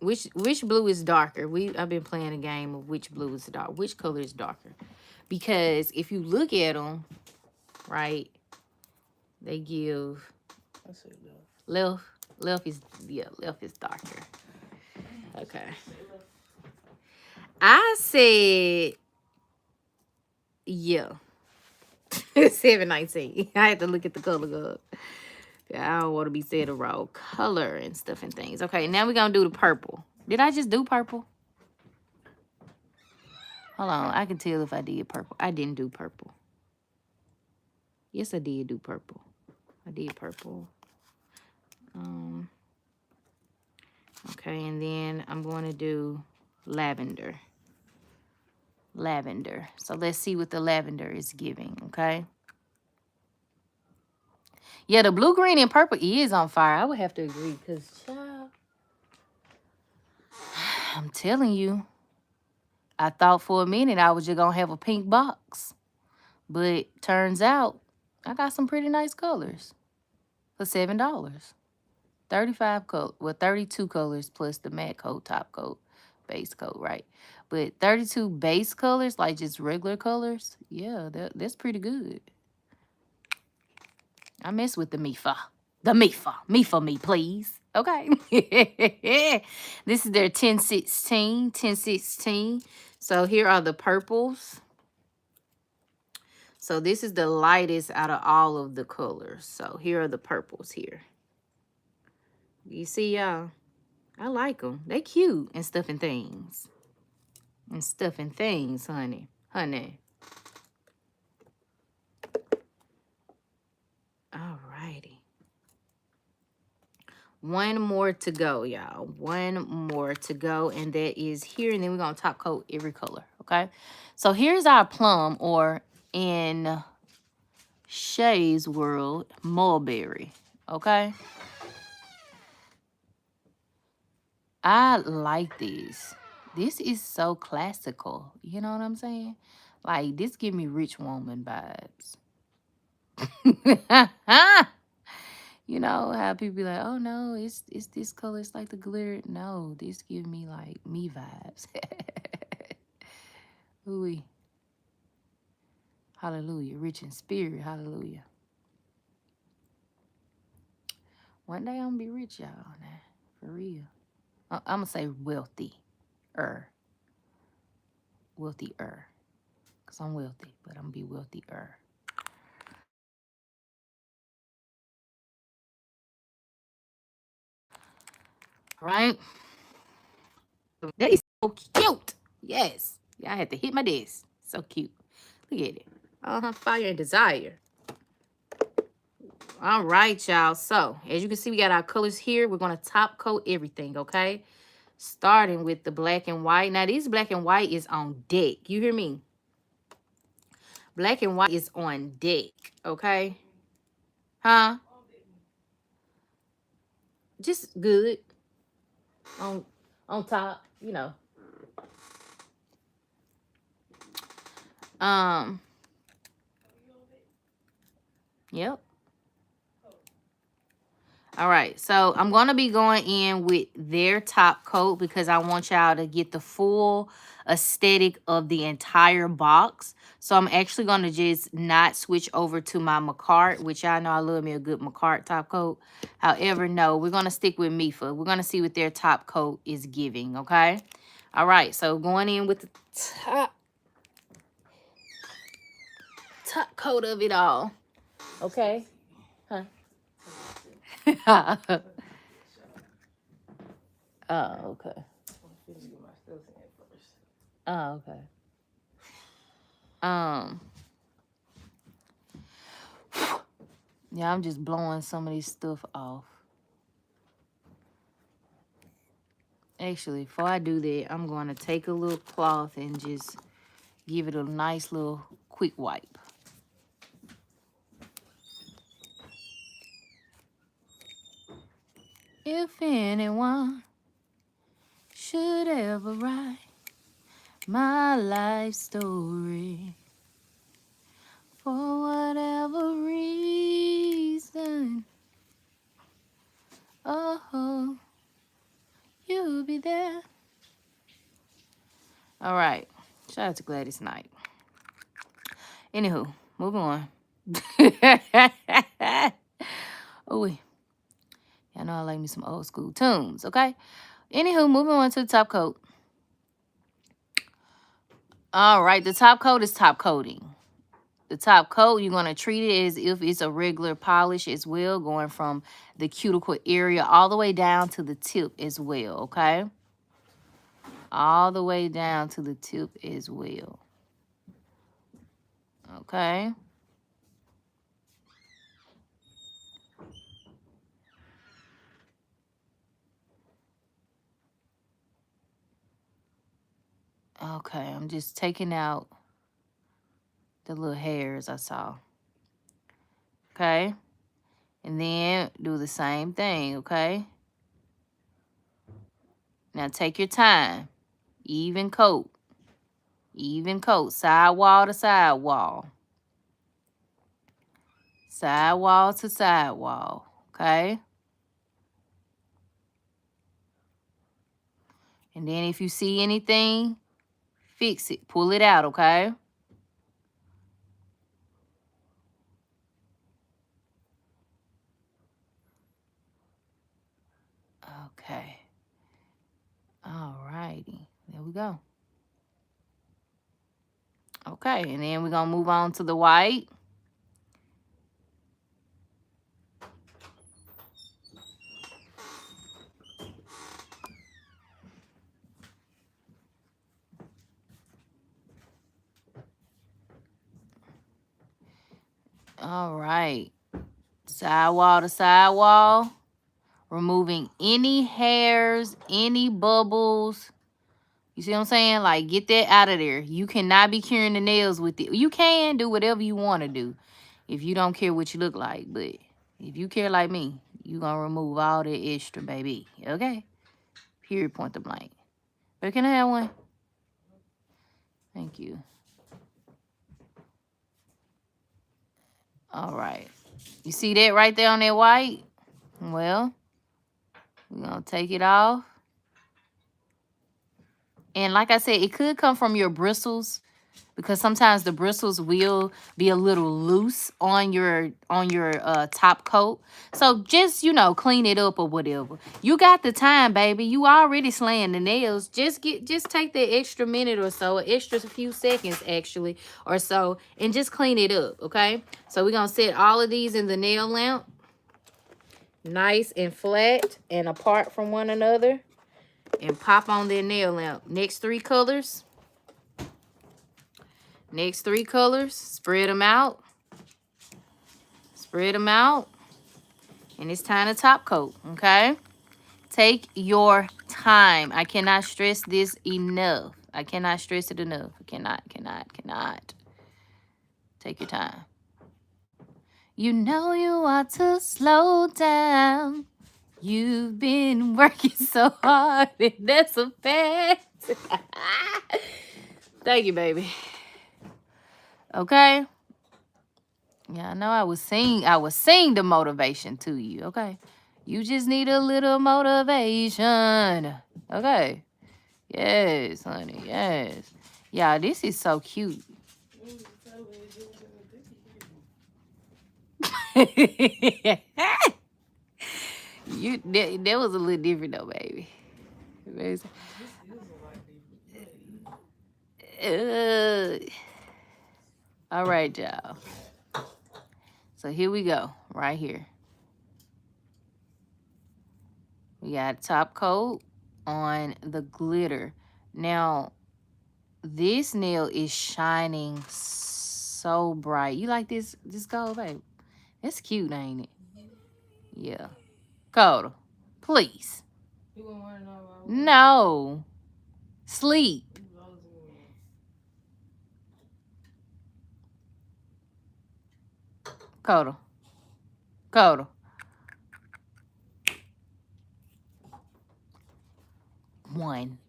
Which blue is darker? I've been playing a game of which blue is dark. Which color is darker? Because if you look at them, right, they give left is darker. Okay. I said yeah. 719. I had to look at the color up. I don't want to be saying the wrong color and stuff and things. Okay, now we're gonna do the purple. Did I just do purple? Hold on, I can tell if I did purple. I didn't do purple. Yes, I did do purple. I did purple. Okay, and then I'm going to do lavender. Lavender. So let's see what the lavender is giving, okay? Yeah, the blue, green, and purple is on fire. I would have to agree because, child, I'm telling you, I thought for a minute I was just going to have a pink box. But turns out I got some pretty nice colors for $7. 35 color, well, 32 colors plus the matte coat, top coat, base coat, right? But 32 base colors, like just regular colors, yeah, that's pretty good. I mess with the Mefa. The Mefa. Mefa me, please. Okay. This is their 1016. 1016. So here are the purples. So this is the lightest out of all of the colors. So here are the purples here. You see, y'all? I like them. They cute and stuff and things. And stuff and things, honey. Honey. Alrighty. One more to go, y'all. One more to go, and that is here. And then we're going to top coat every color, okay? So here's our plum, or in Shay's world, mulberry, okay? I like this. This is so classical. You know what I'm saying? Like, this give me rich woman vibes. You know how people be like, oh no, it's this color, it's like the glitter. No, this give me like me vibes. Ooh, hallelujah, rich in spirit, hallelujah. One day I'm gonna be rich, y'all, nah, for real. I'm gonna say wealthy-er. Wealthy-er. Because I'm wealthy, but I'm gonna be wealthy-er. Right? That is so cute. Yes. Yeah, I had to hit my desk. So cute. Look at it. Fire and desire. All right, y'all. So, as you can see, we got our colors here. We're going to top coat everything, okay? Starting with the black and white. Now, this black and white is on deck. You hear me? Black and white is on deck, okay? Huh? Just good. On top, you know. Yep. All right, so I'm going to be going in with their top coat because I want y'all to get the full aesthetic of the entire box. So I'm actually going to just not switch over to my Macart, which y'all know I love me a good Macart top coat. However, no, we're going to stick with Mefa. We're going to see what their top coat is giving, okay? All right, so going in with the top coat of it all, okay? Huh? Oh, okay. Oh, okay. Yeah, I'm just blowing some of this stuff off. Actually, before I do that, I'm going to take a little cloth and just give it a nice little quick wipe. If anyone should ever write my life story, for whatever reason, oh, you'll be there. All right. Shout out to Gladys Knight. Anywho, moving on. Oh, y'all know I like me some old school tunes, okay? Anywho, moving on to the top coat. All right, the top coat is top coating. The top coat, you're going to treat it as if it's a regular polish as well, going from the cuticle area all the way down to the tip as well, okay? All the way down to the tip as well. Okay? Okay, I'm just taking out the little hairs I saw. Okay? And then do the same thing, okay? Now take your time. Even coat. Even coat. Side wall to side wall. Side wall to side wall. Okay? And then if you see anything, fix it. Pull it out, okay? Okay. All righty. There we go. Okay, and then we're going to move on to the white. All right. Sidewall to sidewall. Removing any hairs, any bubbles. You see what I'm saying? Like, get that out of there. You cannot be curing the nails with it. You can do whatever you want to do if you don't care what you look like. But if you care like me, you going to remove all the extra, baby. Okay? Period, point to blank. But can I have one? Thank you. All right. You see that right there on that white? Well, we're going to take it off. And like I said, it could come from your bristles because sometimes the bristles will be a little loose on your top coat. So just, you know, clean it up or whatever. You got the time, baby. You already slaying the nails. Just take the extra minute or so, an extra few seconds actually or so, and just clean it up, okay? So we're going to set all of these in the nail lamp. Nice and flat and apart from one another. And pop on their nail lamp. Next three colors. Next three colors. Spread them out. Spread them out. And it's time to top coat, okay? Take your time. I cannot stress this enough. I cannot stress it enough. I cannot. Take your time. You know you ought to slow down. You've been working so hard, and that's a fact. Thank you, baby. Okay? Yeah, I know I was saying the motivation to you, okay? You just need a little motivation. Okay? Yes, honey, yes. Yeah, this is so cute. That was a little different though, baby. All right, y'all. So here we go, right here. We got top coat on the glitter. Now, this nail is shining so bright. You like this gold, babe? It's cute, ain't it? Yeah. Coda, please. You wouldn't want to know about what? No. Sleep. Coda. Coda. One.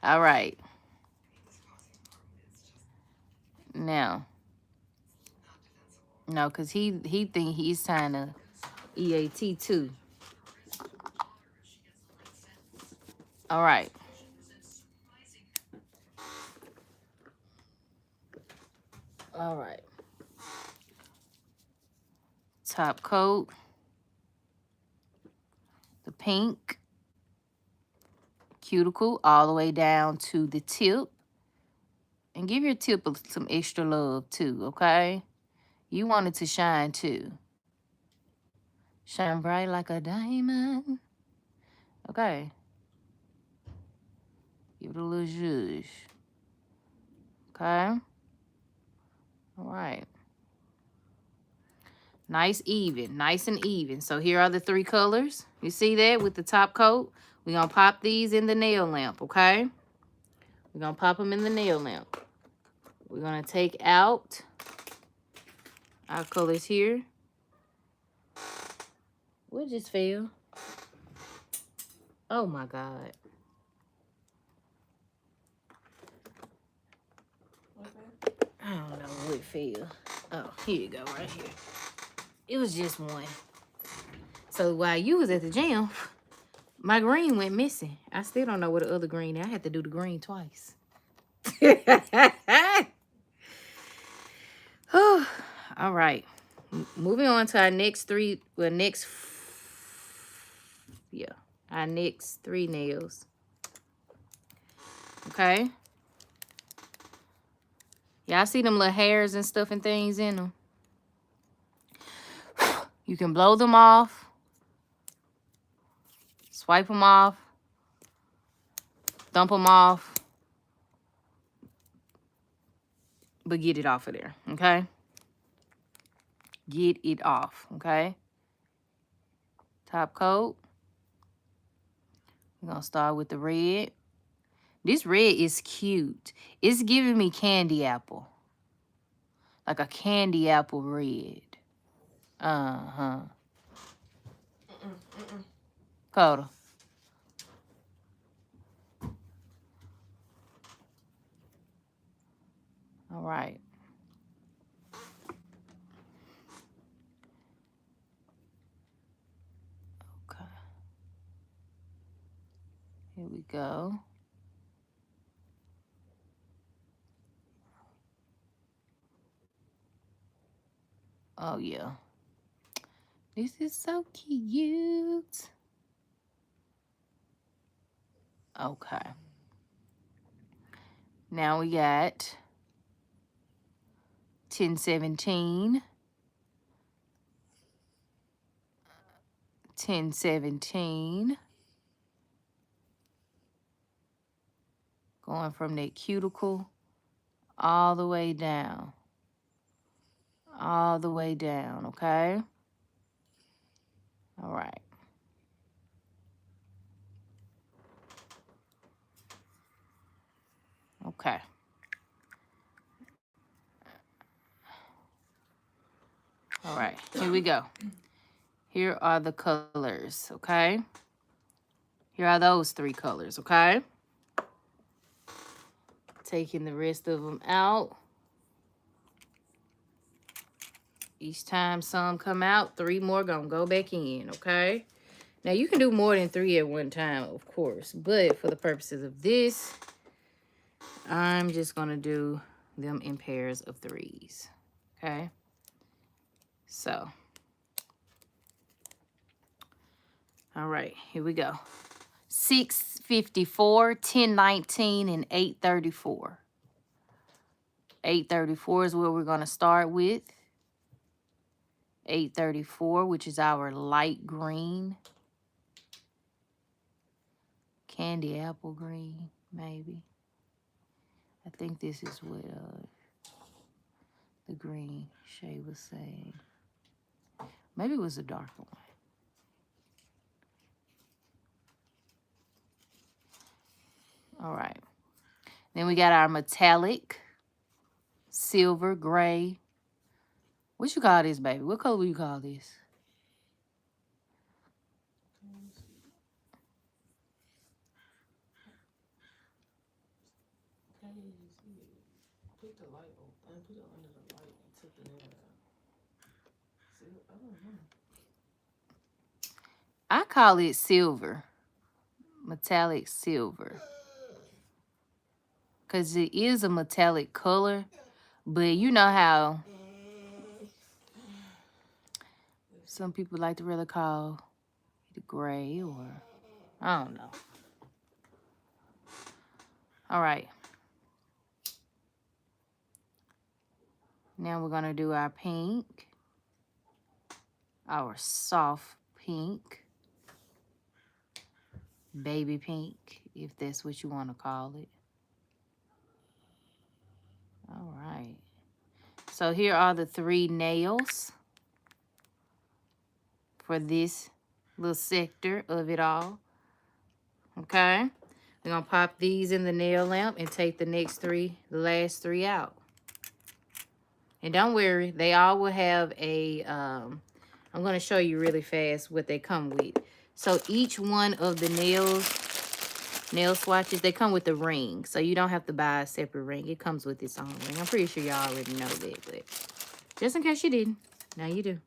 All right. Now. No, because he think he's trying to EAT too. All right. All right. Top coat. The pink. Cuticle all the way down to the tip. And give your tip some extra love too, okay? You want it to shine too. Shine bright like a diamond. Okay. Give it a little zhuzh. Okay. All right. Nice and even. So here are the 3 colors. You see that with the top coat? We're going to pop these in the nail lamp, okay? We're going to pop them in the nail lamp. We're going to take out our colors here. What just fell? Oh my God. I don't know what fell. Oh, here you go, right here. It was just one. So while you was at the gym, my green went missing. I still don't know where the other green is. I had to do the green twice. All right. Moving on to our next 3, our next 3 nails. Okay. Y'all see them little hairs and stuff and things in them? You can blow them off. Swipe them off. Dump them off. But get it off of there, okay? Get it off, okay? Top coat. We're going to start with the red. This red is cute. It's giving me candy apple. Like a candy apple red. Uh-huh. Coda. All right. Okay. Here we go. Oh, yeah. This is so cute. Okay. Now we got 1017. 1017. Going from that cuticle all the way down. All the way down, okay? All right. Okay. All right, here we go. Here are the colors, okay? Here are those 3 colors, okay? Taking the rest of them out. Each time some come out, 3 more gonna go back in, okay? Now, you can do more than 3 at one time, of course. But for the purposes of this, I'm just gonna do them in pairs of 3s, okay? So, all right, here we go. 654, 1019, and 834. 834 is where we're going to start with. 834, which is our light green. Candy apple green, maybe. I think this is what the green shade was saying. Maybe it was a darker one. All right. Then we got our metallic, silver, gray. What you call this, baby? What color would you call this? Put the light on. Put it under the light and took the nail out. See, I don't know. I call it silver. Metallic silver. Because it is a metallic color. But you know how some people like to really call it gray or I don't know. All right. Now we're going to do our pink. Our soft pink. Baby pink, if that's what you want to call it. All right. So here are the 3 nails for this little sector of it all. Okay. We're going to pop these in the nail lamp and take the last 3 out. And don't worry, they all will have a, I'm going to show you really fast what they come with. So each one of the nail swatches, they come with a ring. So you don't have to buy a separate ring. It comes with its own ring. I'm pretty sure y'all already know that, but just in case you didn't, now you do.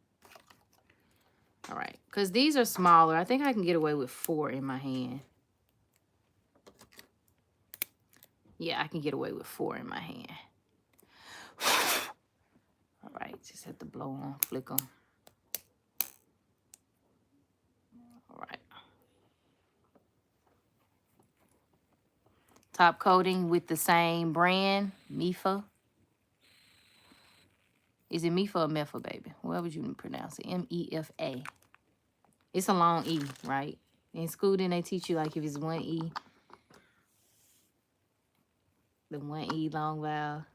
All right, because these are smaller. I think I can get away with 4 in my hand. Yeah, I can get away with 4 in my hand. All right, just have to blow on, flick them. All right. Top coating with the same brand, Mefa. Is it Mefa or Mefa, baby? What would you pronounce it? M-E-F-A. It's a long E, right? In school, then they teach you, like, if it's 1 E, the 1 E long vowel,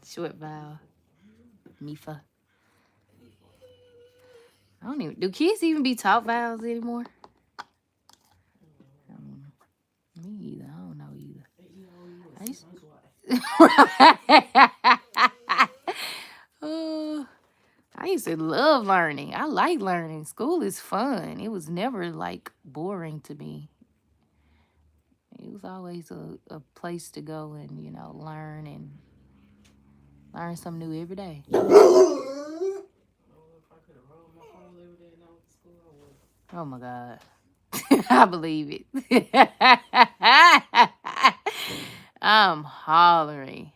short vowel, Mefa. I don't even, do kids even be taught vowels anymore? Me either. I don't know either. I used to love learning. I like learning. School is fun. It was never like boring to me. It was always a place to go and, you know, learn something new every day. Oh my God. I believe it. I'm hollering.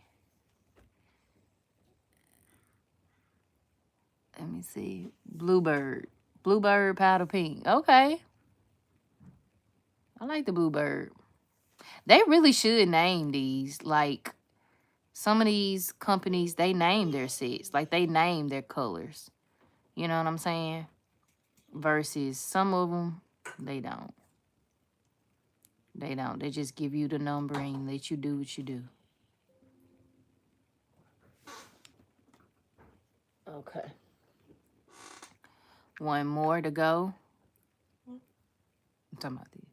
Let me see. Bluebird. Bluebird powder pink. Okay. I like the bluebird. They really should name these. Like, some of these companies, they name their sets. Like, they name their colors. You know what I'm saying? Versus some of them, they don't. They don't. They just give you the number and let you do what you do. Okay. One more to go. I'm talking about this.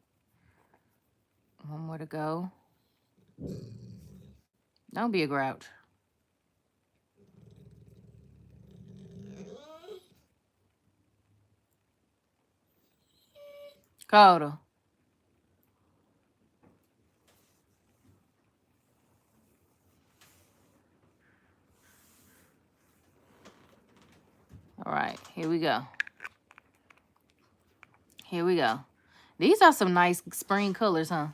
One more to go. Don't be a grouch. Coda. All right, here we go. Here we go. These are some nice spring colors, huh?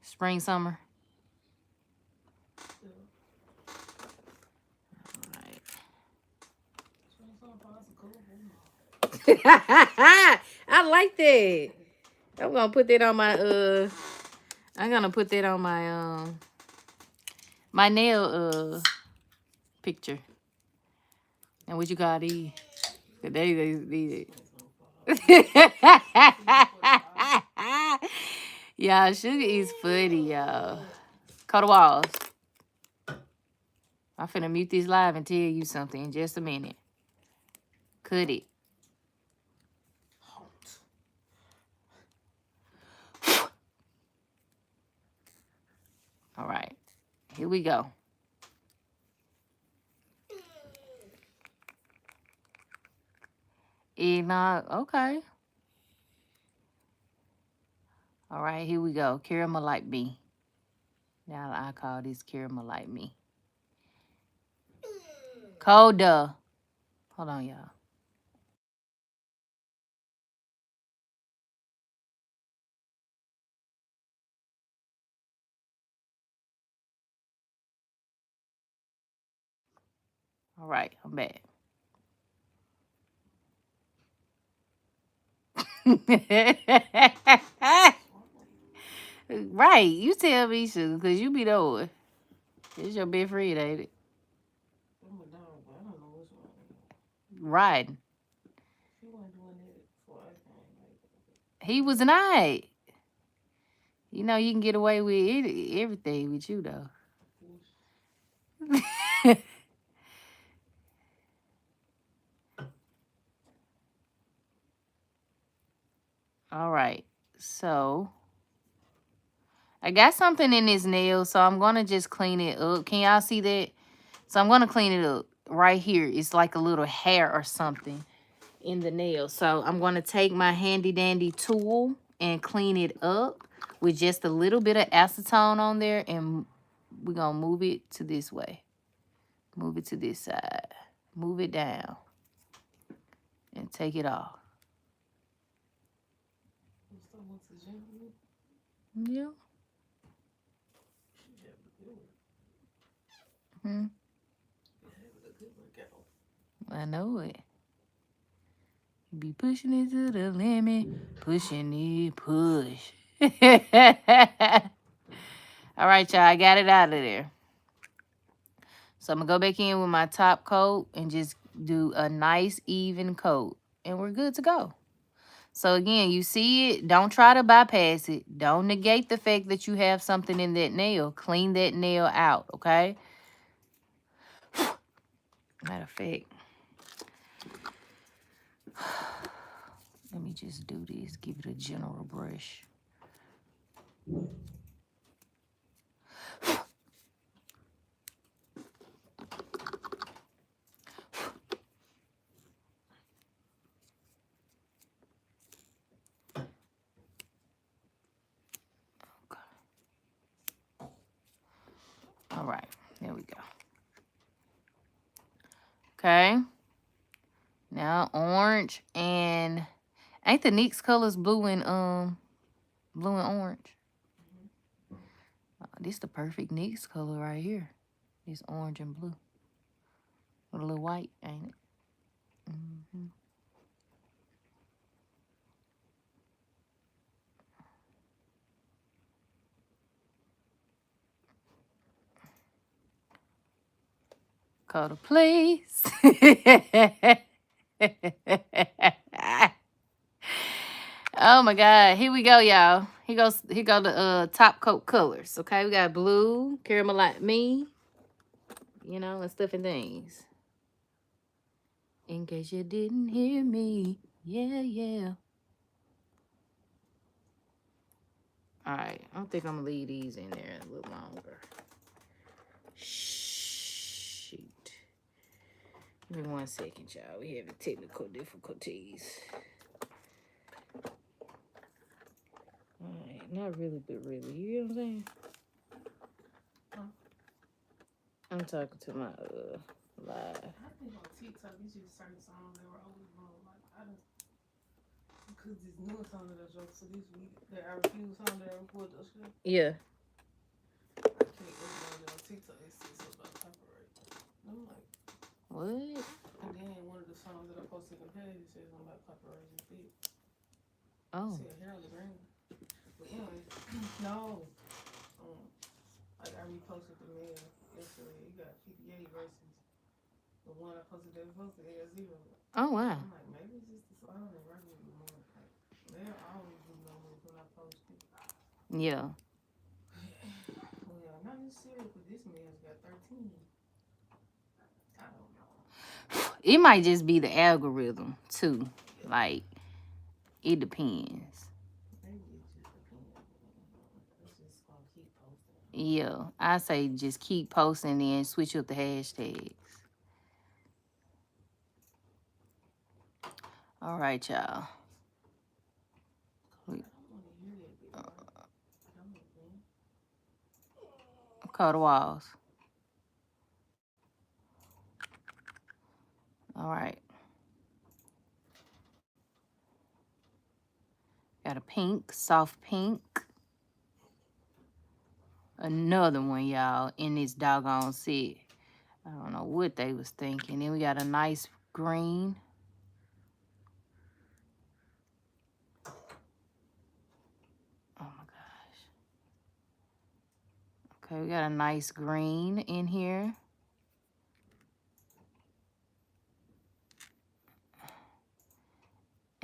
Spring, summer. I like that. I'm gonna put that on my my nail picture. And what you call these? These. Y'all, sugar is funny, y'all. Cut the walls. I'm finna mute this live and tell you something in just a minute. Cut it. All right. Here we go. Enoch. Okay. All right. Here we go. Caramel like me. Now I call this caramel like me. Colder. Hold on, y'all. All right. I'm back. Right. You tell me, Sugar, because you be knowing. It's your best friend, ain't it? I'm a dog, but I don't know what's wrong. Riding. She wasn't doing it before I came. Like, He was not. You know, you can get away with everything with you, though. All right. So, I got something in this nail, so I'm going to just clean it up. Can y'all see that? So, I'm going to clean it up right here. It's like a little hair or something in the nail. So, I'm going to take my handy dandy tool and clean it up with just a little bit of acetone on there, and we're going to move it to this way. Move it to this side. Move it down and take it off. Yeah. Hmm. I know it. Be pushing it to the limit. Pushing it, push. All right, y'all. I got it out of there. So I'm going to go back in with my top coat and just do a nice even coat. And we're good to go. So again, you see it. Don't try to bypass it. Don't negate the fact that you have something in that nail. Clean that nail out, okay? Matter of fact, let me just do this. Give it a general brush. All right, there we go. Okay. Now orange and ain't the NYX colors blue and orange? This the perfect NYX color right here. This orange and blue. With a little white, ain't it? Mm-hmm. Call the police. Oh my God. Here we go, y'all. Here go the top coat colors. Okay, we got blue, caramel like me, you know, and stuff and things. In case you didn't hear me. Yeah. Alright. I don't think I'm gonna leave these in there a little longer. Shoot. Give me 1 second, y'all. We having technical difficulties. Alright, not really, but really. You know what I'm saying? I'm talking to my live. I think on TikTok, it's just certain songs that were always wrong. Like, I don't, because this newest song that I dropped for this week, that I refuse song that I recorded those shit. Yeah. I can't upload it on TikTok. It says something about copyright. I'm like, What? and then one of the songs that I posted in the page, it says something about copyright and shit. Oh. See, here on the green. But anyway, no. Like I reposted the mail yesterday. You got 58 verses. The one I posted that posted had 0. Oh wow. I'm like, maybe it's just the song that works with me more. Like, they'll always do numbers when I post it. Yeah. Well, not necessarily, because this man's got 13. I don't know. It might just be the algorithm too. Like it depends. Maybe it just depends. It's just gonna keep posting. Yeah, I say just keep posting and switch up the hashtags. All right, y'all. I don't want to hear that bit, bro. I don't, man. Cut the walls. All right. Got a pink, soft pink. Another one, y'all, in this doggone set. I don't know what they was thinking. Then we got a nice green. Oh my gosh. Okay, we got a nice green in here.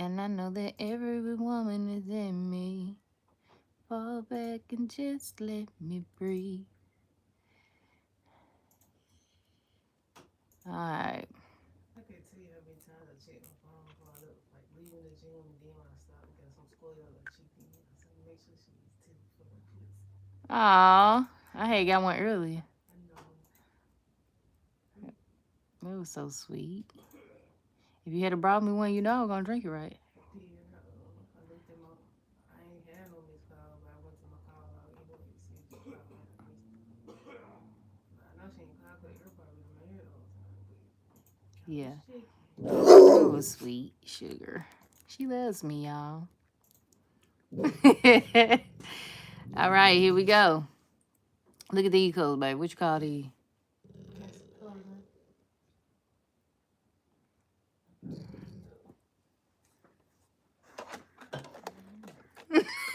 And I know that every woman is in me. Fall back and just let me breathe. All right. I can't tell you how many times I check my phone before I look, like leaving the gym and then when I stop, I got some square like chicken. I said, make sure she eats too for my kids. Aw, I had got one earlier. I know. It was so sweet. If you had brought me one, you know I was gonna drink it right. Yeah, I looked at my, I ain't had no missed call, but I went to my call out anyway to see if she called me. I know she ain't called because everybody was mad all the time, but Yeah, check. it was sweet sugar. She loves me, y'all. All right, here we go. Look at these colors, baby. Which color these? That's color,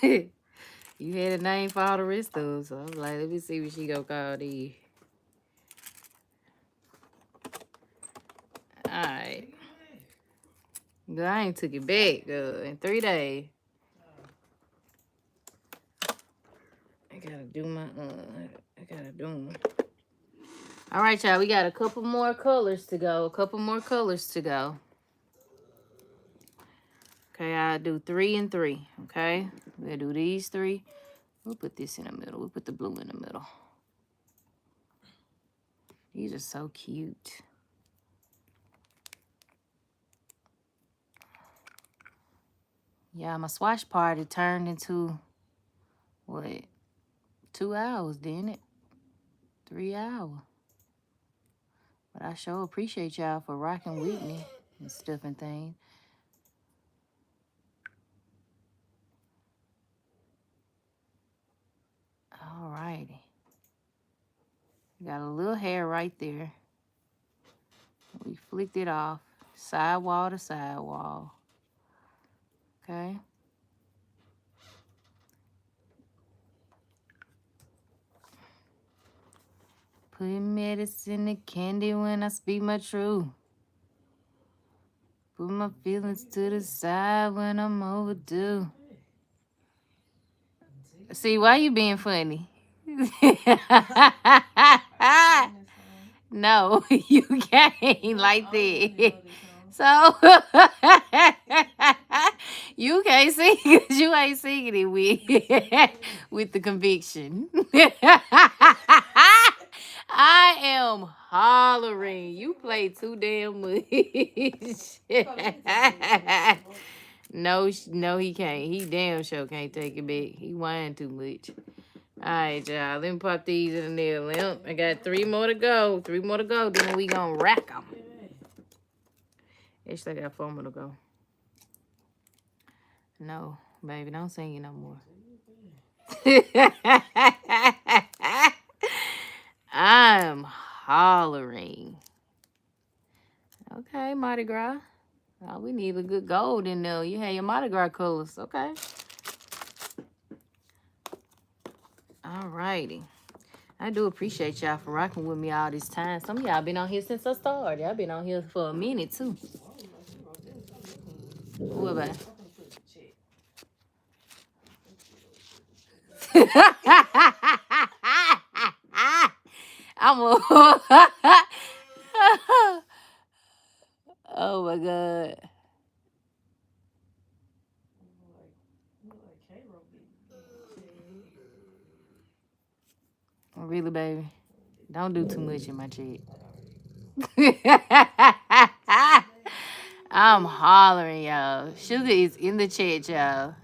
man. You had a name for all the rest of them, so I was like, let me see what she gonna call these. All right. Girl, I ain't took it back, girl, in 3 days. I gotta do my, I gotta do them. All right, y'all, we got a couple more colors to go. Okay, I'll do 3 and 3, okay? We'll do these 3. We'll put this in the middle. We'll put the blue in the middle. These are so cute. Yeah, my swatch party turned into, what, 2 hours, didn't it? 3 hours. But I sure appreciate y'all for rocking with me and stuff and things. Alrighty. Got a little hair right there. We flicked it off, sidewall to sidewall. Okay. Put medicine in candy when I speak my truth. Put my feelings to the side when I'm overdue. See, why you being funny? No, you can't like that. So you can't sing because you ain't singing it with the conviction. I am hollering. You play too damn much. No, he can't. He damn sure can't take it back. He whine too much. All right, y'all. Let me pop these in the nail lamp. I got 3 more to go. 3 more to go. Then we gonna rack them. Actually, I got 4 more to go. No, baby, don't sing it no more. I'm hollering. Okay, Mardi Gras. Oh, we need a good gold in there. You have your Mardi Gras colors. Okay. All righty. I do appreciate y'all for rocking with me all this time. Some of y'all been on here since I started. I've been on here for a minute, too. What about? I'm a Really, baby? Don't do too much in my chat. I'm hollering, y'all. Sugar is in the chat, y'all.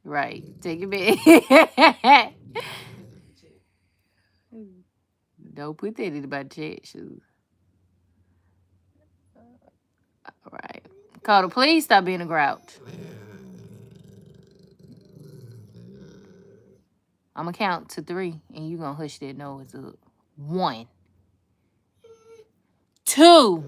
Right. Take it back. Don't put that in my chat, Sugar. All right. Carter, please stop being a grouch. I'm going to count to 3, and you going to hush that noise up. 1, 2.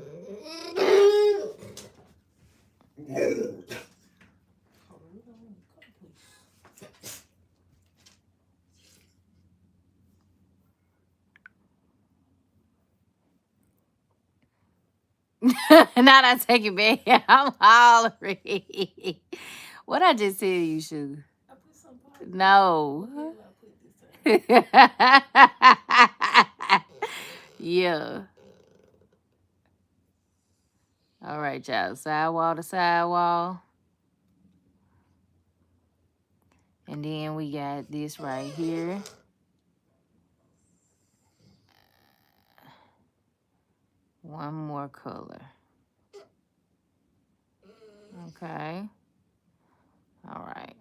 Now I take it back. I'm hollering. What I just said, you should. No. Yeah. All right, y'all. Sidewall to sidewall. And then we got this right here. One more color. Okay. All right.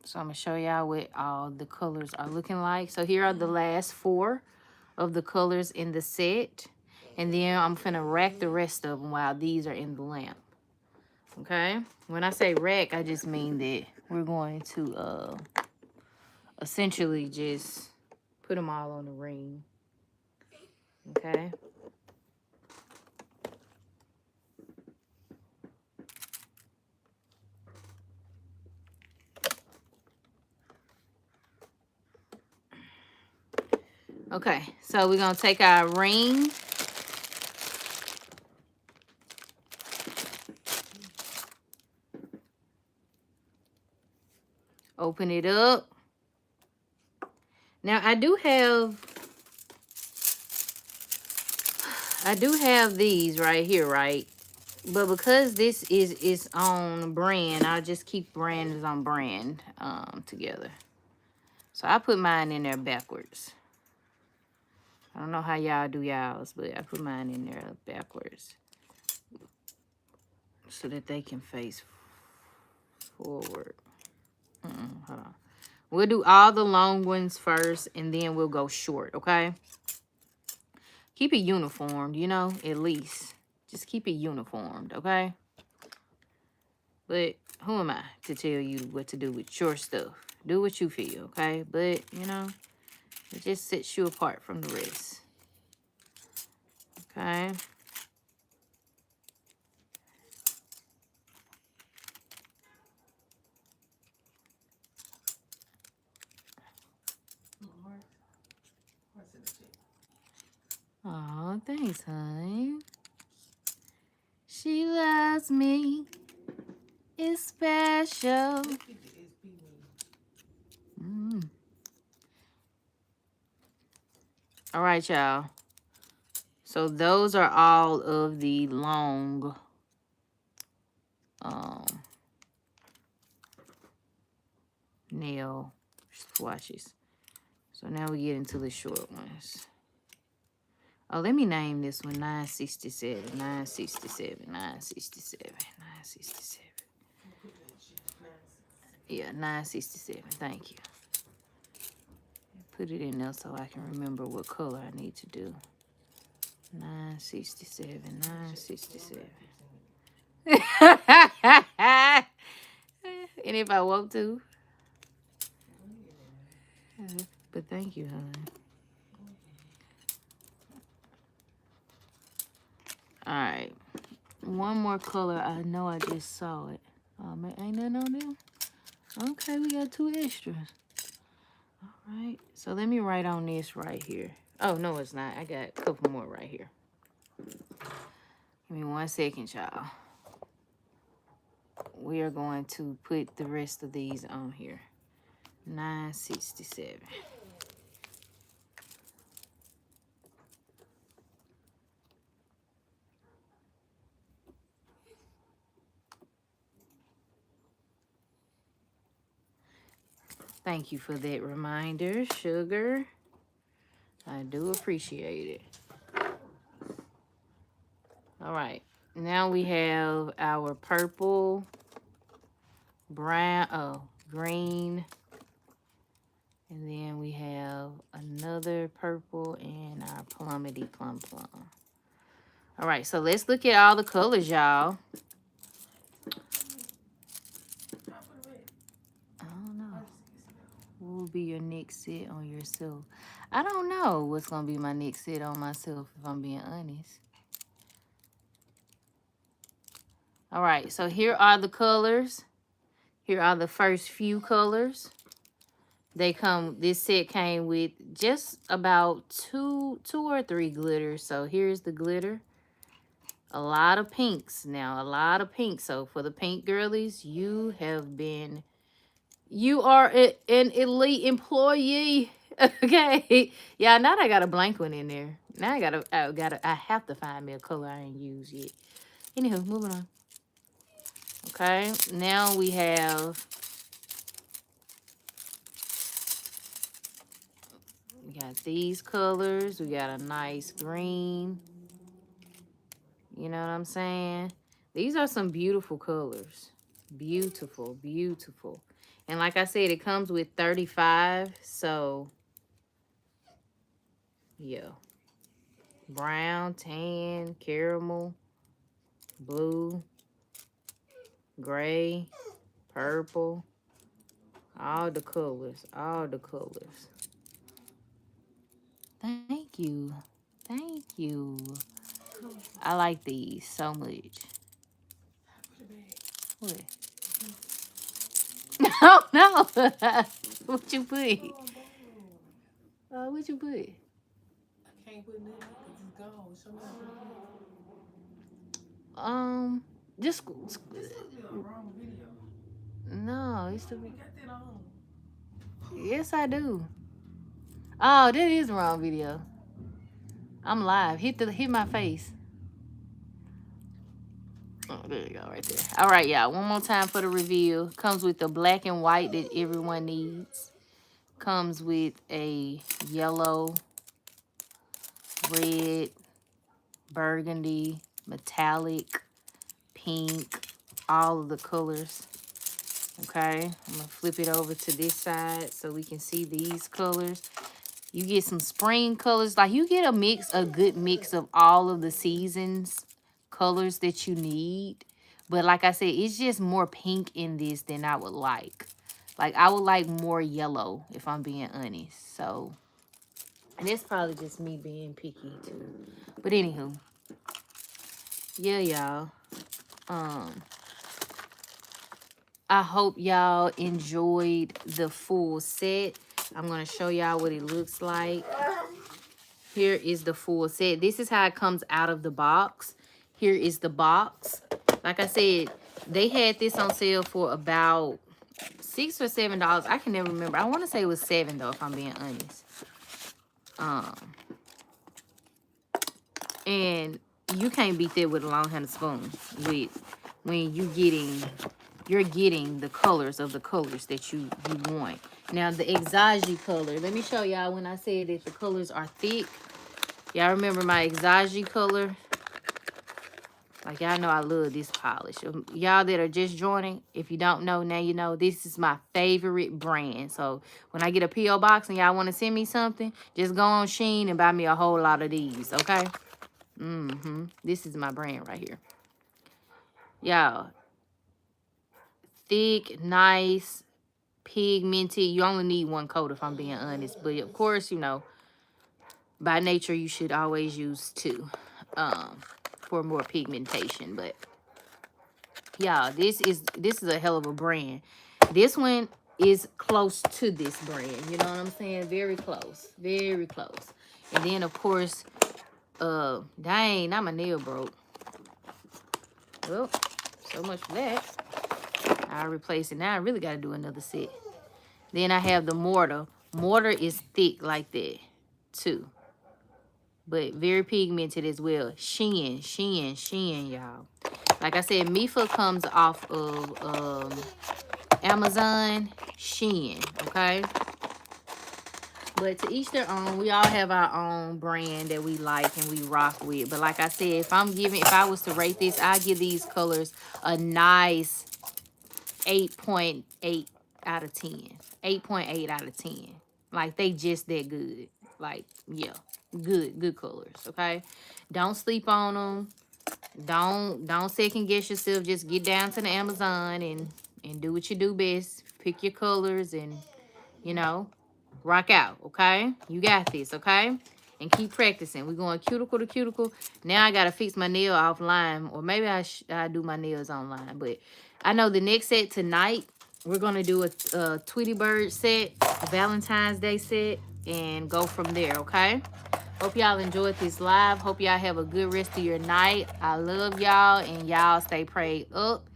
So I'm going to show y'all what all the colors are looking like. So here are the last 4 of the colors in the set. And then I'm finna rack the rest of them while these are in the lamp. Okay? When I say rack, I just mean that we're going to essentially just put them all on the ring. Okay? Okay, so we're going to take our ring. Open it up. Now, I do have these right here, right? But because this is its own brand, I'll just keep brands on brand together. So I put mine in there backwards. I don't know how y'all do y'all's, but I put mine in there backwards so that they can face forward. Hold on. We'll do all the long ones first, and then we'll go short, okay? Keep it uniformed, you know, at least. Just keep it uniformed, okay? But who am I to tell you what to do with your stuff? Do what you feel, okay? But, you know, it just sets you apart from the rest. Okay? Oh, thanks, honey. She loves me. It's special. All right, y'all. So those are all of the long nail swatches. So now we get into the short ones. Oh, let me name this one 967, 967, 967, 967. Yeah, 967. Thank you. Put it in there so I can remember what color I need to do. 967, 967. And if I want to. But thank you, hon. All right. One more color. I know I just saw it. Oh, man, ain't nothing on them? Okay, we got 2 extras. All right. So let me write on this right here. Oh, no, it's not. I got a couple more right here. Give me 1 second, y'all. We are going to put the rest of these on here. 967. Thank you for that reminder, sugar. I do appreciate it. All right. Now we have our purple, brown, green. And then we have another purple and our plumity plum plum. All right, so let's look at all the colors, y'all. I don't know. What will be your next set on yourself? I don't know what's going to be my next set on myself, if I'm being honest. All right, so here are the colors. Here are the first few colors. This set came with just about two or three glitters. So here's the glitter. A lot of pinks now, a lot of pinks. So for the pink girlies, you are an elite employee. Okay. Yeah, now I got a blank one in there. Now I have to find me a color I ain't used yet. Anywho, moving on. Okay, now we got these colors. We got a nice green. You know what I'm saying? These are some beautiful colors. Beautiful, beautiful. And like I said, it comes with 35. So, yeah. Brown, tan, caramel, blue, gray, purple. All the colors. All the colors. Thank you. Thank you. I like these so much. What? No, no. What you put? What you put? I can't put nothing because it's gone. Show me how to put it. Just This must be a wrong video. no. It's the. You got that on. Yes, I do. Oh, that is the wrong video. I'm live. Hit my face. Oh, there you go, right there. All right, y'all. One more time for the reveal. Comes with the black and white that everyone needs. Comes with a yellow, red, burgundy, metallic, pink, all of the colors. Okay, I'm gonna flip it over to this side so we can see these colors. You get some spring colors, like you get a good mix of all of the seasons colors that you need. But like I said, it's just more pink in this than I would like. Like I would like more yellow if I'm being honest. So, and it's probably just me being picky too. But anywho, yeah, y'all. I hope y'all enjoyed the full set. I'm going to show y'all what it looks like. Here is the full set. This is how it comes out of the box. Here is the box. Like I said, they had this on sale for about $6 or $7. I can never remember. I want to say it was $7 though, if I'm being honest. And you can't beat that with a long-handled spoon. When you're getting the colors of the colors that you want. Now the Exagi color. Let me show y'all when I said that the colors are thick. Y'all remember my Exagi color? Like y'all know I love this polish. Y'all that are just joining, if you don't know, now you know. This is my favorite brand. So when I get a P.O. box and y'all want to send me something, just go on Shein and buy me a whole lot of these, okay? This is my brand right here. Y'all, thick, nice, pigmented. You only need one coat if I'm being honest. But of course, you know, by nature, you should always use two for more pigmentation. But y'all, this is a hell of a brand. This one is close to this brand. You know what I'm saying? Very close. Very close. And then, of course, dang, now my nail broke. Well, so much for that. I'll replace it. Now I really got to do another set. Then I have the mortar. Mortar is thick like that, too. But very pigmented as well. Shein, y'all. Like I said, Mefa comes off of Amazon, Shein, okay? But to each their own. We all have our own brand that we like and we rock with. But like I said, if I was to rate this, I give these colors a nice 8.8 out of 10. 8.8 out of 10. Like, they just that good. Like, yeah, good colors, okay? Don't sleep on them. Don't second guess yourself. Just get down to the Amazon and do what you do best. Pick your colors and, you know, rock out, okay? You got this, okay? And keep practicing. We're going cuticle to cuticle. Now I got to fix my nail offline. Or maybe I do my nails online. But I know the next set tonight, we're going to do a Tweety Bird set, a Valentine's Day set, and go from there, okay? Hope y'all enjoyed this live. Hope y'all have a good rest of your night. I love y'all, and y'all stay prayed up.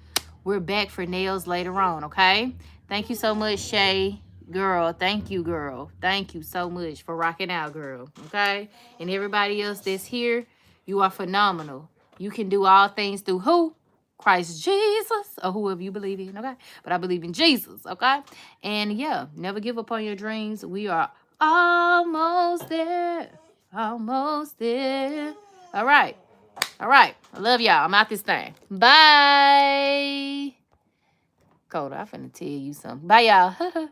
We're back for nails later on, okay? Thank you so much, Shay. Girl, thank you, girl. Thank you so much for rocking out, girl, okay? And everybody else that's here, you are phenomenal. You can do all things through who? Christ Jesus, or whoever you believe in, okay? But I believe in Jesus, okay? And yeah, never give up on your dreams. We are almost there. Almost there. All right. All right. I love y'all. I'm out this thing. Bye. Coda, I'm finna tell you something. Bye, y'all.